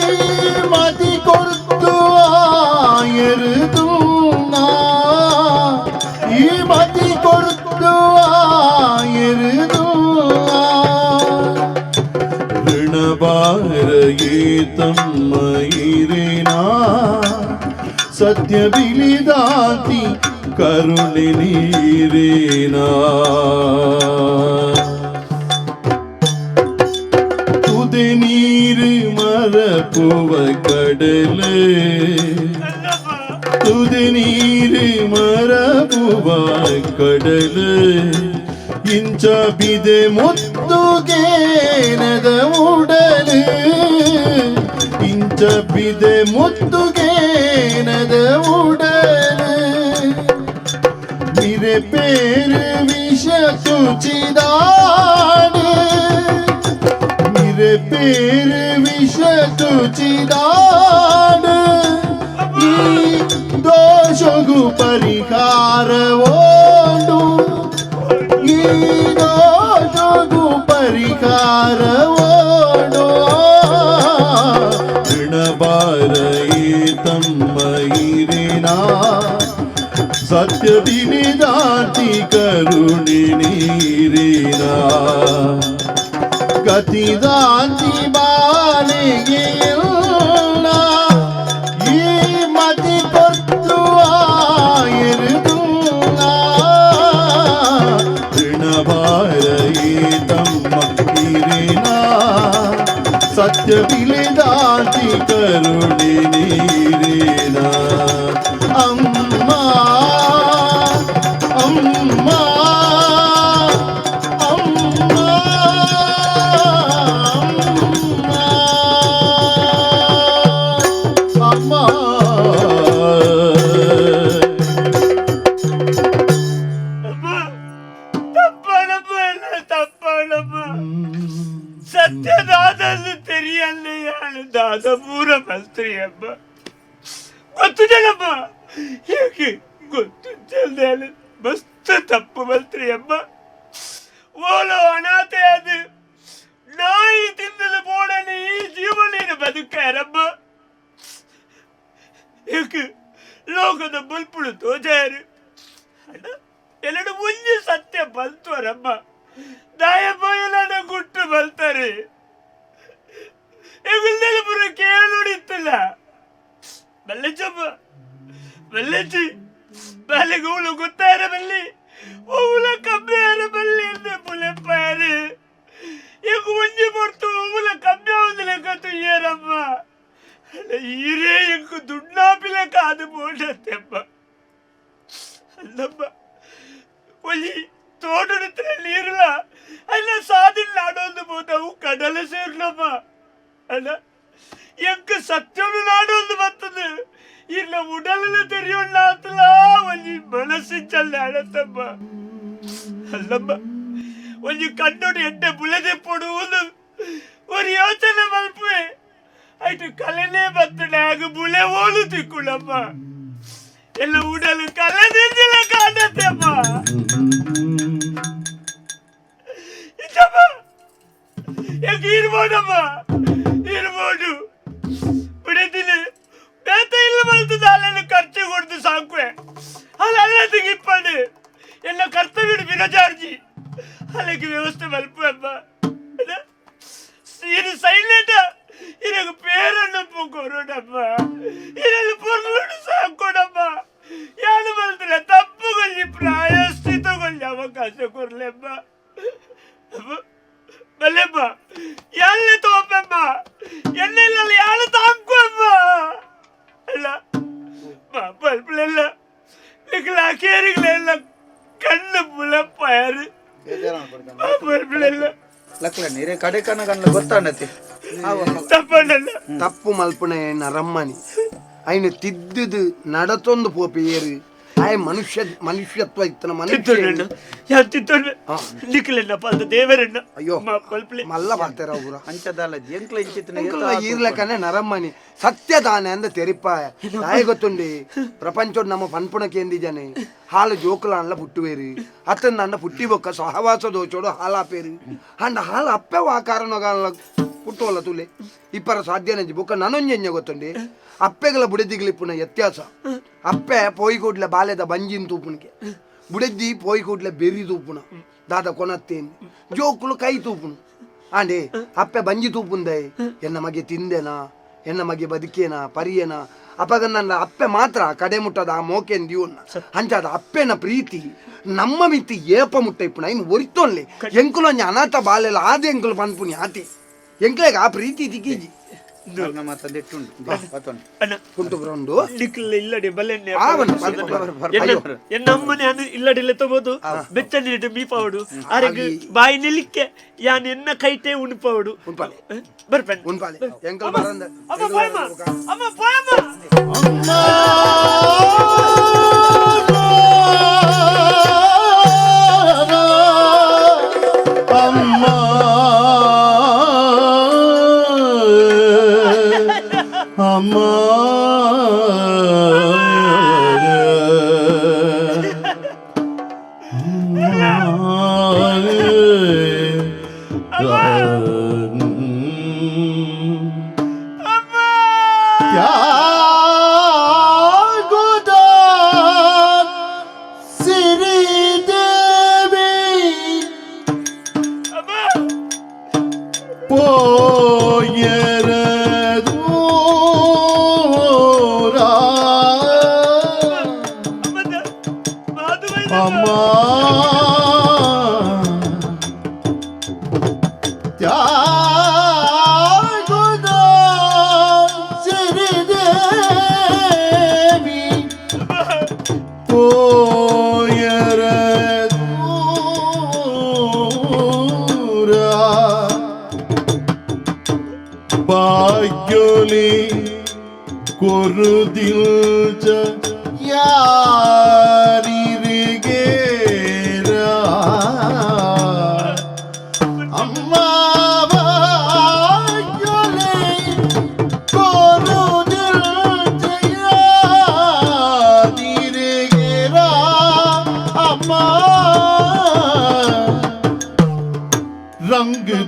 ಈ ಮತಿ ಕೊರ್ತು ಆಯರುದುನ್ನ ಈ ಮತಿ ಕೊರ್ತು ಆಯರುದುನ್ನ ಋಣಭಾರಗೀತಮ್ಮಗಿರೇನಾ ಸತ್ಯ ಬಿಲಿದಾತಿ ಕರುಣೆ ನೀರೇನಾ ತುದೆ ನೀರು ಮರಪುವ ಕಡಲೆ ತುದೆ ನೀರು ಮರಪುವ ಕಡಲೆ ಇಂಚ ಬಿದೆ ಮುತ್ತುಗೇನದ ಉಡಲು ಇಂಚ ಬಿದೆ ಮುತ್ತುಗೇನದ ಉಡಲು ನಿರೆ ಪೇರು ವಿಷ ತುಚಿದಾಡು ನಿರೆ ಪೇರು ವಿಷ ತುಚಿದಾಡು ಈ ದೋಷಗು ಪರಿಹಾರವೋಡು ಈ ದೋಷಗು ಪರಿಹಾರವೋಡು ಋಣಭಾರಗೀತಮ್ಮಗಿರೇನಾ ಸತ್ಯ ಬಿಲಿದಾತಿ ಕರುಣೆ ನೀರೇನಾ ಗತಿದಾಂತಿ ಬಾಲಿಗೆಲ್ಲ ಈ ಮತಿ ಕೊತ್ತು ಆಯರುದುಲ್ಲ ಋಣಭಾರಗೀತಮ್ಮಗಿರೇನಾ ಸತ್ಯ ಬಿಲಿದಾತಿ ಕರುಣೆ ನೀರೇನಾ ಅಮ್ಮ ಅಮ್ಮ ಅಮ್ಮ ಅದ ಪೂರ ಮಲ್ತ್ರಿ ಅಮ್ಮ ಗೊತ್ತು ಜನಮ್ಮ ಹೇಗೆ ಗೊತ್ತು ಜಲ್ದಿ ಮಸ್ತ್ ತಪ್ಪು ಮಲ್ತ್ರಿ ಅಮ್ಮ ಓಲೋ ಅನಾಥೆ ಅದು ನಾಯಿ ತಿನ್ನಲು ಬೋಡನೆ ಈ ಜೀವನೇನು ಬದುಕಾರಮ್ಮ ಏಕೆ ಲೋಕದ ಬಲ್ಪುಳು ತೋಜಾರು ಅಣ್ಣ ಎಲ್ಲರೂ ಮುಂಜೆ ಸತ್ಯ ಬಲ್ತವರಮ್ಮ ದಾಯಮ್ಮ ಎಲ್ಲ ಗುಟ್ಟು ಬಲ್ತಾರೆ ಎಗುಲ್ದೆಲ್ಲ ಪುರ ಕೇಳೋಡಿತ್ತಲ್ಲ ಬಲ್ಲೆಚ್ಚಮ್ಮ ಬಲ್ಲೆಚ್ಚಿ ಬಾಲೆಗೂಳು ಗೊತ್ತಾರ ಬಲ್ಲಿ ಓವುಲ ಕಮ್ಮಿಯಾರ ಬಲ್ಲಿ ಅಂದೆ ಪುಲೆಪ್ಪಾರು ಈಗ ಮುಂಜೆ ಬರ್ತು ಓವುಲ ಕಮ್ಮಿ ಆಗುದಿಲ್ಲ ಕತ್ತು ಏರಮ್ಮ ಈರೇ ಎಂಕು ದುಡ್ಡಾಪಿಲ ಕಾದು ಬೋಡತ್ತೆಮ್ಮ ಅಲ್ಲಮ್ಮ ಒಲಿ ತೋಟದ ನೀರಲ್ಲ ಅಲ್ಲ ಸಾದಿಲ್ಲ ಆಡೋದು ಬೋದವು ಕಡಲ ಸೇರ್ಲಮ್ಮ ಅಲ್ಲ ಎಂಕ ಸತ್ಯವನ್ನು ನಾಡೋದು ಬರ್ತದೆ ಇಲ್ಲ ಉಡಲೆಲ್ಲ ತೆರೆಯೋಣ ಆತಲ್ಲ ಒಂಜಿ ಮನಸ್ಸಿ ಚಲ್ಲ ಆಡತ್ತಮ್ಮ ಅಲ್ಲಮ್ಮ ಒಂಜಿ ಕಣ್ಣೋಡು ಎಡ್ಡೆ ಬುಳೆದೆ ಪಡುವುದು ಒಂದು ಯೋಚನೆ ಮಲ್ಪೆ ಆಯ್ತು ಕಲೆನೇ ಬರ್ತಡೆ ಆಗ ಬುಳೆ ಓಲು ತಿಕ್ಕುಳಮ್ಮ ಎಲ್ಲ ಉಡಲು ಕಲೆದಿಲ್ಲ ಕಾಣತ್ತಮ್ಮ ಇದ್ದಮ್ಮ ಯಾಕೆ ಇರ್ಬೋದಮ್ಮ ಇರ್ಬೋದು ಬಿಡದಿಲ್ಲ ಬೇತ ಇಲ್ಲ ಬರ್ತದೆ ಅಲ್ಲೆಲ್ಲ ಖರ್ಚು ಕೊಡ್ದು ಸಾಕುವೆ ಅಲ್ಲ ತೆಗಿಪ್ಪಡು ಎಲ್ಲ ಕರ್ತವ್ಯ ಬಿರಜಾರ್ಜಿ ಅಲ್ಲಿಗೆ ವ್ಯವಸ್ಥೆ ಮಲ್ಪಮ್ಮ ಇದು ಸೈಲೆಂಟ್ ಇರಾಗ ಪೇರಣ್ಣಪ್ಪ ಕೊರೋಡಮ್ಮ ಇದರಲ್ಲಿ ಪೊರ್ಲುಡು ಸಾಕೊಡಮ್ಮ ಯಾರು ಬಲ್ತಿಲ್ಲ ತಪ್ಪುಗೊಳ್ಳಿ ಪ್ರಾಯಶ್ಚಿತಗೊಳ್ಳಿ ಅವಕಾಶ ಕೊರ್ಲೆಮ್ಮ ಬಲ್ಲೆಮ್ಮ ಎಲ್ಲಿ ತೋಪಮ್ಮ ಎನ್ನೆಲ್ಲ ಯಾರು ತಾಂಕಮ್ಮ ಅಲ್ಲ ಬಲ್ಪಳೆಲ್ಲ ಕೇರಿಗಳೆಲ್ಲ ಕಣ್ಣು ಮುಳಪ್ಪ ಯಾರು ಬಲ್ಪಳೆಲ್ಲ ಲಕ್ಲ ನೀರೇ ಕಡೆ ಕಣ್ಣ ಗೊತ್ತಾಣತಿ ತಪ್ಪು ಮಲ್ಪನೆ ನರಮ್ಮನಿ ಅಯ್ನ ತಿದ್ದುದು ನಡತೊಂದು ಪೋಪಿ ಏರು ಆಯ್ ಮನುಷ್ಯತ್ವ ಇತ್ತನ ಮನುಷ್ಯ ಅಯ್ಯೋ ಮಲ್ಲ ಬರ್ತಾರ ಅವ್ರ ಅಂಚದಲ್ಲ ಈರ್ಲಕನೆ ನರಮ್ಮನಿ ಸತ್ಯದಾನೆ ಅಂದ ತೆರಿಪಾಯ ನಾಯಿ ಗೊತ್ತುಂಡಿ ಪ್ರಪಂಚ ನಮ್ಮ ಪನ್ಪುಣಕ್ಕೆ ಎಂದಿದ್ದಾನೆ ಹಾಲು ಜೋಕುಲ ಅಣ್ಣ ಪುಟ್ಟುವೇರು ಅತ್ತನ ನನ್ನ ಪುಟ್ಟಿ ಬೊಕ್ಕ ಸಹವಾಸ ದೋಚೋಡು ಹಾಲಾಪೇರು ಅಂಡ ಹಾಲು ಅಪ್ಪೆ ಆ ಕಾರಣಗಳ ಪುಟ್ಟುವಲ್ಲ ತುಲೆ ಇಪ್ಪರ ಸಾಧ್ಯನೆ ಬೊಕ್ಕ ನನೊಂಜೆಂಜ ಗೊತ್ತುಂಡಿ ಅಪ್ಪೆಗಳ ಬುಡೆದಿಗ್ಲಿಪ್ಪುನ ವ್ಯತ್ಯಾಸ ಅಪ್ಪೆ ಪೋಯಿ ಕೂಡ್ಲೆ ಬಾಲ್ಯದ ಬಂಜಿನ ತೂಪುನಿಗೆ ಬುಡೆದ್ದಿ ಪೋಯಿ ಕೂಡ್ಲೆ ಬೆರಿ ತೂಪುನ ದಾದ ಕೊನತ್ತೇನು ಜೋಕುಲು ಕೈ ತೂಪುನು ಆಂಡೆ ಅಪ್ಪೆ ಬಂಜಿ ತೂಪುಂದೆ ಎನ್ನ ಮಗೆ ತಿಂದೆನಾ ಎನ್ನ ಮಗೆ ಬದುಕೇನಾ ಪರಿಯೇನಾ ಅಪ್ಪಗ ನನ್ನ ಅಪ್ಪೆ ಮಾತ್ರ ಕಡೆ ಮುಟ್ಟದ ಆ ಮೋಕೆನ್ ದಿವನ್ನ ಅಂಚಾದ ಅಪ್ಪೆನ ಪ್ರೀತಿ ನಮ್ಮ ಮಿತಿ ಏಪ ಮುಟ್ಟ ಇಪ್ಪುನ ಇನ್ನು ಒರಿತೊನ್ಲಿ ಎಂಕುಲು ಅಂಜ ಅನಾಥ ಬಾಲೆಲ್ಲ ಆದ ಎಂಕುಲು ಪನ್ಪುನಿ ಆತಿ ಎಂಕ್ಲೆಗ ಆ ಪ್ರೀತಿ ತಿಕ್ಕೀಜಿ ಎನ್ನಮ್ಮನೆ ಇಲ್ಲಡಿಲ್ಲ ತಗೋದು ಬೆಚ್ಚ ನೀಡು ಮೀಪವಡು ಅರೆಗೆ ಬಾಯಿ ನೆಲಿಕ್ಕೆ ಯಾನ್ ಎನ್ನ ಕೈಟೇ ಉಣ್ಪವಡು ಬರ್ಪೆನ್ ಅಮ್ಮ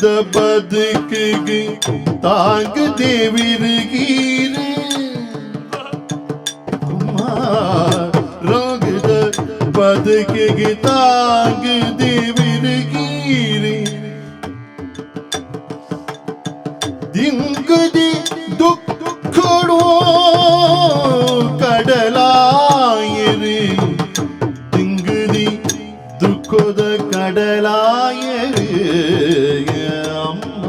ರಾಗದ ಬದುಕಿಗೆ ತಾಂಗ ದೇವಿರುಗೀರ ಅಮ್ಮ ರಾಗದ ಬದುಕಿಗೆ ತಾಂಗ ದೇವಿರುಗೀರ ದಿಂಗದಿ ದುಃಖಡೋ ಕಡಲಾಯರಿ ದಿಂಗದಿ ದುಃಖದ ಕಡಲಾಯರಿ ಅಮ್ಮ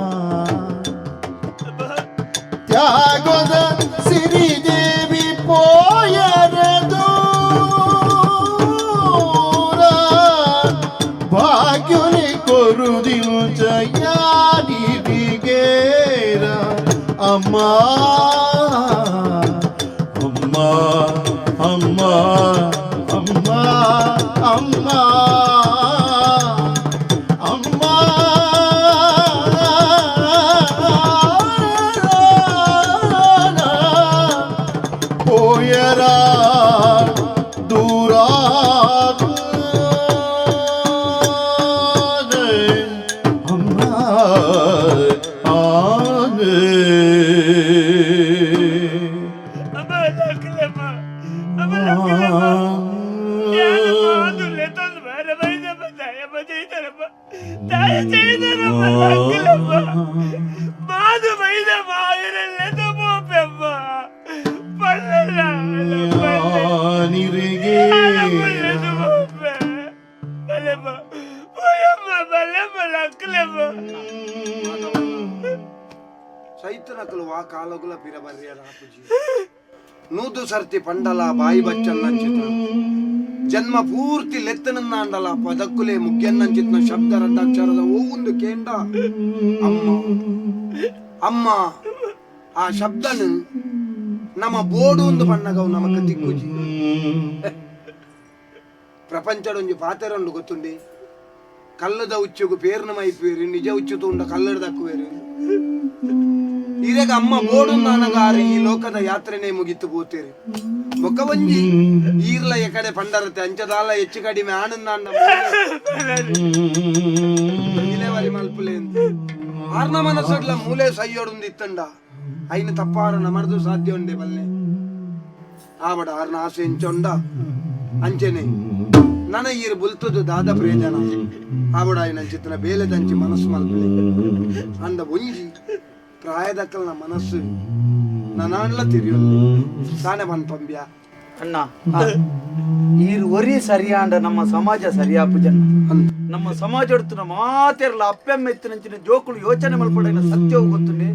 ತ್ಯಾಗದ ಸಿರಿದೇವಿ ಪೋಯರದು ಭಾಗ್ಯನೆ ಕೊರುದಿನು ಜಯಾನಿಗೇರ ಅಮ್ಮ ಅಮ್ಮ ಅಮ್ಮ ಅಮ್ಮ ಅಮ್ಮ ಅಮ್ಮ ಪೋಯರ ದೂರ ಅಮ್ಮ ಸೈತನಕಲು ವಾ ಕಾಲಗುಲ ಪಿರಬರ್ರಿಯ ರಾಪುಜಿ ನೂದು ಸರ್ತಿ ಪಂಡಲ ಬಾಯಿ ಬಚ್ಚನ್ನಂಚಿತ ಜನ್ಮ ಪೂರ್ತಿ ಲೆತ್ತನಂದಾಂಡಲ ಪದಕ್ಕುಲೆ ಮುಗ್ಯನ್ನಂಚಿತ್ನ ಶಬ್ದ ರಡ್ಡಾಕ್ಷರದ ಒಂದು ಕೇಂಡ ಅಮ್ಮ ಅಮ್ಮ ಆ ಶಬ್ದನು ನಮ್ಮ ಬೋಡು ಒಂದು ಬಣ್ಣಗವು ನಮಕ ತಿಕ್ಕುಜಿ ಪ್ರಪಂಚಡೊಂಜಿ ಪಾತೆರೊಂದು ಗೊತ್ತುಂಡಿ ಕಲ್ಲದ ಉಚ್ಚುಗು ಪೇರ್ನ ಮೈಪೇರಿ ನಿಜ ಉಚ್ಚು ತೂಂಡ ಕಲ್ಲಡ ದಕ್ಕುವೇರಿ ಇರೆಗ ಅಮ್ಮ ಬೋಡು ನನಗಾರಿ ಈ ಲೋಕದ ಯಾತ್ರೆನೇ ಮುಗಿತು ಬೋತೇರಿ ಮೊಕ್ಕವಂಜಿ ಈರ್ಲ ಎಕಡೆ ಪಂಡರತೆ ಅಂಚದಾಲ ಹೆಚ್ಚು ಕಡಿಮೆ ಆನಂದ ಇಲೆವರಿ ಮಲ್ಪುಲೆ ಆರ್ನ ಮನಸ್ಸಡ್ಲ ಮೂಲೆ ಸೈಯೋಡೊಂದು ಇತ್ತಂಡ ಐನ ತಪ್ಪಾರ ನಮರ್ದು ಸಾಧ್ಯ ಉಂಡೆ ಬಲ್ಲೆ ಆವಡ ಆರ್ನ ಆಸೆ ಎಂಚೊಂಡ ಅಂಚೆನೆ ನನ ಈರು ಬುಲ್ತದು ದಾದ ಪ್ರಯೋಜನ ಆವಡ ಐನ ಚಿತ್ರ ಬೇಲೆ ದಂಚಿ ಮನಸ್ಸು ಮಲ್ಪಲೆ ಅಂದ ಒಂಜಿ ಪ್ರಾಯದಕ್ಕಲ್ನ ಮನಸ್ಸು ನನಾಣ್ಲ ತಿರಿಯೊಂದು ತಾನೆ ಪಂಪ್ಯ ಅಣ್ಣ ಈರು ಒರಿ ಸರಿಯಾಂಡ ನಮ್ಮ ಸಮಾಜ ಸರಿಯಾಪು ಜನ ನಮ್ಮ ಸಮಾಜ ಎಡ್ತುನ ಮಾತೆರ್ಲ ಅಪ್ಪೆಮ್ಮ ಎತ್ತಿನಂಚಿನ ಜೋಕುಲು ಯೋಚನೆ ಮಲ್ಪಡಿನ ಸತ್ಯವು ಗೊತ್ತುಂಡೆ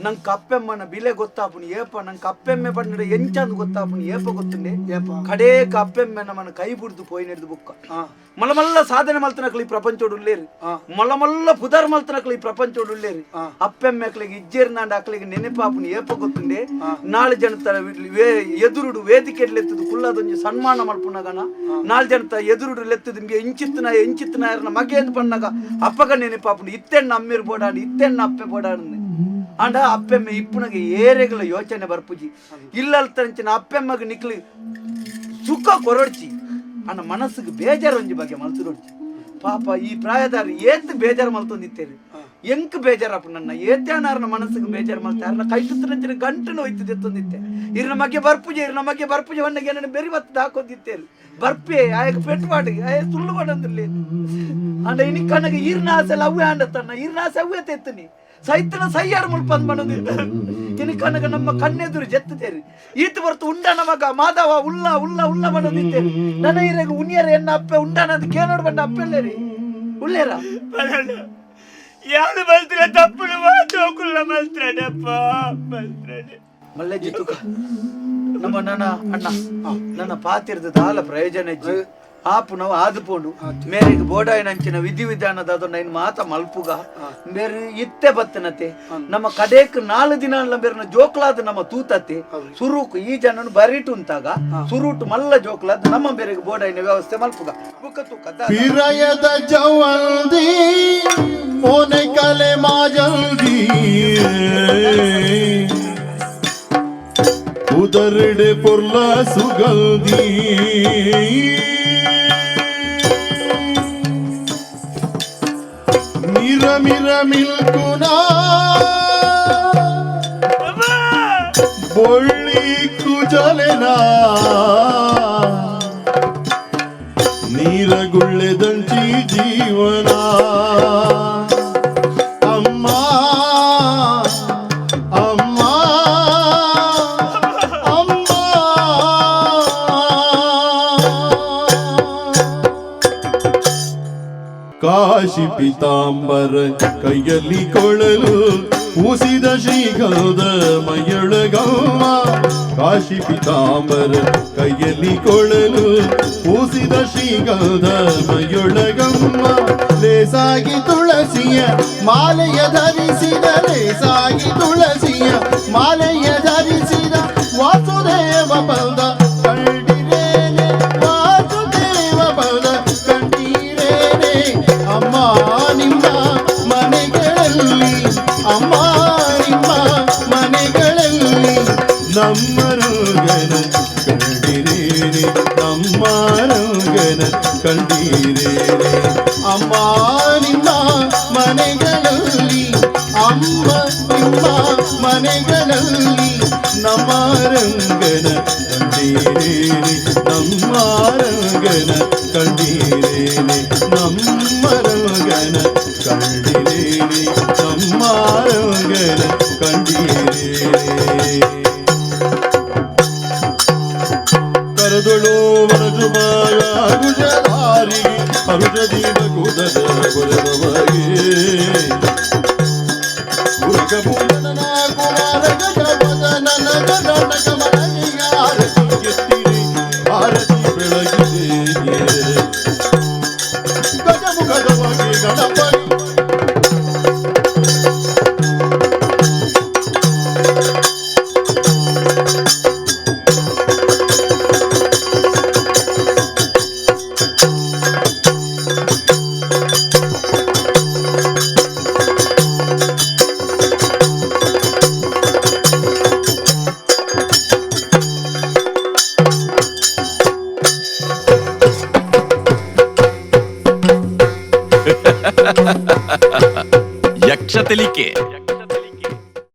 ನಂಗೆ ಅಪ್ಪೆಮ್ಮನ ಬಿಲೆ ಗೊತ್ತಾಪುನಿ ಏಪ ನಂಗೆ ಅಪ್ಪೆಮ್ಮೆ ಪಂಡ ಎಂಚಂದು ಗೊತ್ತಾಪುನಿ ಏಪ ಗೊತ್ತುಂಡೆ ಕಡೇಕ ಅಪ್ಪೆಮ್ಮೆ ನಮ್ಮನ್ನ ಕೈ ಬಿಡ್ದು ಪೋಯಿ ನೆಡ್ದು ಬುಕ್ಕ ಮಲ್ಲ ಸಾಧನೆ ಮಲ್ತನಕ್ಲಿ ಈ ಪ್ರಪಂಚೋಡು ಉಳ್ಳೇರಿ ಮಲ್ಲ ಪುದರ್ ಮಲ್ತನಕ್ಲಿ ಈ ಪ್ರಪಂಚೋಡು ಉಳ್ಳೇರಿ ಅಪ್ಪೆಮ್ಮೆ ಅಕ್ಲಿಗೆ ಇಜ್ಜೇರಿ ನಾಂಡ ಅಕ್ಲಿಗೆ ನೆನಪಾಪುನಿ ಏಪ ಗೊತ್ತುಂಡೆ ನಾಳೆ ಜನತ ಎದುರುಡು ವೇದಿಕೆ ಎತ್ತದು ಕುಲ್ಲದೊಂಜಿ ಸನ್ಮಾನ ಮಲ್ಪುನಗನ ನಾಳೆ ಜನತ ಎದುರುಡು ಲೆತ್ತದು ಎಂಚಿತ್ತನ ಮಗೆ ಎಂದು ಪಣ್ಣಗ ಅಪ್ಪಗ ನೆನಪಾಪುನಿ ಇತ್ತೆಣ್ಣ ಅಮ್ಮಿರ್ ಬೋಡಾಡಿ ಇತ್ತೆಣ್ಣ ಅಪ್ಪೆ ಬೋಡಾಡಿ ಅಂಡ ಅಪ್ಪೆಮ್ಮೆ ಇಪ್ಪುನಗೆ ಏರೆಗಳ ಯೋಚನೆ ಬರ್ಪುಜಿ ಇಲ್ಲಲ್ತಂಚಿನ ಅಪ್ಪೆಮ್ಮಗೆ ನಿಕ್ಲಿ ಸುಖ ಕೊರಡ್ಚಿ ಅನ್ನ ಮನಸ್ಸಿಗೆ ಬೇಜಾರೊಂಜಿ ಬಗ್ಗೆ ಮಲ್ತುರೊಡ್ಚಿ ಪಾಪ ಈ ಪ್ರಾಯದಾರಿ ಏತ್ ಬೇಜಾರು ಮಲ್ತೊಂದಿತ್ತೇರಿ ಎಂಕ್ ಬೇಜಾರಪ್ಪ ನನ್ನ ಏತ್ಯಾನಾರನ ಮನಸ್ಸಿಗೆ ಬೇಜಾರು ಮಲ್ತಾರನ ಕೈ ಸುತ್ತರಂಚಿನ ಗಂಟು ಹೋಯ್ತದೆ ಎತ್ತೊಂದಿತ್ತೆ ಇರ್ನ ಬಗ್ಗೆ ಬರ್ಪುಜೆ ಒಣ್ಣಗೆ ನನ್ನ ಬೆರಿ ಬತ್ತದ ಹಾಕೋದಿತ್ತೇರಿ ಬರ್ಪೆ ಆಯಕ ಪೆಟ್ವಾಡಿಗೆ ಆಯ ಸುಳ್ಳು ಮಾಡಂದಿರ್ಲಿ ಅಂಡ ಇನಿ ಕಣ್ಣಗೆ ಈರ್ನ ಆಸೆಲ್ಲ ಅವೇ ಆಂಡತನ್ನ ಈರ್ನ ಆಸೆ ಅವೇ ತೆತ್ತನಿ ಸೈತನ ಸೈಯಾರು ಮುಲ್ಪಂದ್ ಮಾಡೋದಿತ್ತ ಇನಿ ಕಣ್ಣಗ ನಮ್ಮ ಕಣ್ಣೆದುರು ಜೆತ್ತದೇರಿ ಈತ ಬರ್ತು ಉಂಡನ ಮಗ ಮಾಧವ ಉಲ್ಲ ಉಲ್ಲ ಉಲ್ಲ ಮಾಡೋದಿತ್ತೇರಿ ನನ್ನ ಇರೆಗ ಉನಿಯರ ಎನ್ನ ಅಪ್ಪೆ ಉಂಡನ ಅಂತ ಕೇಳೋಡ್ ಬಂಡ ಅಪ್ಪೆಲ್ಲೇರಿ ಉಳ್ಳೇರ ಯಾರು ಬಲ್ತಿರ ತಪ್ಪು ಮಾತೋಕುಲ್ಲ ಮಲ್ತ್ರಡಪ್ಪ ಮಲ್ಲೆಜ್ಜಿ ತುಕ ನಮ್ಮ ನನ್ನ ಅಣ್ಣ ನನ್ನ ಪಾತಿರ್ದ ದಾಲ ಪ್ರಯೋಜನ ಇಜ್ಜಿ ಆಪು ನಾವು ಆದುಪೋಂಡು ಮೇರೆಗೆ ಬೋಡಾಯಿನಂಚಿನ ವಿಧಿವಿಧಾನದ ಅದನ್ನ ಇನ್ ಮಾತ ಮಲ್ಪುಗ ಬೇರೆ ಇತ್ತೆ ಬತ್ತನತೆ ನಮ್ಮ ಕಡೇಕ್ 4 ದಿನ ಬೇರೆ ಜೋಕ್ಲಾದ ನಮ್ಮ ತೂತತೆ ಸುರೂಕು ಈ ಜನನು ಬರಿಟು ಅಂತಾಗ ಸುರೂಟು ಮಲ್ಲ ಜೋಕ್ಲಾದ ನಮ್ಮ ಬೇರೆಗೆ ಬೋಡಾಯಿನ ವ್ಯವಸ್ಥೆ ಮಲ್ಪುಗ ಬುಕ್ಕ ತೂಕ ಪಿರಯದ ಜವಲ್ದಿ ಮೋನೆ ಕಲೆ ಮಾಜಲ್ದಿ ಉದರಡೆ ಪೊರ್ಲ ಸುಗಲ್ದಿ మిరమిల్కునా బొళ్ళి కుజలెనా ನೀರಗುಳ್ಳೆದಂಚಿ ಜೀವನ ಅಮ್ಮ ಅಮ್ಮ ಅಮ್ಮ ಕಾಶಿ ಪೀತಾಂಬರ ಕೈಯಲ್ಲಿ ಕೊಳಲು ಪೂಸಿದ ಶ್ರೀಗೌದ ಮೈಯೊಳಗಮ್ಮ ಕಾಶಿ ಪೀತಾಂಬರ ಕೈಯಲ್ಲಿ ಕೊಳಲು ಪೂಸಿದ ಶ್ರೀಗೌದ ಮೈಯೊಳಗಮ್ಮ ಲೇಸಾಗಿ ತುಳಸಿಯ ಮಾಲೆಯ ಧರಿಸಿದ ಲೇಸಾಗಿ ತುಳಸಿಯ ಮಾಲೆಯ ಧರಿಸಿದ ವಾಸುದೇವ ಪದ ಕಂಡಿರೇನೆ ವಾಸುದೇವ ಪದ ಕಂಡಿರೇನೆ ಅಮ್ಮ ನಿಮ್ಮ ಮನೆಗಳಲ್ಲಿ ಅಮ್ಮ ನಿಮ್ಮ ಮನೆಗಳಲ್ಲಿ ನಮ್ಮ ರೋಗನ ಕಂಡಿರೇನೆ ನಮ್ಮ ರೋಗನ ಕಂಡಿರೇನೆ ಅಮ್ಮ ನಿಮ್ಮ ಮನೆಗಳಲ್ಲಿ ಅಮ್ಮ ನಿಮ್ಮ ಮನೆಗಳಲ್ಲಿ ನಮ್ಮ ರಂಗನ ಕಂಡಿರೇನೆ ನಮ್ಮ ರಂಗನ ಕಂಡಿರೇನೆ ನಮ್ಮ ರಂಗನ ಕಂಡಿರೇನೆ ನಮ್ಮ ರಂಗನ ಕಂಡಿರೇನೆ ಕರದೊಳು ವರಜುಮಾಯ ಗುಜದಾರಿ ಅರುಜ ಜೀವ ಕುದದ ಬರಬಗೆ ಉರಗ ಪೂಜನ ಕುಮಾರ ಗಜವದನ ಗದನ ಕಮಲನಿಯ ಆರತಿ ಎತ್ತಿರಿ ಆರತಿ ಬೆಳಗಿದೆ ಗಜಮುಖದ ಬಗೆ ಗಣಪತಿ ಯಕ್ಷತೆಲಿಕೆ